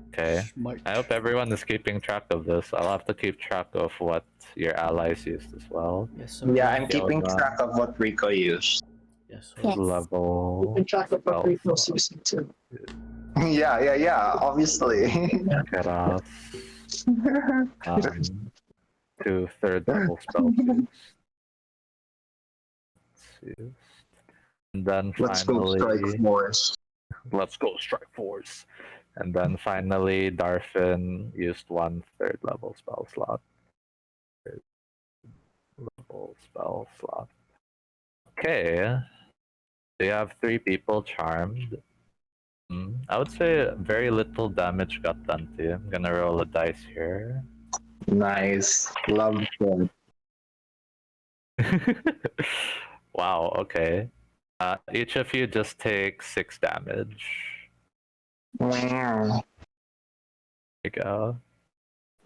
Okay. Smart. I hope everyone is keeping track of this. I'll have to keep track of what your allies used as well. Yes, sir. Yeah, I'm keeping track of what Rico used. Yes, sir. Yes. Level. Keeping track of what Rico's using too. Yeah, obviously. Get off. 2 third level spells used. And then Let's go finally, strike force. let's go strike force. And then finally, Darfin used 1 third level spell slot. Third level spell slot. Okay. So you have 3 people charmed. I would say very little damage got done to you. I'm gonna roll a dice here. Nice. Love it. Wow, okay. Each of you just take 6 damage. Wow. There you go.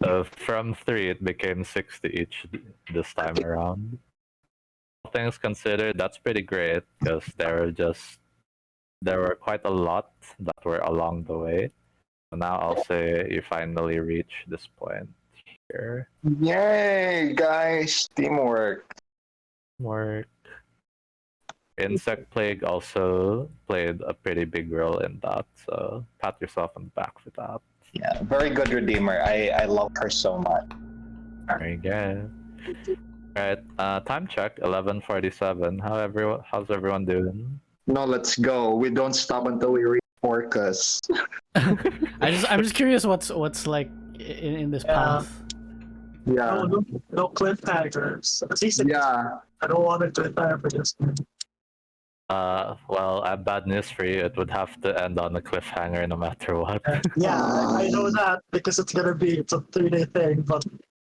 So from 3, it became 6 to each this time around. All things considered, that's pretty great because there were quite a lot that were along the way. So now I'll say you finally reach this point here. Yay, guys. Teamwork. Work. Insect plague also played a pretty big role in that, so pat yourself on the back for that. Yeah, very good Redeemer. I love her so much. There you go. Alright, time check, 11:47. How's everyone doing? No, let's go. We don't stop until we reach Orcus. I'm just curious what's like in this path. Yeah. No cliffhangers. At least Yeah. I don't want a cliffhanger for this one. Well, I have bad news for you. It would have to end on a cliffhanger no matter what. Yeah, I know that because it's a 3-day thing. But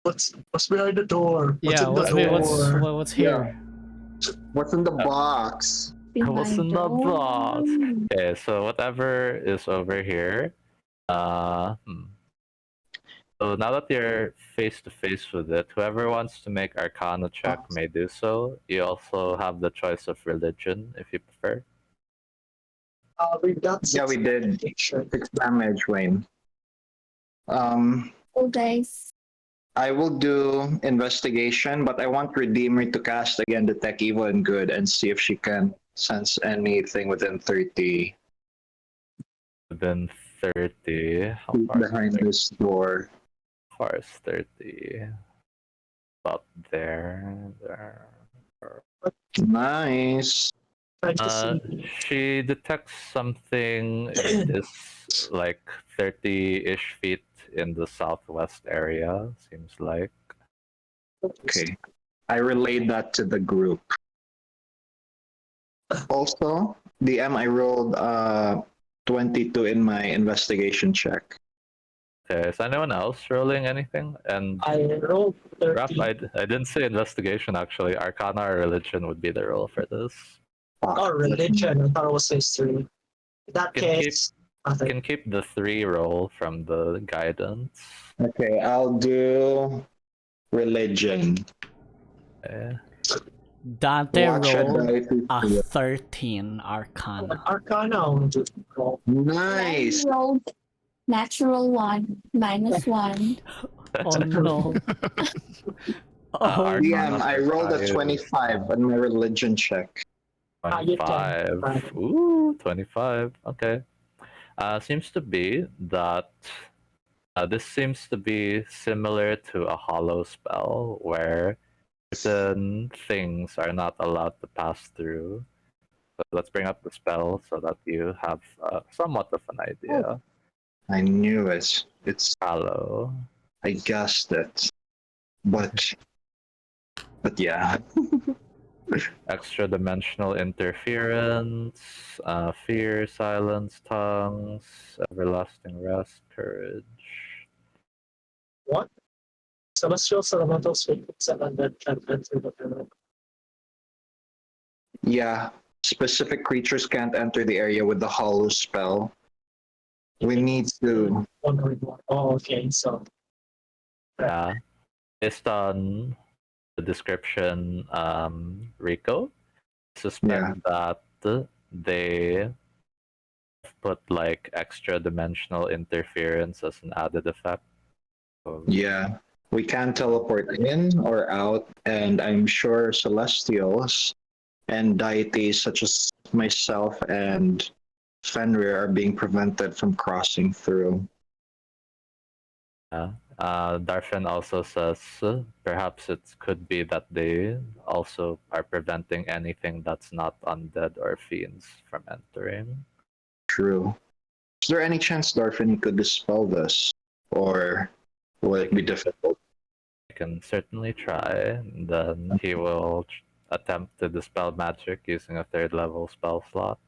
what's behind the door? What's Yeah, in the door? what's here? What's in the box? What's in the Behind box? door. Okay, so whatever is over here. So now that you're face to face with it, whoever wants to make Arcana check may do so. You also have the choice of religion if you prefer. We've got Yeah, we did. Sure. 6 damage, Wayne. Oh, guys. I will do investigation, but I want Redeemer to cast again Detect Evil and Good and see if she can sense anything within 30 Within 30. How feet far is behind 30? this door. How far is 30? About there. There. Nice. Trying to see. She detects something in this like 30-ish feet in the southwest area, seems like. Okay. I relayed that to the group. Also, DM, I rolled 22 in my investigation check. Okay, is anyone else rolling anything? And I rolled 30. Raffe, I didn't say investigation actually. Arcana or religion would be the roll for this. Oh, religion. I thought it was history. In that Can keep case, nothing. can keep the 3 roll from the guidance. Okay, I'll do religion. Okay. Dante Watch a rolled die to a see it. 13 Arcana. Arcana only do roll. Nice. I rolled natural 1, -1. Oh no. Oh DM, no. I rolled a Five. 25 on my religion check. You can. 25. Ooh, 25. Okay. Seems to be that this seems to be similar to a hollow spell where certain things are not allowed to pass through. So let's bring up the spell so that you have somewhat of an idea. I knew it. It's Hollow. I guessed it. But yeah. Extra dimensional interference, fear, silence, tongues, everlasting rest, courage. What? Celestial elemental spirits and undead can enter the pyramid. Yeah. Specific creatures can't enter the area with the hollow spell. We need to One. Oh, okay. So Yeah. Based on the description, Rico, suspect that they put like extra dimensional interference as an added effect. So, yeah. We can teleport in or out, and I'm sure celestials and deities such as myself and Fenrir are being prevented from crossing through. yeah. Darfin also says perhaps it could be that they also are preventing anything that's not undead or fiends from entering. True. Is there any chance, Darfin, you could dispel this? Or will it be difficult? I can certainly try. Then he will attempt to dispel magic using a 3rd level spell slot.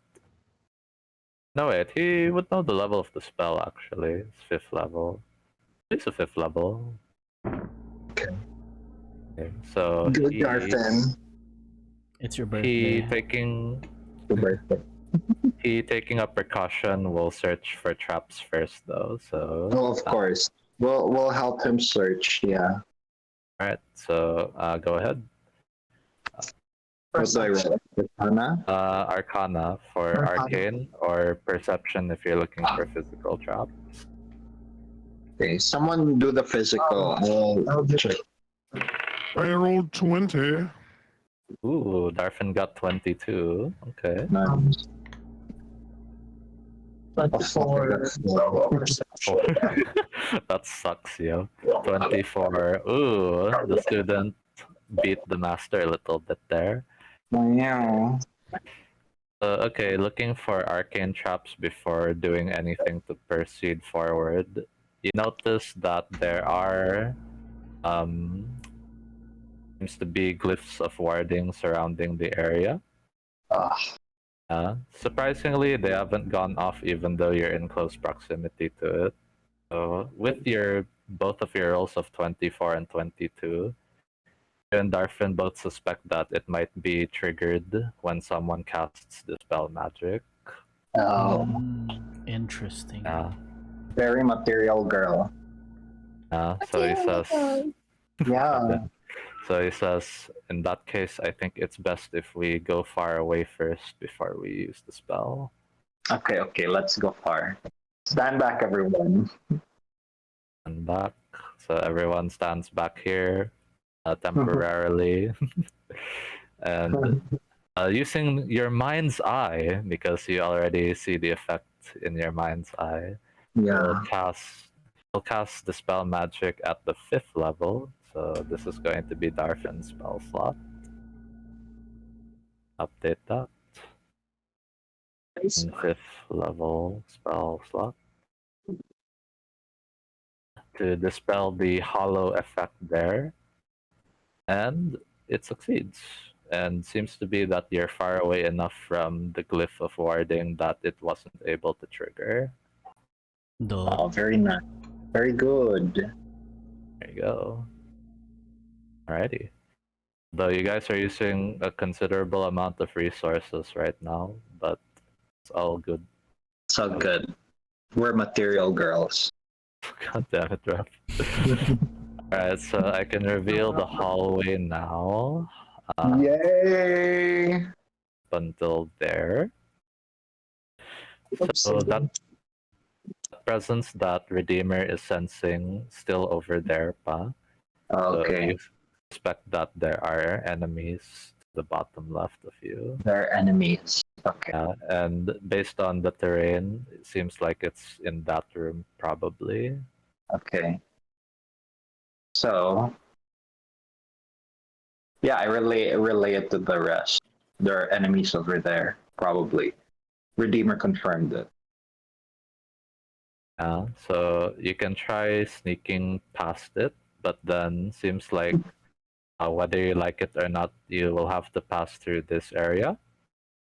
No, wait, he would know the level of the spell actually. It's 5th level. It's a 5th level. Okay. So Good, Darfin. It's your he birthday. taking a precaution will search for traps first though. So Oh, of course. We'll help him search. Yeah. Alright, so go ahead. What do I roll? Arcana? Arcana for Arcana. arcane or perception if you're looking for physical traps. Okay, someone do the physical. I'll do check. I rolled 20. Ooh, Darfin got 22. Okay. Nice. 24 perception. That sucks, yo. 24. Ooh, the student beat the master a little bit there. Wow. Okay, looking for arcane traps before doing anything to proceed forward. You notice that there are seems to be glyphs of warding surrounding the area. Surprisingly, they haven't gone off even though you're in close proximity to it. So with both of your rolls of 24 and 22, you and Darfin both suspect that it might be triggered when someone casts Dispel Magic. Oh, Interesting. Yeah. very material girl. So he says, Yeah. so he says, in that case, I think it's best if we go far away first before we use the spell. Okay, let's go far. Stand back, everyone. And back. So everyone stands back here temporarily. And using your mind's eye, because you already see the effect in your mind's eye, Yeah. will cast Dispel Magic at the 5th level. So this is going to be Darfin's spell slot. Update that. 5th level spell slot. To dispel the hollow effect there. And it succeeds. And seems to be that you're far away enough from the glyph of warding that it wasn't able to trigger. Dope. Oh, very nice. Very good. There you go. Alrighty. Though you guys are using a considerable amount of resources right now, but it's all good. So good. We're material girls. God damn it, Raffe. Alright, so I can reveal the hallway now. Yay! Up until there. So that presence that Redeemer is sensing still over there, pa. Okay. So you suspect that there are enemies to the bottom left of you. They're enemies. Okay. Yeah, and based on the terrain, it seems like it's in that room, probably. Okay. So, yeah, I relay it to the rest. There are enemies over there, probably. Redeemer confirmed it. Yeah, so you can try sneaking past it, but then seems like whether you like it or not, you will have to pass through this area,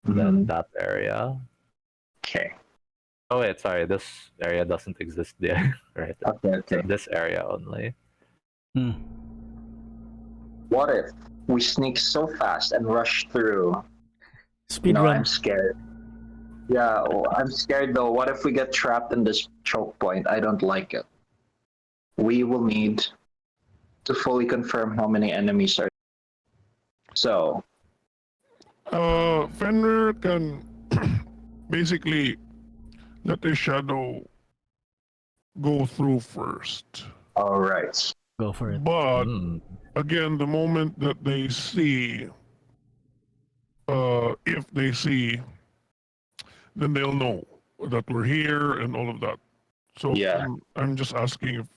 then that area. Okay. Oh wait, sorry, this area doesn't exist there, right? Okay. This area only. What if we sneak so fast and rush through? Speed No, run. I'm scared. Yeah, I'm scared though. What if we get trapped in this choke point? I don't like it. We will need to fully confirm how many enemies are. So, Fenrir can basically let his shadow go through first. all right. Go for it. But again, the moment that they see, if they see, then they'll know that we're here and all of that. So Yeah. I'm just asking if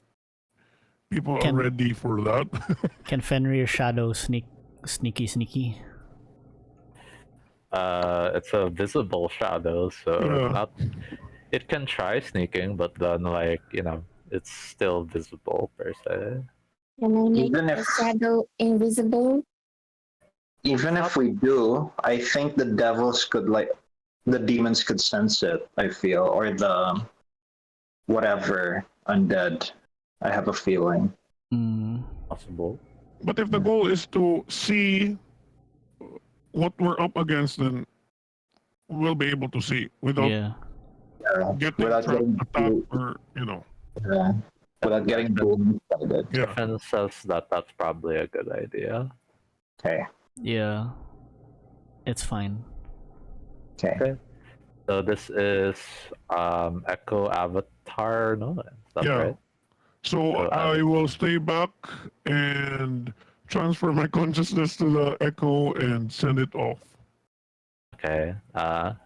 people Can- are ready for that. Can Fenrir shadow sneaky? It's a visible shadow, so Yeah. it can try sneaking, but then it's still visible per se. Can I make Even the if- shadow invisible? Even if we do, I think the demons could sense it, I feel, or the whatever undead. I have a feeling. Possible. But if the goal is to see what we're up against, then we'll be able to see without Yeah. getting Without getting attacked or without getting blindsided. yeah. Griffin says that that's probably a good idea. Okay. Yeah. It's fine. Okay. So this is Echo Avatar, no? Is that Yeah. right? So I will stay back and transfer my consciousness to the echo and send it off. Okay. That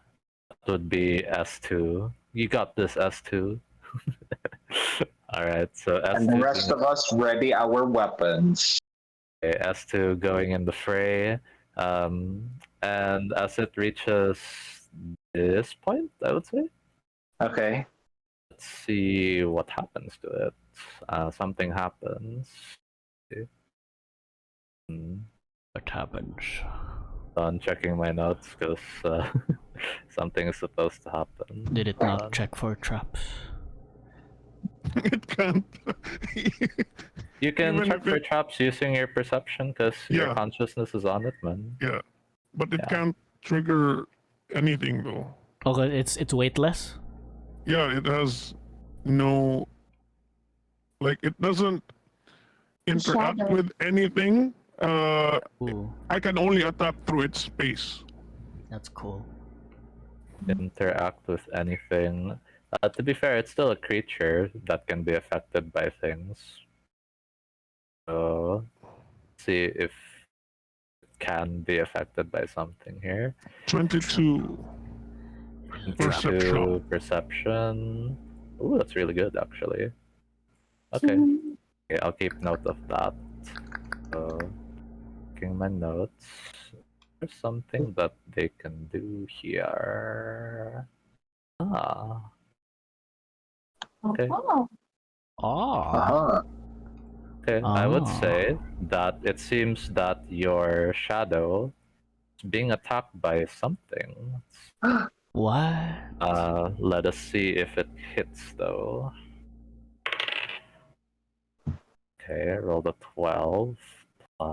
would be S2. You got this, S2. Alright, so S2. And the rest of us ready our weapons. Okay, S2 going in the fray. And as it reaches this point, I would say. Okay. Let's see what happens to it. Something happens. Okay. What happens? I'm checking my notes because something is supposed to happen. Did it not check for traps? It can't. You can Even check if for it- traps using your perception because your Yeah. consciousness is on it, man. Yeah. But it Yeah. can't trigger anything though. Okay, it's weightless. Yeah, it has no, like, it doesn't interact Shadow. with anything. Ooh, I can only attack through its space. that's cool. interact with anything. To be fair, it's still a creature that can be affected by things. So, see if it can be affected by something here. 22. Perception. Perception. Ooh, that's really good, actually. Okay. Okay, I'll keep note of that. So, taking my notes. There's something that they can do here. Ah, okay. Oh, Ah. Okay, I would Ah. say that it seems that your shadow is being attacked by something. What? Let us see if it hits though. Okay, I rolled a 12.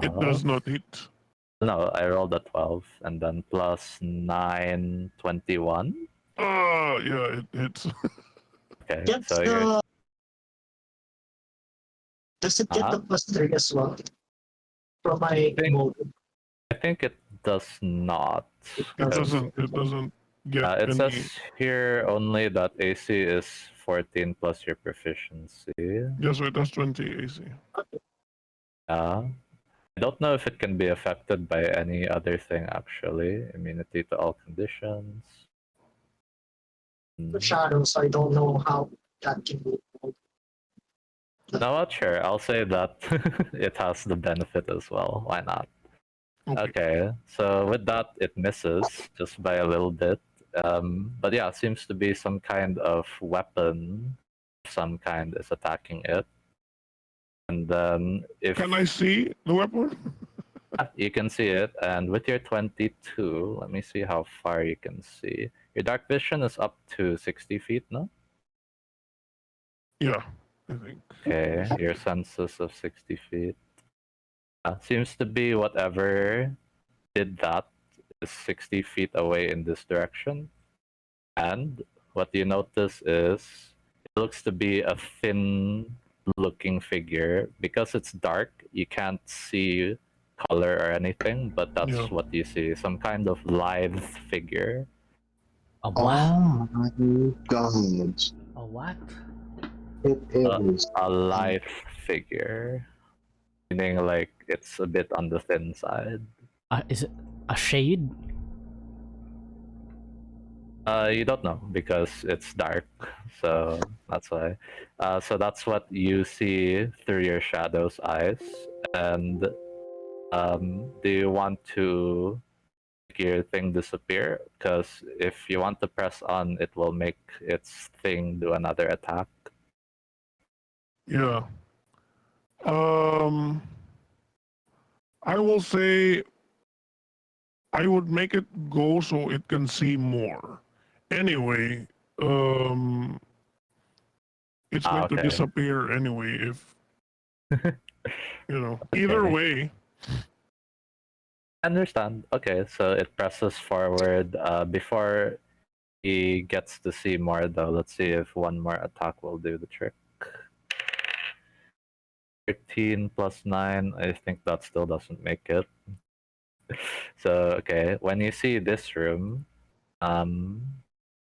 It does not hit. No, I rolled a 12 and then plus 9, 21. Yeah, it hits. Okay, Gets so you're. the does it get the Uh, +3 as well from my think- mode? I think it does not. It Does doesn't. It doesn't get It any. says here only that AC is 14 plus your proficiency. Yeah, so it does 20 AC. I don't know if it can be affected by any other thing actually. Immunity to all conditions. the shadows. I don't know how that can be. No, not sure. I'll say that it has the benefit as well. Why not? Okay, so with that, it misses just by a little bit. But yeah, seems to be some kind of weapon, some kind is attacking it. And then if Can I see the weapon? you can see it, and with your 22, let me see how far you can see. Your dark vision is up to 60 feet, no? Yeah, I think. Okay, your senses of 60 feet. Seems to be whatever did that is 60 feet away in this direction. And what you notice is it looks to be a thin looking figure. Because it's dark, you can't see color or anything, but that's Yeah. what you see. Some kind of lithe figure. A what? Oh my god. A what? It is. A lithe figure. Meaning like it's a bit on the thin side. Is it a shade? You don't know because it's dark, so that's why. So that's what you see through your shadow's eyes. And do you want to make your thing disappear? Because if you want to press on, it will make its thing do another attack. Yeah. I will say I would make it go so it can see more. Anyway, it's going to Okay. disappear anyway if Either Okay. way. Understand. Okay, so it presses forward. Before he gets to see more, though, let's see if one more attack will do the trick. 13 plus 9, I think that still doesn't make it. So, okay, when you see this room,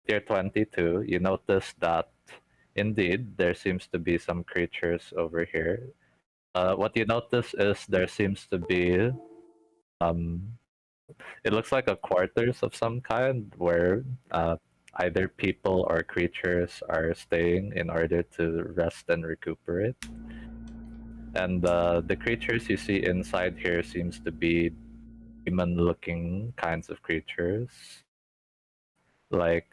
tier 22, you notice that indeed there seems to be some creatures over here. What you notice is there seems to be it looks like a quarters of some kind where either people or creatures are staying in order to rest and recuperate. And the creatures you see inside here seems to be demon-looking kinds of creatures. Like,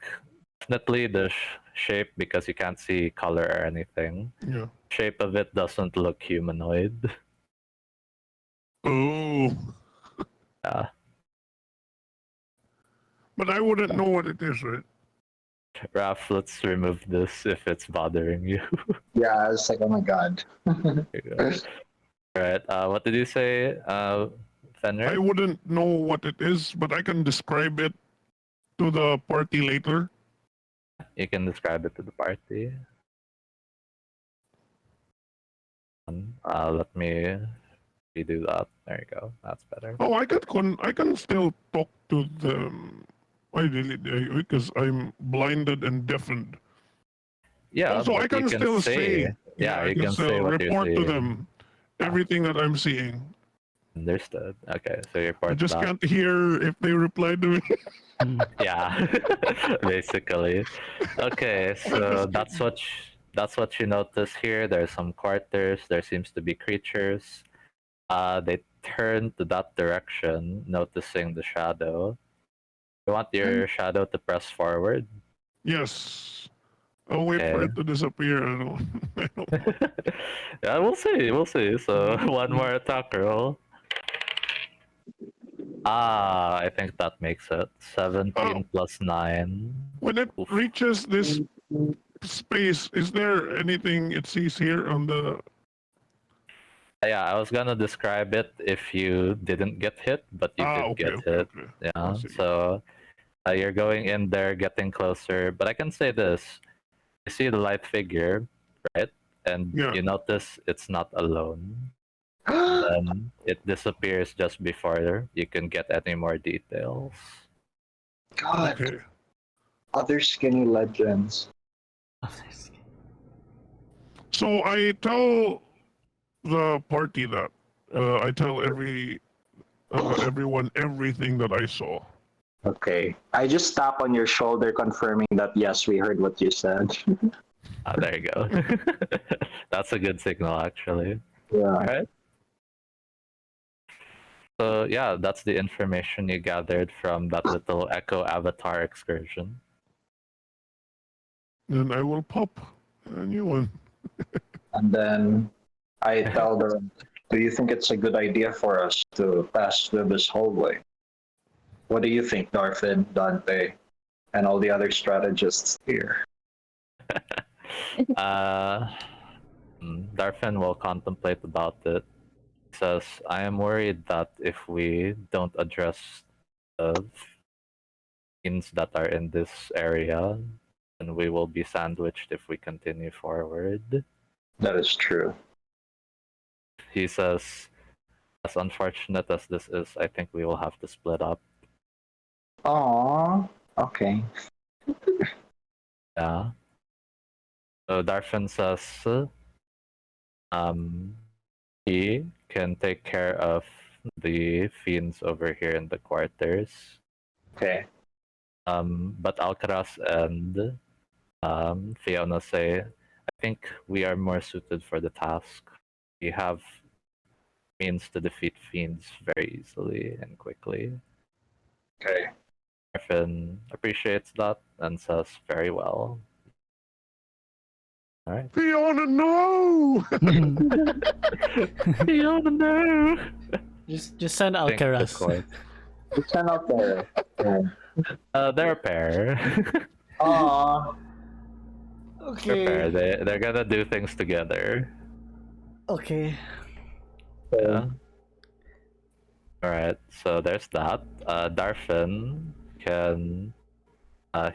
definitely the shape, because you can't see color or anything. Yeah. Shape of it doesn't look humanoid. Oh. Yeah. But I wouldn't know what it is, right? Raf, let's remove this if it's bothering you. Yeah, I was like, oh my god. Alright, what did you say, Fenrir? I wouldn't know what it is, but I can describe it to the party later. You can describe it to the party. Let me redo that. There you go. That's better. Oh, I can still talk to them. I delete because I'm blinded and deafened. Yeah, Also, I but you can still say. see. Yeah, I you can can say still what you're report to seeing. them everything that I'm seeing. Understood. Okay, so you I report just that. can't hear if they reply to me. Yeah, basically. Okay, so that's what you notice here. There's some quarters. There seems to be creatures. They turn to that direction, noticing the shadow. You want your shadow to press forward. Yes. I'll wait for Okay. it to disappear. I don't. I don't. Yeah, we'll see. We'll see. So one more attack roll. I think that makes it 17 plus 9. When it Oof. reaches this space, is there anything it sees here on the? Yeah, I was gonna describe it if you didn't get hit, but you did Okay, get okay, hit. okay. I Yeah, see. so you're going in there, getting closer. But I can say this: you see the light figure, right? And Yeah. you notice it's not alone. Then it disappears just before you can get any more details. God, Okay. other skinny legends. So I tell the party that I tell everyone everything that I saw. Okay. I just tap on your shoulder confirming that yes, we heard what you said. There you go. That's a good signal, actually. Yeah. All right. So yeah, that's the information you gathered from that little Echo Avatar excursion. Then I will pop a new one. And then I tell them, do you think it's a good idea for us to pass through this hallway? What do you think, Darfin, Dante, and all the other strategists here? uh, Darfin will contemplate about it. He says, I am worried that if we don't address the things that are in this area, then we will be sandwiched if we continue forward. That is true. He says, as unfortunate as this is, I think we will have to split up. Aww. Okay. Yeah. So Darfin says, he can take care of the fiends over here in the quarters. Okay. But Alcaraz and Fiona say, I think we are more suited for the task. We have means to defeat fiends very easily and quickly. Okay. Griffin appreciates that and says, very well. All right. Fiona, no! Fiona, no! Just send Think the Alcaraz. court. It's not out there. Yeah. They're a pair. Aww. They're a pair. They're gonna do things together. Okay. Yeah. Alright, so there's that. Darfin can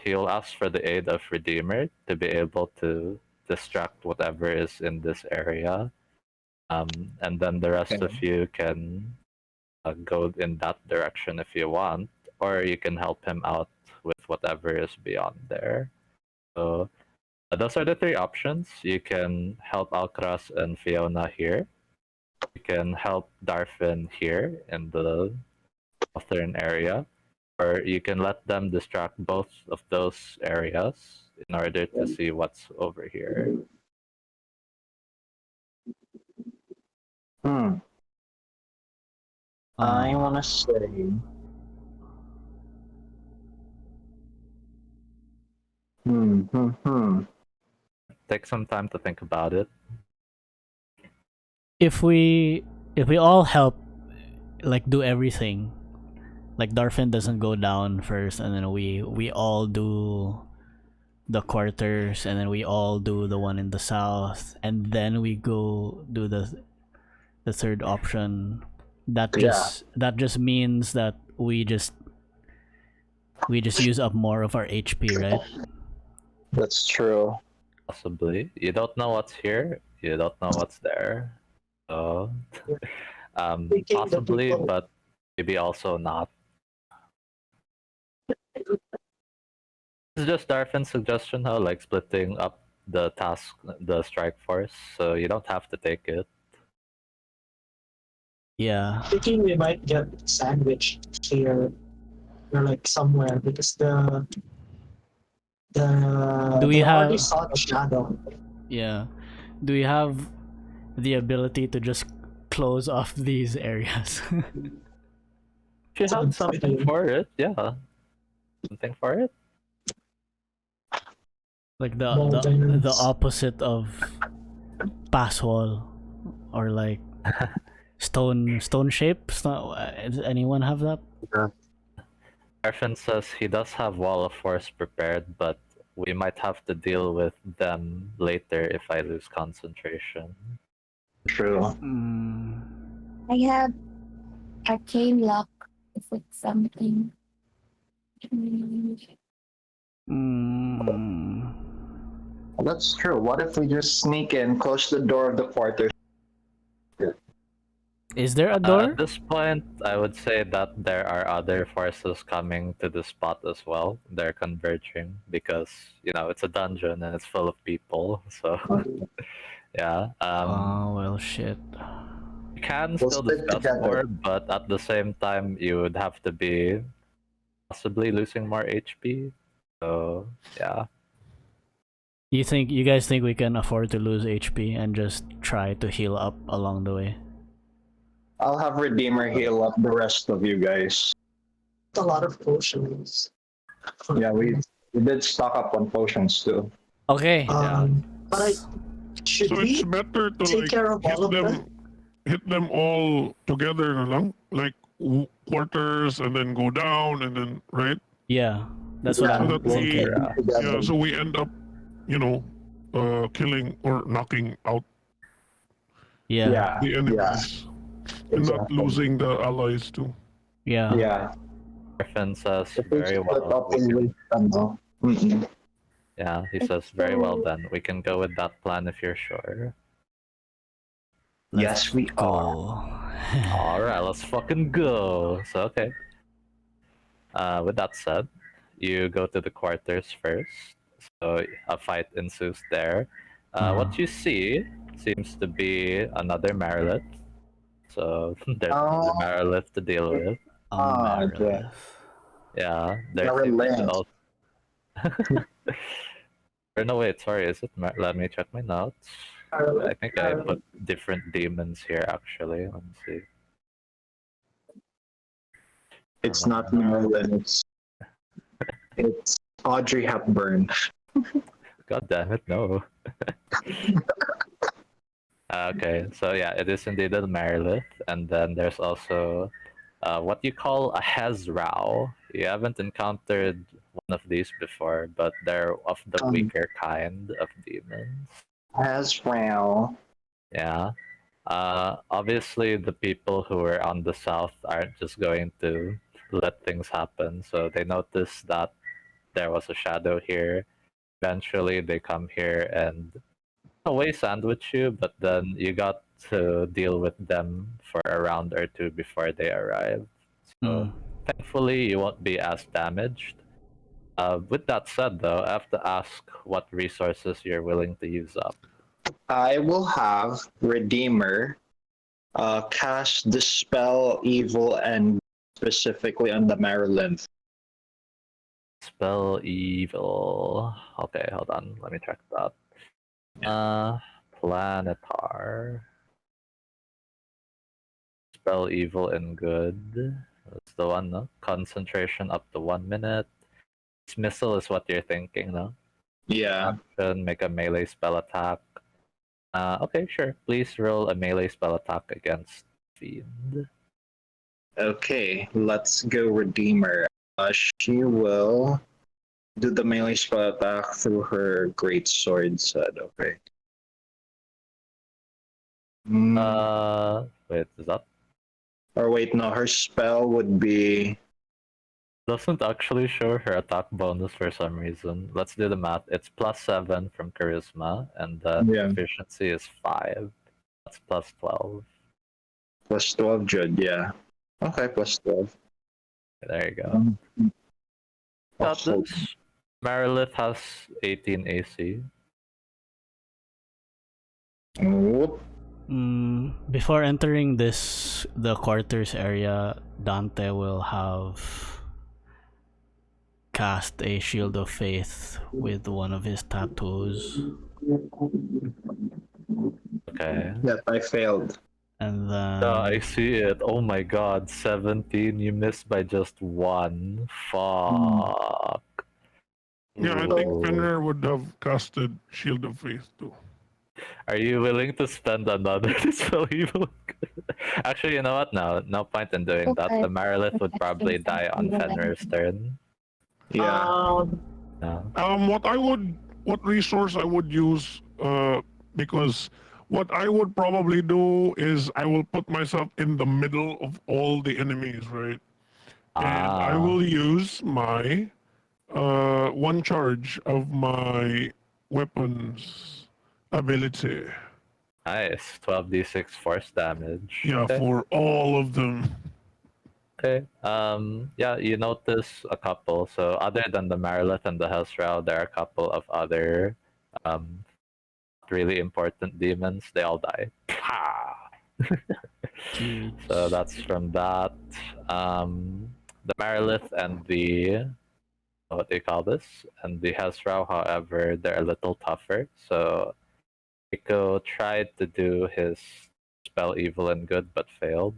he'll ask for the aid of Redeemer to be able to distract whatever is in this area. And then the rest of you can go in that direction if you want, or you can help him out with whatever is beyond there. So those are the three options. You can help Alcaraz and Fiona here. You can help Darfin here in the southern area, or you can let them distract both of those areas in order to see what's over here. I wanna say. Take some time to think about it. If we all help, like do everything, like Darfin doesn't go down first, and then we all do the quarters, and then we all do the one in the south, and then we go do the third option. That just means that we just use up more of our HP, right? That's true. Possibly. You don't know what's here. You don't know what's there. So, possibly, but maybe also not. It's just Darfin's suggestion, how like splitting up the task, the strike force, so you don't have to take it. Yeah. Thinking we might get sandwiched here or like somewhere because Do we they already have- saw the shadow. Yeah. Do we have the ability to just close off these areas? If you have something for it, yeah. Something for it? Like the Mountains. opposite of pass wall, or like stone shape. Does anyone have that? Darfin says he does have Wall of Force prepared, but we might have to deal with them later if I lose concentration. True. Mm, I have arcane lock if it's something. mm. That's true. What if we just sneak in, close the door of the quarters? Is there a door? At this point, I would say that there are other forces coming to the spot as well. They're converging because, you know, it's a dungeon and it's full of people. So, yeah. Oh well, shit. You can We'll still stick discuss together. more, but at the same time, you would have to be possibly losing more HP. So, yeah. You guys think we can afford to lose HP and just try to heal up along the way? I'll have Redeemer heal up the rest of you guys. A lot of potions. Yeah, we did stock up on potions too. Okay. But should So it's we better to take like care of all of them? hit them all together na lang, like quarters, and then go down, and then right. Yeah, that's what Yeah, I'm So that we'll thinking. get them together. Yeah, so we end up, you know, killing or knocking out Yeah. Yeah, the enemies and not exactly. losing the allies too. Yeah. Yeah. Griffin says If we very split well. up, we lose them, no? Mm-mm. Yeah, he says very well then. We can go with that plan if you're sure. Yes, we are. Go. Alright, let's fucking go. So, okay. With that said, you go to the quarters first. So a fight ensues there. What you see seems to be another Marilith. So there's another Marilith to deal with. Marilith. Yeah, there Never seems to land. also... Or no, wait, sorry, is it let me check my notes. I think I put different demons here, actually. Let me see. It's not Marilyn, it's Audrey Hepburn. God damn it, no. Okay, so yeah, it is indeed a Marilith, and then there's also what you call a Hezrao. You haven't encountered one of these before, but they're of the weaker kind of demons. Hezrao. Yeah. Obviously, the people who are on the south aren't just going to let things happen, so they notice that there was a shadow here. Eventually, they come here and away sandwich you, but then you got to deal with them for a round or two before they arrive. So thankfully, you won't be as damaged. With that said, though, I have to ask what resources you're willing to use up. I will have Redeemer cast Dispel Evil and specifically on the Marilyn. Spell evil. Okay, hold on. Let me check that. Planetar. Spell evil and good. That's the one, no? Concentration up to 1 minute. Dismissal is what you're thinking, no? Yeah. Action, make a melee spell attack. Okay, sure. Please roll a melee spell attack against Fiend. Okay, let's go Redeemer. She will do the melee spell attack through her great sword set. Okay. Wait, is that? Or wait, no, her spell would be. Doesn't actually show her attack bonus for some reason. Let's do the math. It's +7 from charisma, and the efficiency is 5. That's +12. +12, Judd, yeah. Okay, +12. There you go. Got this. Marilith has 18 AC. Whoop. Before entering the quarters area, Dante will have cast a shield of faith with one of his tattoos, Okay. Yep, I failed. and then I see it. Oh my god, 17. You missed by just one. Fuck. Yeah, I think Ooh. Fenrir would have casted Shield of Faith too. Are you willing to spend another dispel evil? Actually, you know what? No point in doing that. The Marilith would probably die on Fenrir's turn. Yeah. No. What resource I would use? Because what I would probably do is I will put myself in the middle of all the enemies, right? And I will use my one charge of my weapons ability. Nice. 12d6 force damage. Yeah, Okay. for all of them. Okay. Yeah, you notice a couple. So other than the Marilith and the Hellsrow, there are a couple of other really important demons. They all die. So that's from that. The Marilith and the what do you call this? And the Hellsrow, however, they're a little tougher. So Rico tried to do his spell evil and good but failed.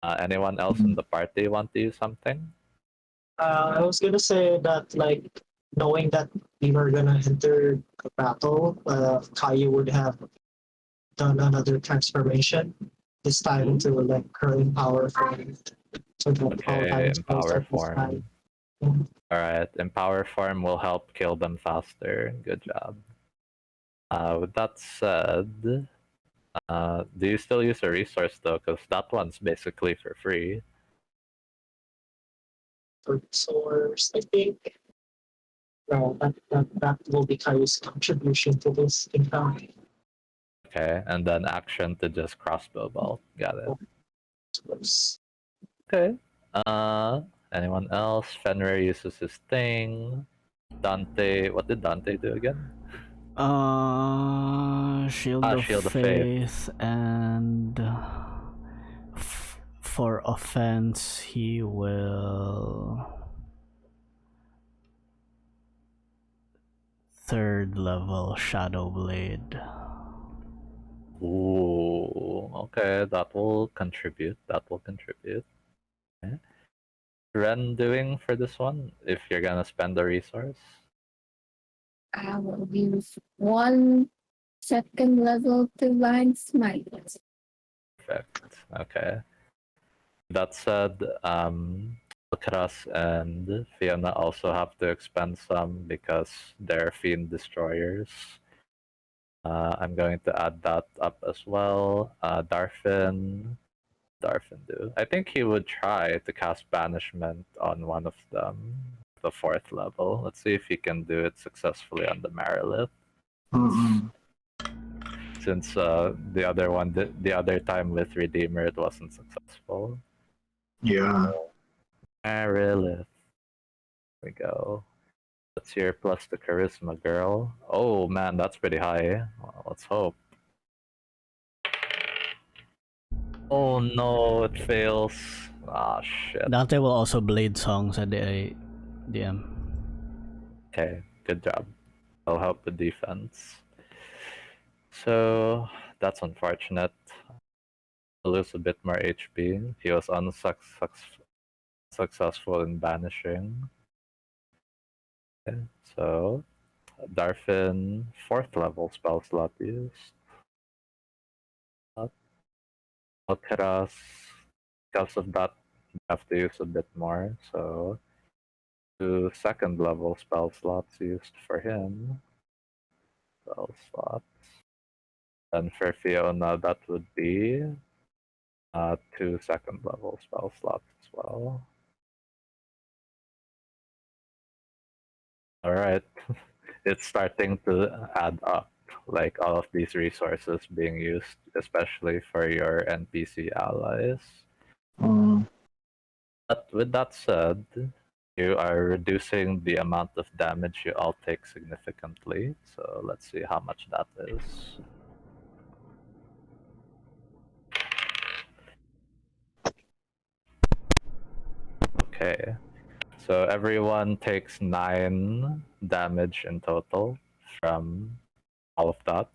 Anyone else in the party want to use something? I was gonna say that, like, knowing that we were gonna enter a battle, Kayou would have done another transformation, this time into like curling power form. So that all Okay, damage in goes power up this form. time. Alright, in power form will help kill them faster. Good job. With that said, do you still use a resource though? Because that one's basically for free. For source, I think. No, that will be Kayou's contribution to this encounter. Okay, and then action to just crossbow bolt. Got it. Source. Okay. Anyone else? Fenrir uses his thing. Dante, what did Dante do again? Shield of Shield of Faith, and for offense, he will third level Shadow Blade. Ooh, okay, that will contribute. That will contribute. Okay. Wren doing for this one, if you're gonna spend the resource? I will use one second level divine smite. Perfect. Okay. That said, Kras and Fiona also have to expend some because they're fiend destroyers. I'm going to add that up as well. Darfin do. I think he would try to cast banishment on one of them, the 4th level. Let's see if he can do it successfully on the Marilith. Since the other one, the other time with Redeemer, it wasn't successful. Yeah. Marilith. There we go. Let's hear plus the charisma, girl. Oh man, that's pretty high. Well, let's hope. Oh no, it fails. Ah, shit. Dante will also blade songs at the DM. Okay, good job. I'll help with defense. So, that's unfortunate. I'll lose a bit more HP. He was unsuccessful in banishing. Okay, so, Darfin, 4th level spell slot used. Alcaraz, because of that, you have to use a bit more, so 2 2nd level spell slots used for him. Spell slots. And for Fiona, that would be 2 2nd level spell slots as well. Alright, it's starting to add up, like all of these resources being used, especially for your NPC allies. But with that said, you are reducing the amount of damage you all take significantly. So let's see how much that is. Okay. So everyone takes 9 damage in total from all of that.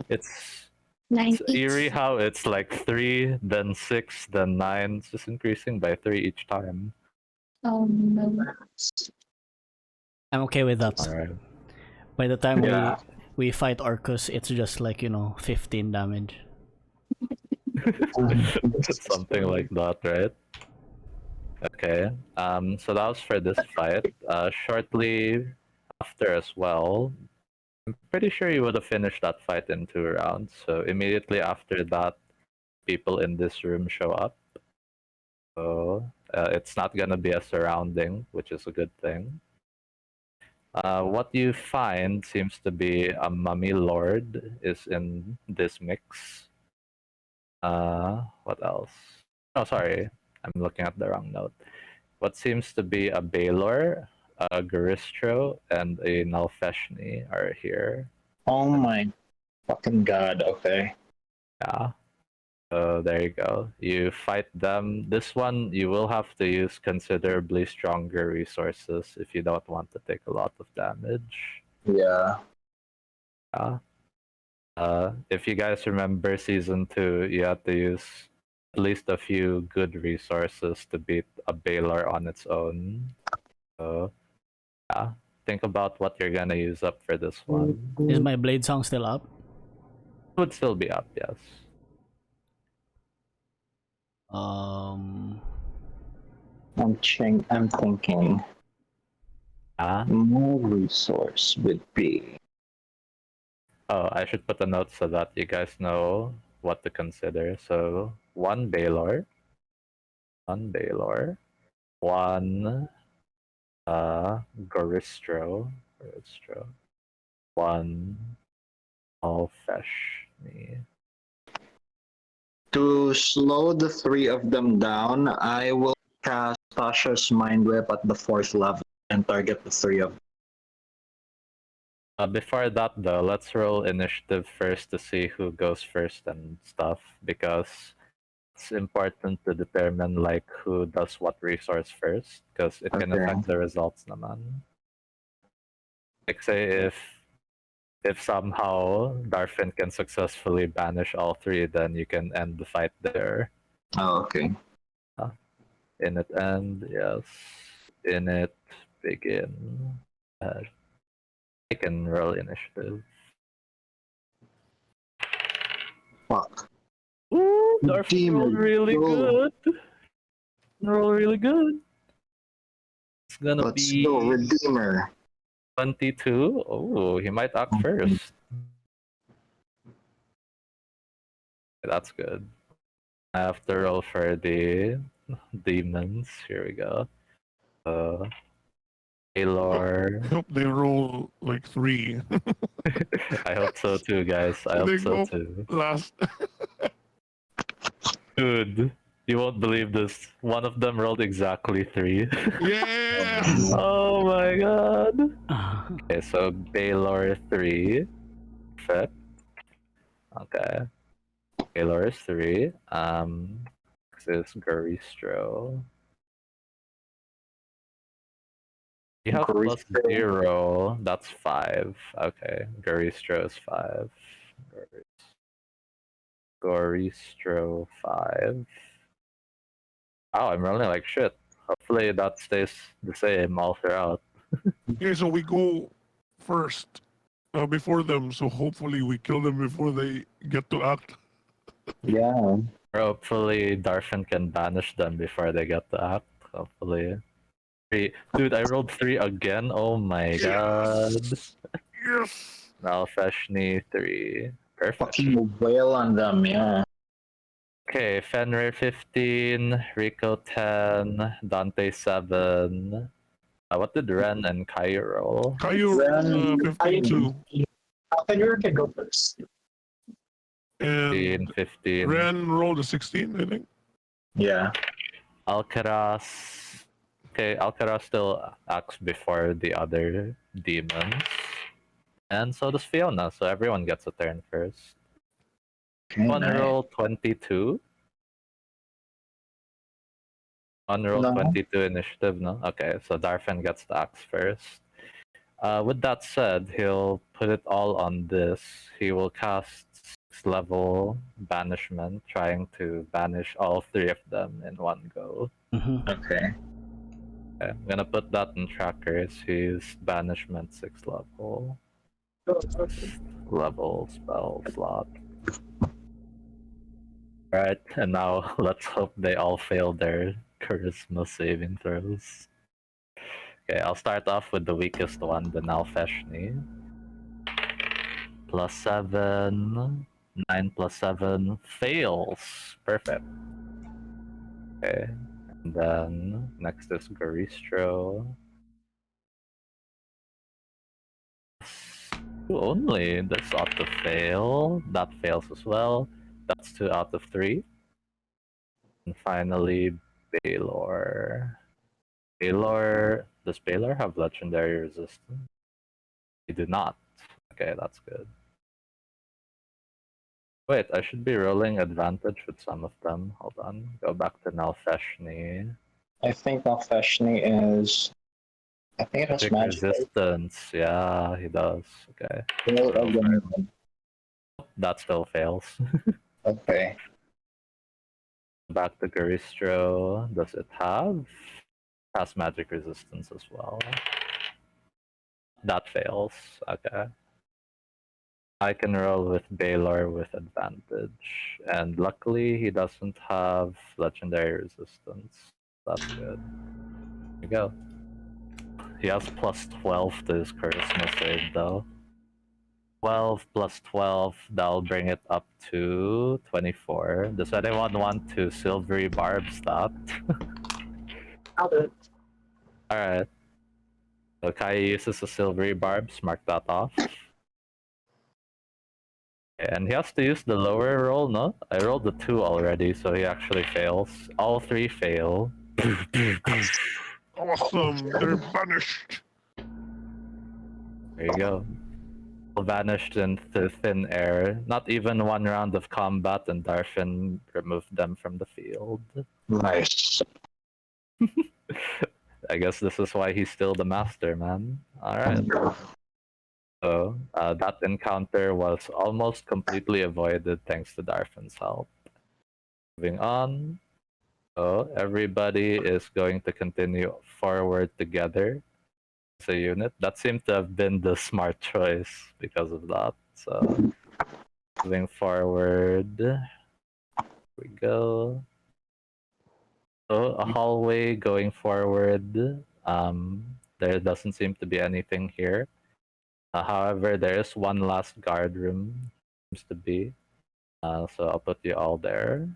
It's 9 each. eerie how it's like 3, then 6, then 9. It's just increasing by 3 each time. Oh no. I'm okay with that. Alright. By the time Yeah. we fight Orcus, it's just like 15 damage. Something like that, right? Okay. So that was for this fight. Shortly after as well, I'm pretty sure you would have finished that fight in 2 rounds. So immediately after that, people in this room show up. So it's not gonna be a surrounding, which is a good thing. What you find seems to be a mummy lord is in this mix. What else? Oh, sorry. I'm looking at the wrong note. What seems to be a Baylor, a Garistro, and a Nalfeshni are here. Oh my fucking god, okay. Yeah. So there you go. You fight them. This one, you will have to use considerably stronger resources if you don't want to take a lot of damage. Yeah. Yeah. If you guys remember season 2, you had to use at least a few good resources to beat a Baylor on its own. So, yeah, think about what you're gonna use up for this one. Is my blade song still up? It would still be up, yes. Um, I'm thinking more resource would be. Oh, I should put a note so that you guys know what to consider. So, one Baylor, one Goristro, one Alfeshni. To slow the 3 of them down, I will cast Tasha's Mind Whip at the 4th level and target the 3 of them. Before that though, let's roll initiative first to see who goes first and stuff, because it's important to determine like who does what resource first, because it can Okay. affect the results naman. Like say if somehow Darfin can successfully banish all 3, then you can end the fight there. Oh, okay. In it end, yes. In it begin. I can roll initiative. Fuck. Ooh, Darfin rolled really Redeemer, good. Roll really good. It's gonna Let's be go, Redeemer. 22. Oh, he might act first. That's good. I have to roll for the demons. Here we go. Taylor. I hope they roll like 3. I hope so too, guys. I hope They so go too. last. Dude, you won't believe this. One of them rolled exactly 3. Yeah! Oh my god. Okay, so Baylor 3. Perfect. Okay. Baylor is 3. This is Garistro. You have plus Garistro. 0. That's 5. Okay. Garistro is 5. Garistro 5. Wow, I'm rolling like shit. Hopefully that stays the same all throughout. Okay, so we go first before them, so hopefully we kill them before they get to act. Yeah. Hopefully Darfin can banish them before they get to act. Hopefully. 3. Dude, I rolled 3 again. Oh my god. Yes! Nalfeshni 3. Perfect. Fucking wail on them, yeah. Okay, Fenrir 15, Rico 10, Dante 7. What did Wren and Kayou roll? Kayou Then 15-2. Fenrir can go first. And 15. Wren rolled a 16, I think. Yeah. Alcaraz Okay, Alcara still acts before the other demons. And so does Fiona, so everyone gets a turn first. Okay, One nice. roll 22. On roll No. 22 initiative, no? Okay, so Darfin gets the axe first. With that said, he'll put it all on this. He will cast 6th level banishment, trying to banish all 3 of them in one go. Mm-hmm. Okay. Okay, I'm gonna put that in trackers. He's banishment 6th level. 6th level spell slot. Alright, and now let's hope they all fail their charisma saving throws. Okay, I'll start off with the weakest one, the Nalfeshni. +7. 9 + 7 fails. Perfect. Okay, and then next is Garistro. 2 only. That's ought to fail. That fails as well. That's 2 out of 3. And finally, Baylor. Baylor. Does Baylor have legendary resistance? They do not. Okay, that's good. Wait, I should be rolling advantage with some of them. Hold on. Go back to Nalfeshni. I think Nalfeshni is. I think it has Magic magic. resistance. Yeah, he does. Okay. Roll Roll for it. again. That still fails. Okay. Back to Garistro. Does it have? Has magic resistance as well. That fails. Okay. I can roll with Baylor with advantage. And luckily, he doesn't have legendary resistance. That's good. There we go. He has +12 to his charisma save, though. 12 + 12, that'll bring it up to 24. Does anyone want to silvery barbs that? I'll do it. Alright. So Kayou uses a silvery barbs, mark that off. And he has to use the lower roll, no? I rolled the 2 already, so he actually fails. All 3 fail. Awesome. They're banished. There you go. Vanished into thin air. Not even one round of combat, and Darfin removed them from the field. Nice. I guess this is why he's still the master, man. Alright. So, that encounter was almost completely avoided thanks to Darfin's help. Moving on. So, everybody is going to continue forward together as a unit. That seemed to have been the smart choice because of that. So, moving forward. Here we go. So, a hallway going forward. There doesn't seem to be anything here. However, there is one last guard room, seems to be. So I'll put you all there.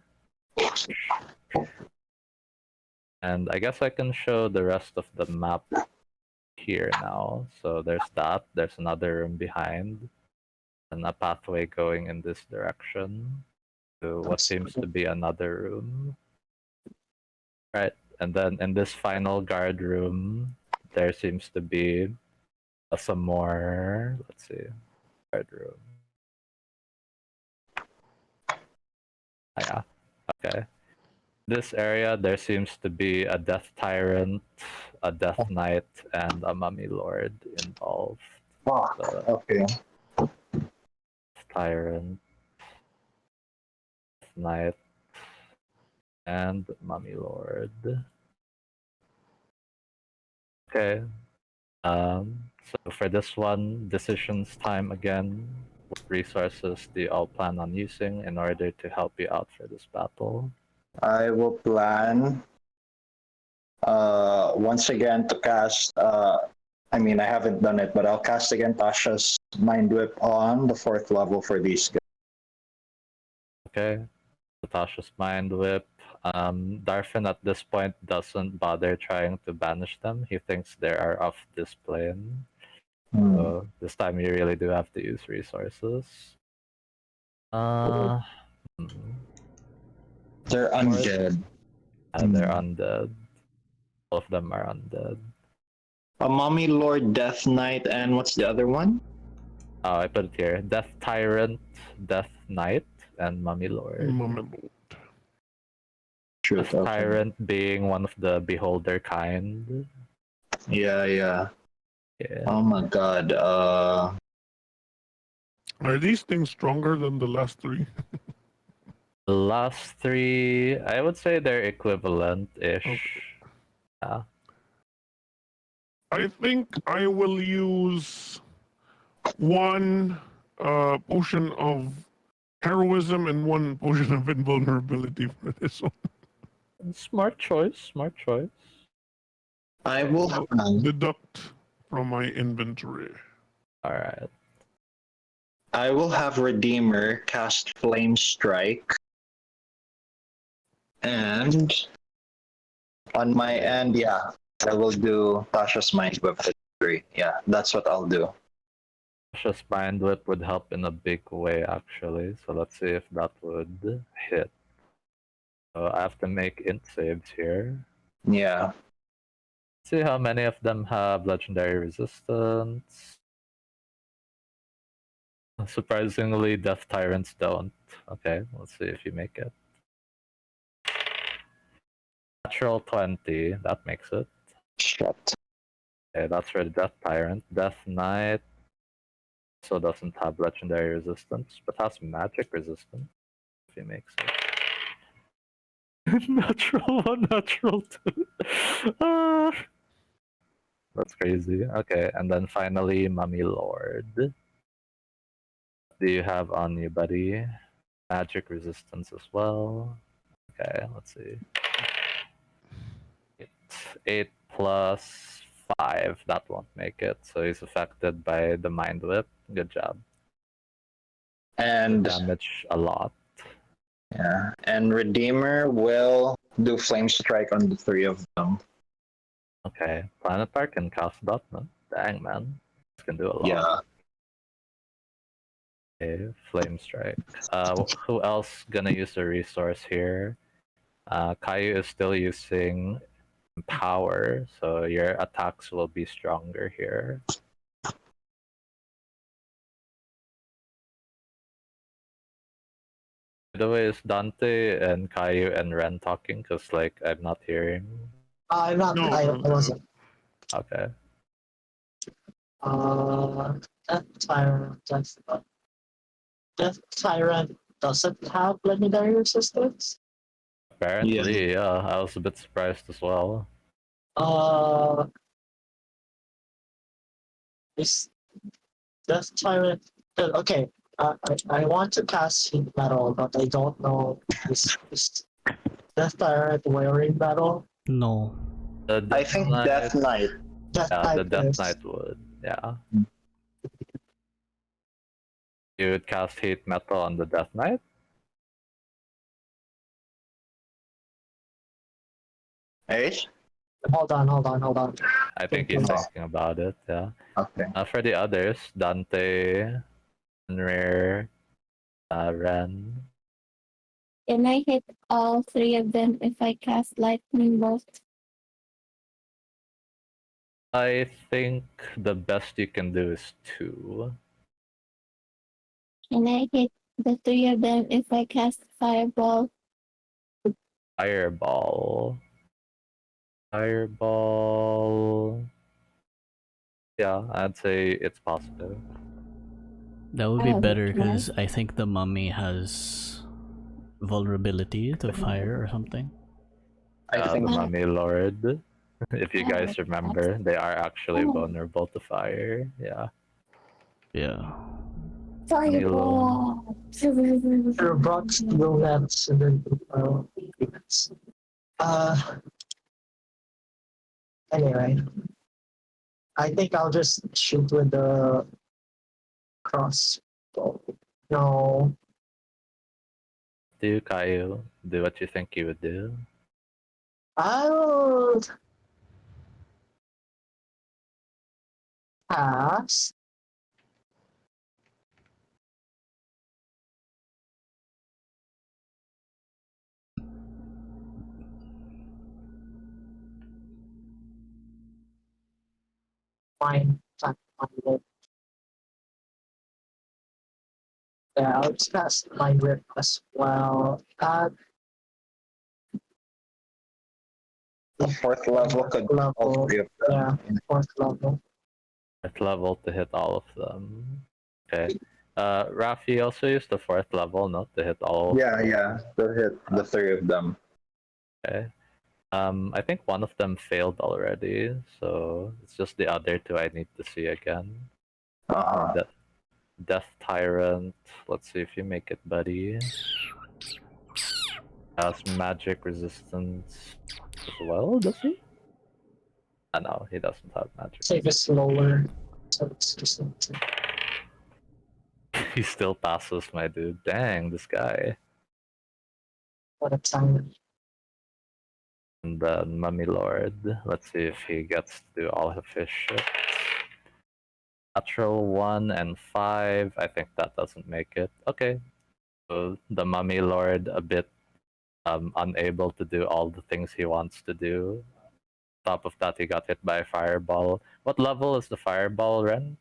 And I guess I can show the rest of the map here now. So there's that. There's another room behind. And a pathway going in this direction to what seems to be another room. Right. And then in this final guard room, there seems to be some more. Let's see. Guard room. Yeah. Okay. This area, there seems to be a Death Tyrant, a Death Knight, and a Mummy Lord involved. Fuck. So, Okay. Tyrant, Death Knight, and Mummy Lord. Okay. So for this one, decisions time again. What resources do you all plan on using in order to help you out for this battle? I will plan once again to cast I mean I haven't done it, but I'll cast again Tasha's Mind Whip on the 4th level for these guys. Okay. Natasha's Mind Whip. Darfin at this point doesn't bother trying to banish them. He thinks they are off this plane. So this time you really do have to use resources. They're undead. They're undead. All of them are undead. A Mummy Lord, Death Knight, and what's the other one? Oh, I put it here. Death Tyrant, Death Knight, and Mummy Lord. Mummy Lord. Truth. Death Okay. Tyrant being one of the Beholder kind. Yeah. Yeah. Oh my god. Are these things stronger than the last three? The last three, I would say they're equivalent-ish. Okay. Yeah. I think I will use one potion of heroism and one potion of invulnerability for this one. Smart choice, smart choice. I will Deduct from my inventory. Alright. I will have Redeemer cast Flame Strike. And on my end, yeah, I will do Tasha's Mind Whip at 3. Yeah, that's what I'll do. Tasha's Mind Whip would help in a big way, actually. So let's see if that would hit. So I have to make int saves here. Yeah. See how many of them have legendary resistance. Surprisingly, Death Tyrants don't. Okay, let's see if you make it. Natural 20, that makes it. Shit. Okay, that's for the Death Tyrant. Death Knight also doesn't have legendary resistance, but has magic resistance if he makes it. Natural 1, natural 2. Ah, that's crazy. Okay, and then finally, Mummy Lord. What do you have on you, buddy? Magic resistance as well. Okay, let's see. 8 plus 5, that won't make it. So he's affected by the Mind Whip. Good job. And Damage a lot. yeah, and Redeemer will do Flame Strike on the 3 of them. Okay, Planetar can cast Dotman. Dang, man. This can do a lot. Yeah. Okay, Flame Strike. Who else gonna use a resource here? Kayou is still using power, so your attacks will be stronger here. By the way, is Dante and Kayou and Wren talking? Cause like I'm not hearing. I'm not. No, I wasn't. Okay. Death Tyrant. Death Tyrant doesn't have legendary resistance. Apparently, yeah. I was a bit surprised as well. Is Death Tyrant? Okay. I want to cast Heat Metal, but I don't know. Is Death Tyrant wearing metal? No. I think Death Knight. Death Yeah, Knight the Death is. Knight would. Yeah. You would cast Heat Metal on the Death Knight? H? Hold on. I think he's thinking about it, yeah. Okay. For the others, Dante, Fenrir, Wren. Can I hit all 3 of them if I cast lightning bolt? I think the best you can do is 2. Can I hit the 3 of them if I cast fireball? Fireball. Fireball. Yeah, I'd say it's possible. That would be Oh, better can I? because I think the mummy has vulnerability to fire or something. I think the Mummy Lord. If you Oh, guys remember, they are actually Oh. vulnerable to fire. Yeah. Yeah. Fireball! Your brought steel lens and then units. Anyway, I think I'll just shoot with the crossbow. No, Do Kayou, do what you think you would do. I'll pass. Mine, mine. Yeah, I'll just cast my rip as well. The fourth level could be all level. three of them. Yeah, fourth level. Fourth level to hit all of them. Okay. Raffe also used the fourth level, not to hit all. Yeah, to hit the three of them. Okay. I think one of them failed already, so it's just the other two I need to see again. Uh-huh. Death Tyrant. Let's see if you make it, buddy. Has magic resistance as well, does he? No, he doesn't have magic. Save is slower, so it's just He still passes, my dude. Dang, this guy. what a time. And then Mummy Lord. Let's see if he gets to do all of his shit. Natural 1 and 5. I think that doesn't make it. Okay. So the Mummy Lord a bit unable to do all the things he wants to do. Top of that, he got hit by a fireball. What level is the fireball, Ren?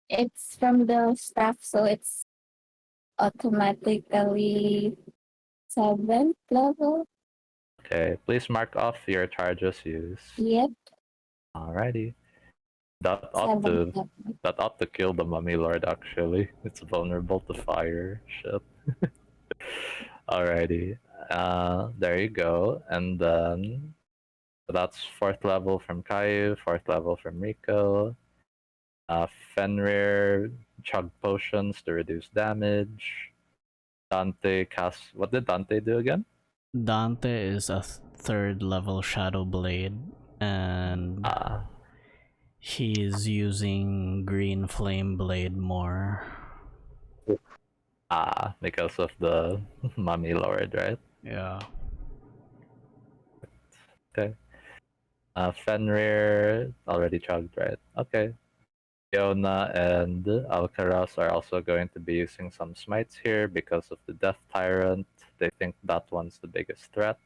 It's from the staff, so it's automatically 7th level. Okay, please mark off your charges used. Yep. Alrighty. That ought to kill the Mummy Lord, actually. It's vulnerable to fire. Shit. Alrighty. There you go. And then that's fourth level from Kayou, fourth level from Rico. Fenrir chug potions to reduce damage. Dante casts. What did Dante do again? Dante is a third level Shadow Blade, and he's using Green Flame Blade more. Because of the Mummy Lord, right? Yeah. Okay. Fenrir already chugged, right? Okay. Fiona and Alcaraz are also going to be using some smites here because of the Death Tyrant. They think that one's the biggest threat.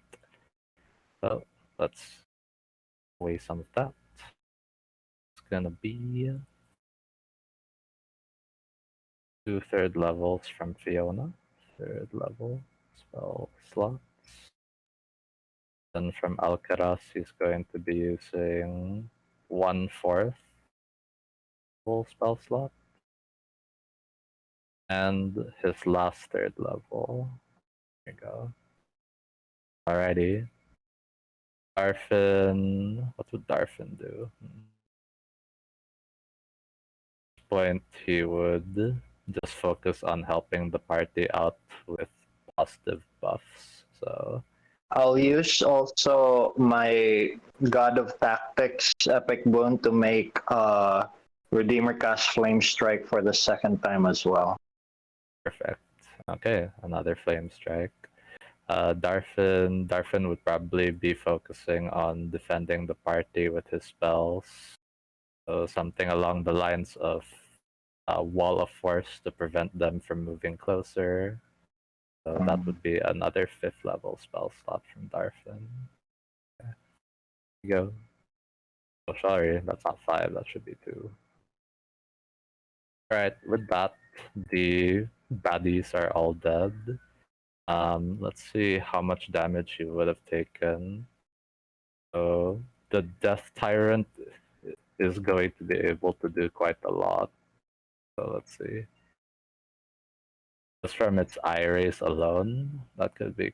So let's weigh some of that. It's gonna be 2 third levels from Fiona. Third level spell slots. Then from Alcaraz, he's going to be using 1/4 full spell slot. And his last third level. There you go. Alrighty. Darfin. What would Darfin do? At this point, he would just focus on helping the party out with positive buffs. So I'll use also my God of Tactics epic boon to make Redeemer cast Flame Strike for the second time as well. perfect. Okay, another flame strike. Darfin would probably be focusing on defending the party with his spells. So something along the lines of Wall of Force to prevent them from moving closer. So that would be another 5th level spell slot from Darfin. Okay. Here you go. Oh, sorry, that's not 5, that should be 2. Alright, with that, the baddies are all dead. Let's see how much damage he would have taken. So the Death Tyrant is going to be able to do quite a lot. So let's see. Just from its eye rays alone, that could be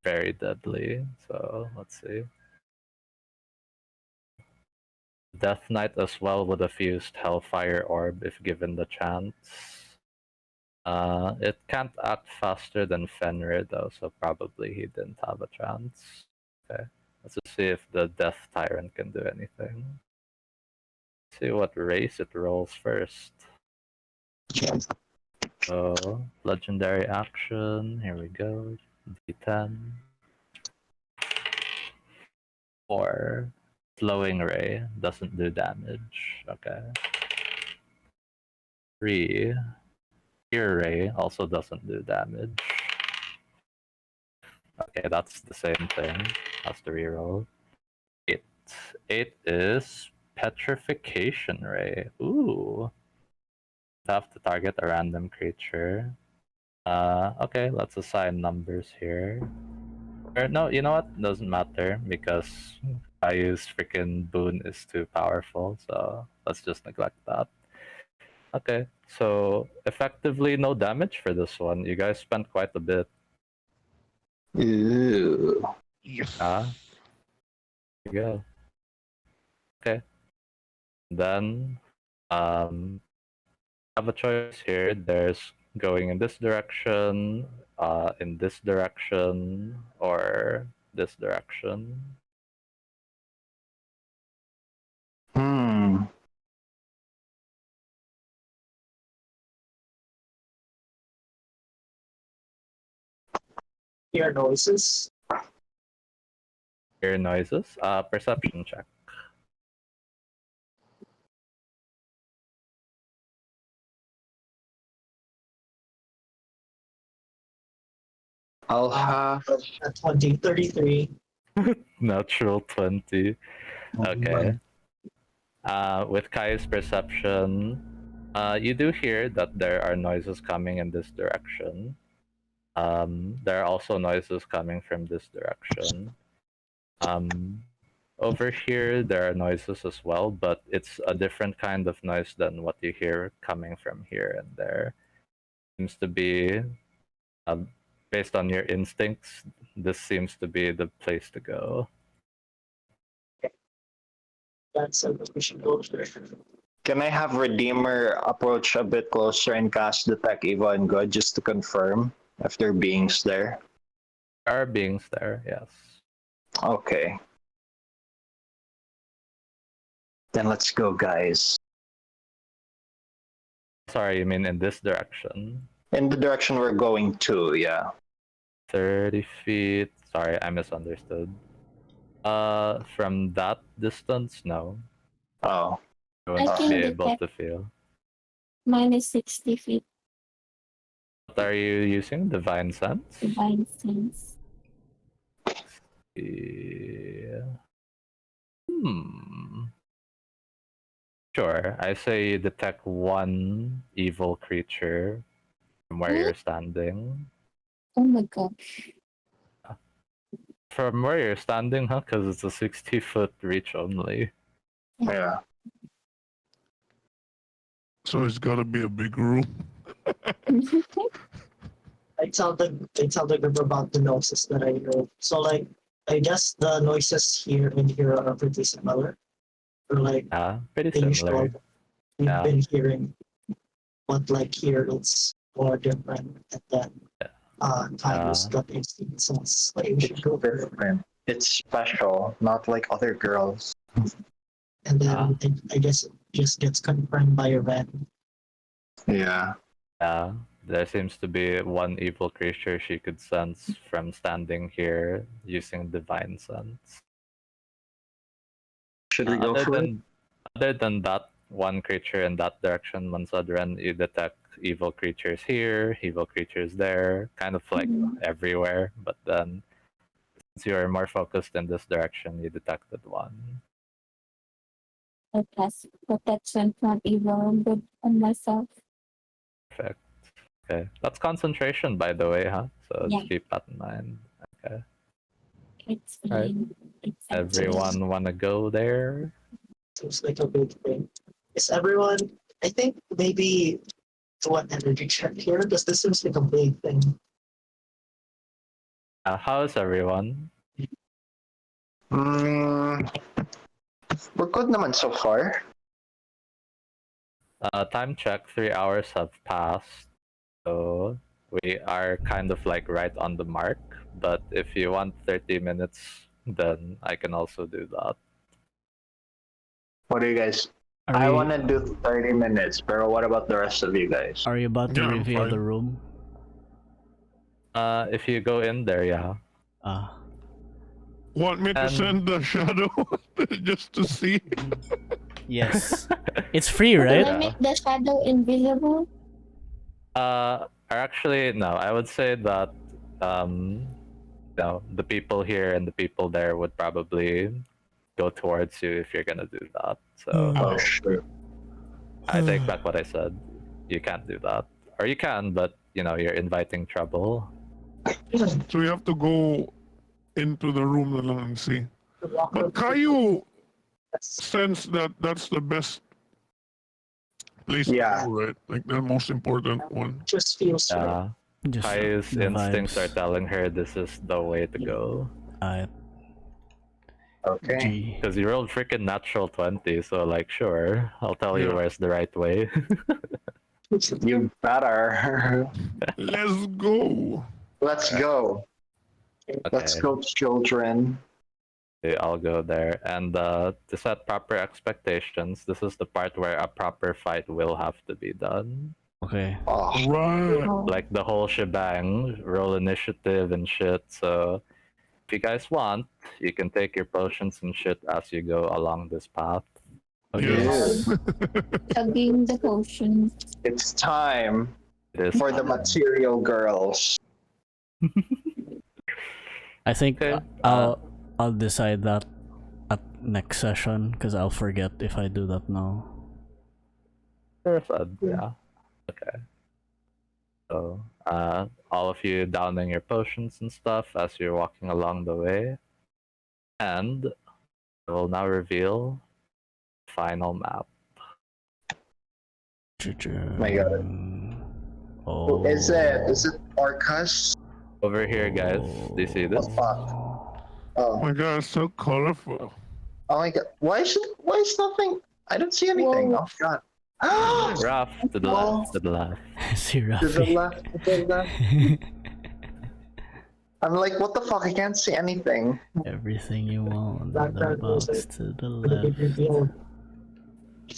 very deadly. So let's see. Death Knight as well would have used Hellfire Orb if given the chance. It can't act faster than Fenrir though, so probably he didn't have a chance. Okay, let's just see if the Death Tyrant can do anything. See what race it rolls first. So, legendary action, here we go. D10. 4. Flowing Ray doesn't do damage. Okay. 3. Fear Ray also doesn't do damage. Okay, that's the same thing. That's the reroll. 8. 8 is petrification ray. Ooh. Have to target a random creature. Okay, let's assign numbers here. Or no, you know what? Doesn't matter because Kayou's freaking boon is too powerful, so let's just neglect that. Okay, so effectively no damage for this one. You guys spent quite a bit. Ew. Yes. There you go. Okay. Then have a choice here. There's going in this direction, or this direction. Hmm. Hear noises. Hear noises. Perception check. I'll have. At 20, 33. Natural 20. Oh, Okay. With Kai's perception, you do hear that there are noises coming in this direction. There are also noises coming from this direction. Over here, there are noises as well, but it's a different kind of noise than what you hear coming from here and there. Seems to be, based on your instincts, this seems to be the place to go. That's a we should go there. Can I have Redeemer approach a bit closer and cast Detect Evil and Good just to confirm if there are beings there? There are beings there, yes. Okay. Then let's go, guys. Sorry, you mean in this direction? In the direction we're going to, yeah. 30 feet. Sorry, I misunderstood. From that distance, no. Oh. You won't I can be able detect. to feel. Mine is 60 feet. What are you using? Divine Sense? Divine sense. Yeah. Sure. I say you detect one evil creature from where you're standing. Oh my gosh. From where you're standing, huh? Because it's a 60-foot reach only. Yeah. So it's gotta be a big room. I tell the group about the noises that I heard. So like I guess the noises here and here are pretty similar. Or like Yeah, pretty the usual similar. we've Yeah. been hearing. But like here it's more different and then Kaiou's got instances. Like we should go there. Different. It's special, not like other girls. And then I guess it just gets confirmed by Wren. Yeah. Yeah, there seems to be one evil creature she could sense from standing here using divine sense. Should we go for it? Other than that one creature in that direction, Mansadran, you detect evil creatures here, evil creatures there, kind of like everywhere. But then, since you're more focused in this direction, you detected one. I cast protection from evil and good on myself. Perfect. Okay, that's concentration, by the way, huh? So Yeah. just keep that in mind. Okay. It's Alright. fine. It's actually- Everyone wanna go there? Seems like a big thing. Is everyone? I think maybe do an energy check here because this seems like a big thing. How's everyone? We're good naman so far. Time check, 3 hours have passed. So we are kind of like right on the mark. But if you want 30 minutes, then I can also do that. What do you guys? Are I we- want to do 30 minutes, but what about the rest of you guys? Are you about to Yeah, I'm reveal fine. the room? If you go in there, yeah. Want me to send the shadow just to see? Yes. It's free, Can right? I make the shadow invisible? Actually, no. I would say that the people here and the people there would probably go towards you if you're gonna do that. So Oh shit. I take back what I said. You can't do that, or you can, but you're inviting trouble. So we have to go into the room na lang and see. But Kayou sense that that's the best place to Yeah. go, right? Like the most important one. Just feels right. Yeah, Just Kai's the instincts are vibes. telling her this is the way to go. Okay. G. Because you rolled freaking natural 20, so like, sure, I'll tell you Yeah. where's the right way. You better. Let's go. Let's go. Let's Okay. go, children. Okay, I'll go there. And to set proper expectations, this is the part where a proper fight will have to be done. Okay. Oh, Right. Like the whole shebang, roll initiative and shit. So if you guys want, you can take your potions and shit as you go along this path. Okay. Yes. Chugging the potion. it's time It is for the material girls. I think Okay, I'll decide that at next session because I'll forget if I do that now. Yeah. Okay. So, all of you downing your potions and stuff as you're walking along the way. And I will now reveal the final map. My God. Oh. Is it Orcus? Over here, guys. Do you see this? Oh Oh my god, it's so colorful. Oh my God. Why is nothing? I don't see anything. Whoa. Oh God. To Raffe, to the left, to the left. See the Raffe. left, to the left. I'm like, what the fuck? I can't see anything. Everything you want in That the part box was to the Gonna left. be revealed.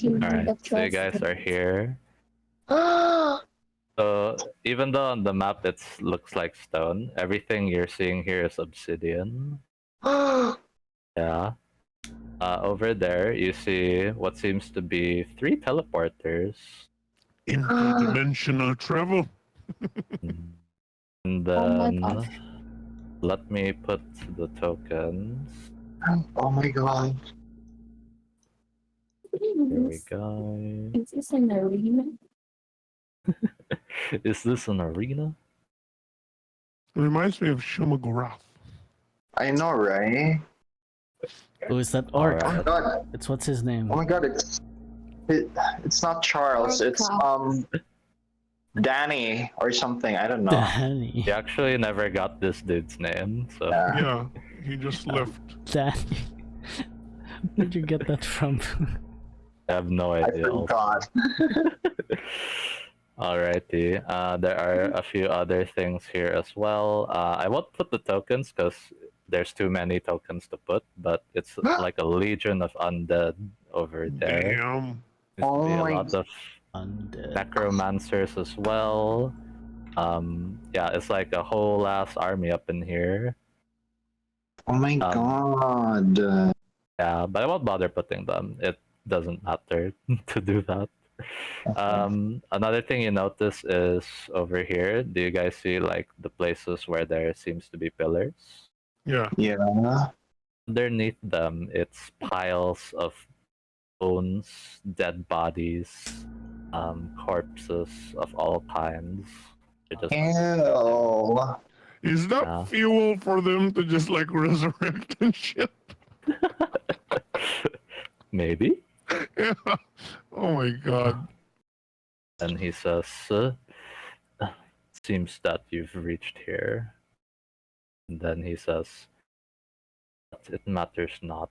Alright, so you guys are here. So even though on the map it looks like stone, everything you're seeing here is obsidian. Yeah. Over there, you see what seems to be 3 teleporters. Interdimensional travel. And Oh my then gosh. let me put the tokens. Oh my God. Here we go. Is this an arena? Is this an arena? It reminds me of Shumagorath. I know, right? Who is that orc? Oh my Alright. God. It's what's his name? Oh my God. It's not Charles. It's Danny or something. I don't know. Danny. You actually never got this dude's name, so Yeah. Yeah, he just left. Danny. Where'd you get that from? I have no I idea. forgot. Alrighty. There are a few other things here as well. I won't put the tokens because there's too many tokens to put, but it's like a legion of undead over there. Damn. Seems to be a Oh my- lot of Undead. necromancers as well. Yeah, it's like a whole ass army up in here. Oh my God. Yeah, but I won't bother putting them. It doesn't matter to do that. Another thing you notice is over here. Do you guys see like the places where there seems to be pillars? Yeah. Yeah. Underneath them, it's piles of bones, dead bodies, corpses of all kinds. They're just Ew. Is that Yeah. fuel for them to just like resurrect and shit? maybe. Yeah. Oh my god. And he says, "Seems that you've reached here." And then he says, "But it matters not.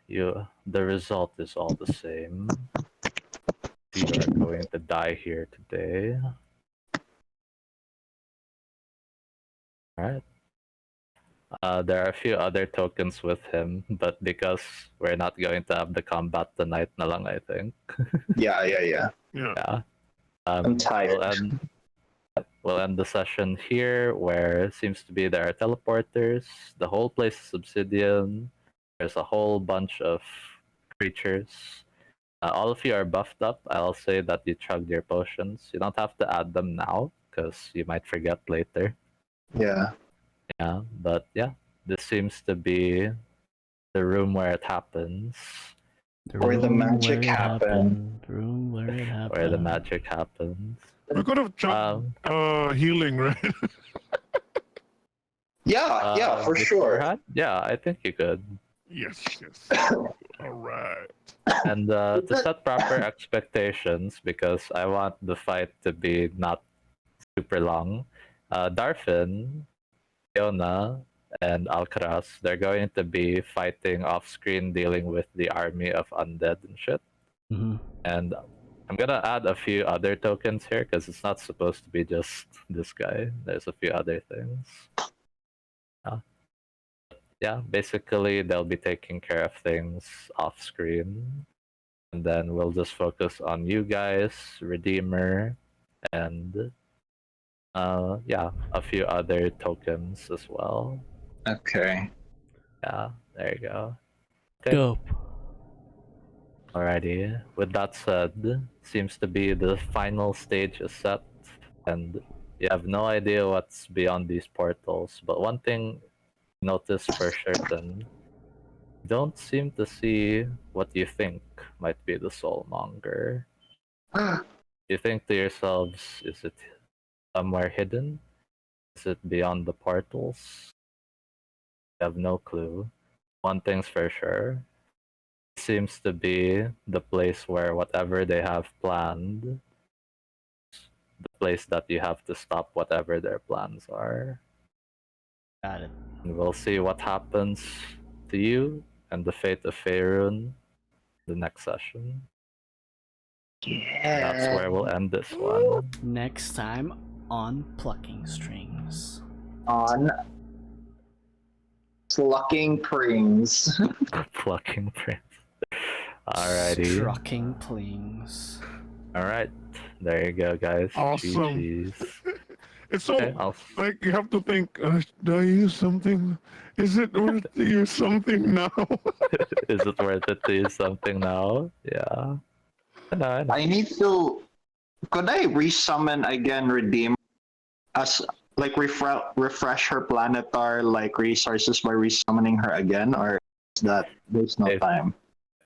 The result is all the same. You are going to die here today." Alright. There are a few other tokens with him, but because we're not going to have the combat tonight na lang, I think. Yeah. Yeah. Yeah. I'm tired. We'll end the session here, where it seems to be there are teleporters. The whole place is obsidian. There's a whole bunch of creatures. All of you are buffed up. I'll say that you chugged your potions. You don't have to add them now, because you might forget later. Yeah. Yeah, but yeah, this seems to be the room where it happens. Where the room magic where it happened. The room where it happened. Where the magic happens. We could have chopped healing, right? Yeah, for sure. Beforehand? Yeah, I think you could. Yes. All right. And to set proper expectations, because I want the fight to be not super long, Darfin, Fiona, and Alcaraz, they're going to be fighting off screen, dealing with the army of undead and shit. Mm-hmm. And I'm gonna add a few other tokens here because it's not supposed to be just this guy. There's a few other things. Yeah, basically they'll be taking care of things off screen. And then we'll just focus on you guys, Redeemer, and yeah, a few other tokens as well. Okay. Yeah, there you go. Okay. Dope. Alrighty. With that said, seems to be the final stage is set, and you have no idea what's beyond these portals. But one thing notice for certain, don't seem to see what you think might be the soulmonger. You think to yourselves, is it somewhere hidden? Is it beyond the portals? You have no clue. One thing's for sure, it seems to be the place where whatever they have planned, the place that you have to stop whatever their plans are. Got it. And we'll see what happens to you and the fate of Faerun the next session. Yeah. That's where we'll end this one. Next time on Plucking Strings. On Plucking Prings. Plucking Prince. Alrighty. Strucking Plings. Alright. There you go, guys. Awesome. GG's. It's so Okay, like you have to think. Do I use something? Is it worth to use something now? Is it worth it to use something now? Yeah. I know. I need to. Could I resummon again Redeem as like refresh her planetar like resources by resummoning her again, or is that there's no If- time?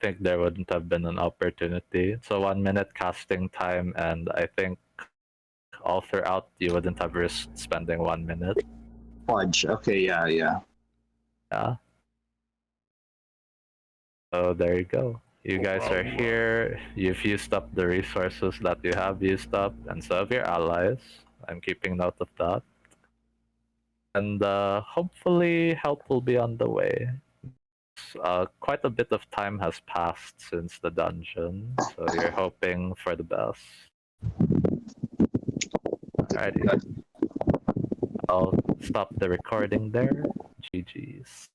I think there wouldn't have been an opportunity. So 1 minute casting time, and I think all throughout you wouldn't have risked spending 1 minute. Fudge. Okay, yeah. Yeah. So there you go. You guys are here. You've used up the resources that you have used up, and so have your allies. I'm keeping note of that. And hopefully help will be on the way. Quite a bit of time has passed since the dungeon, so you're hoping for the best. Alrighty. I'll stop the recording there. GG's.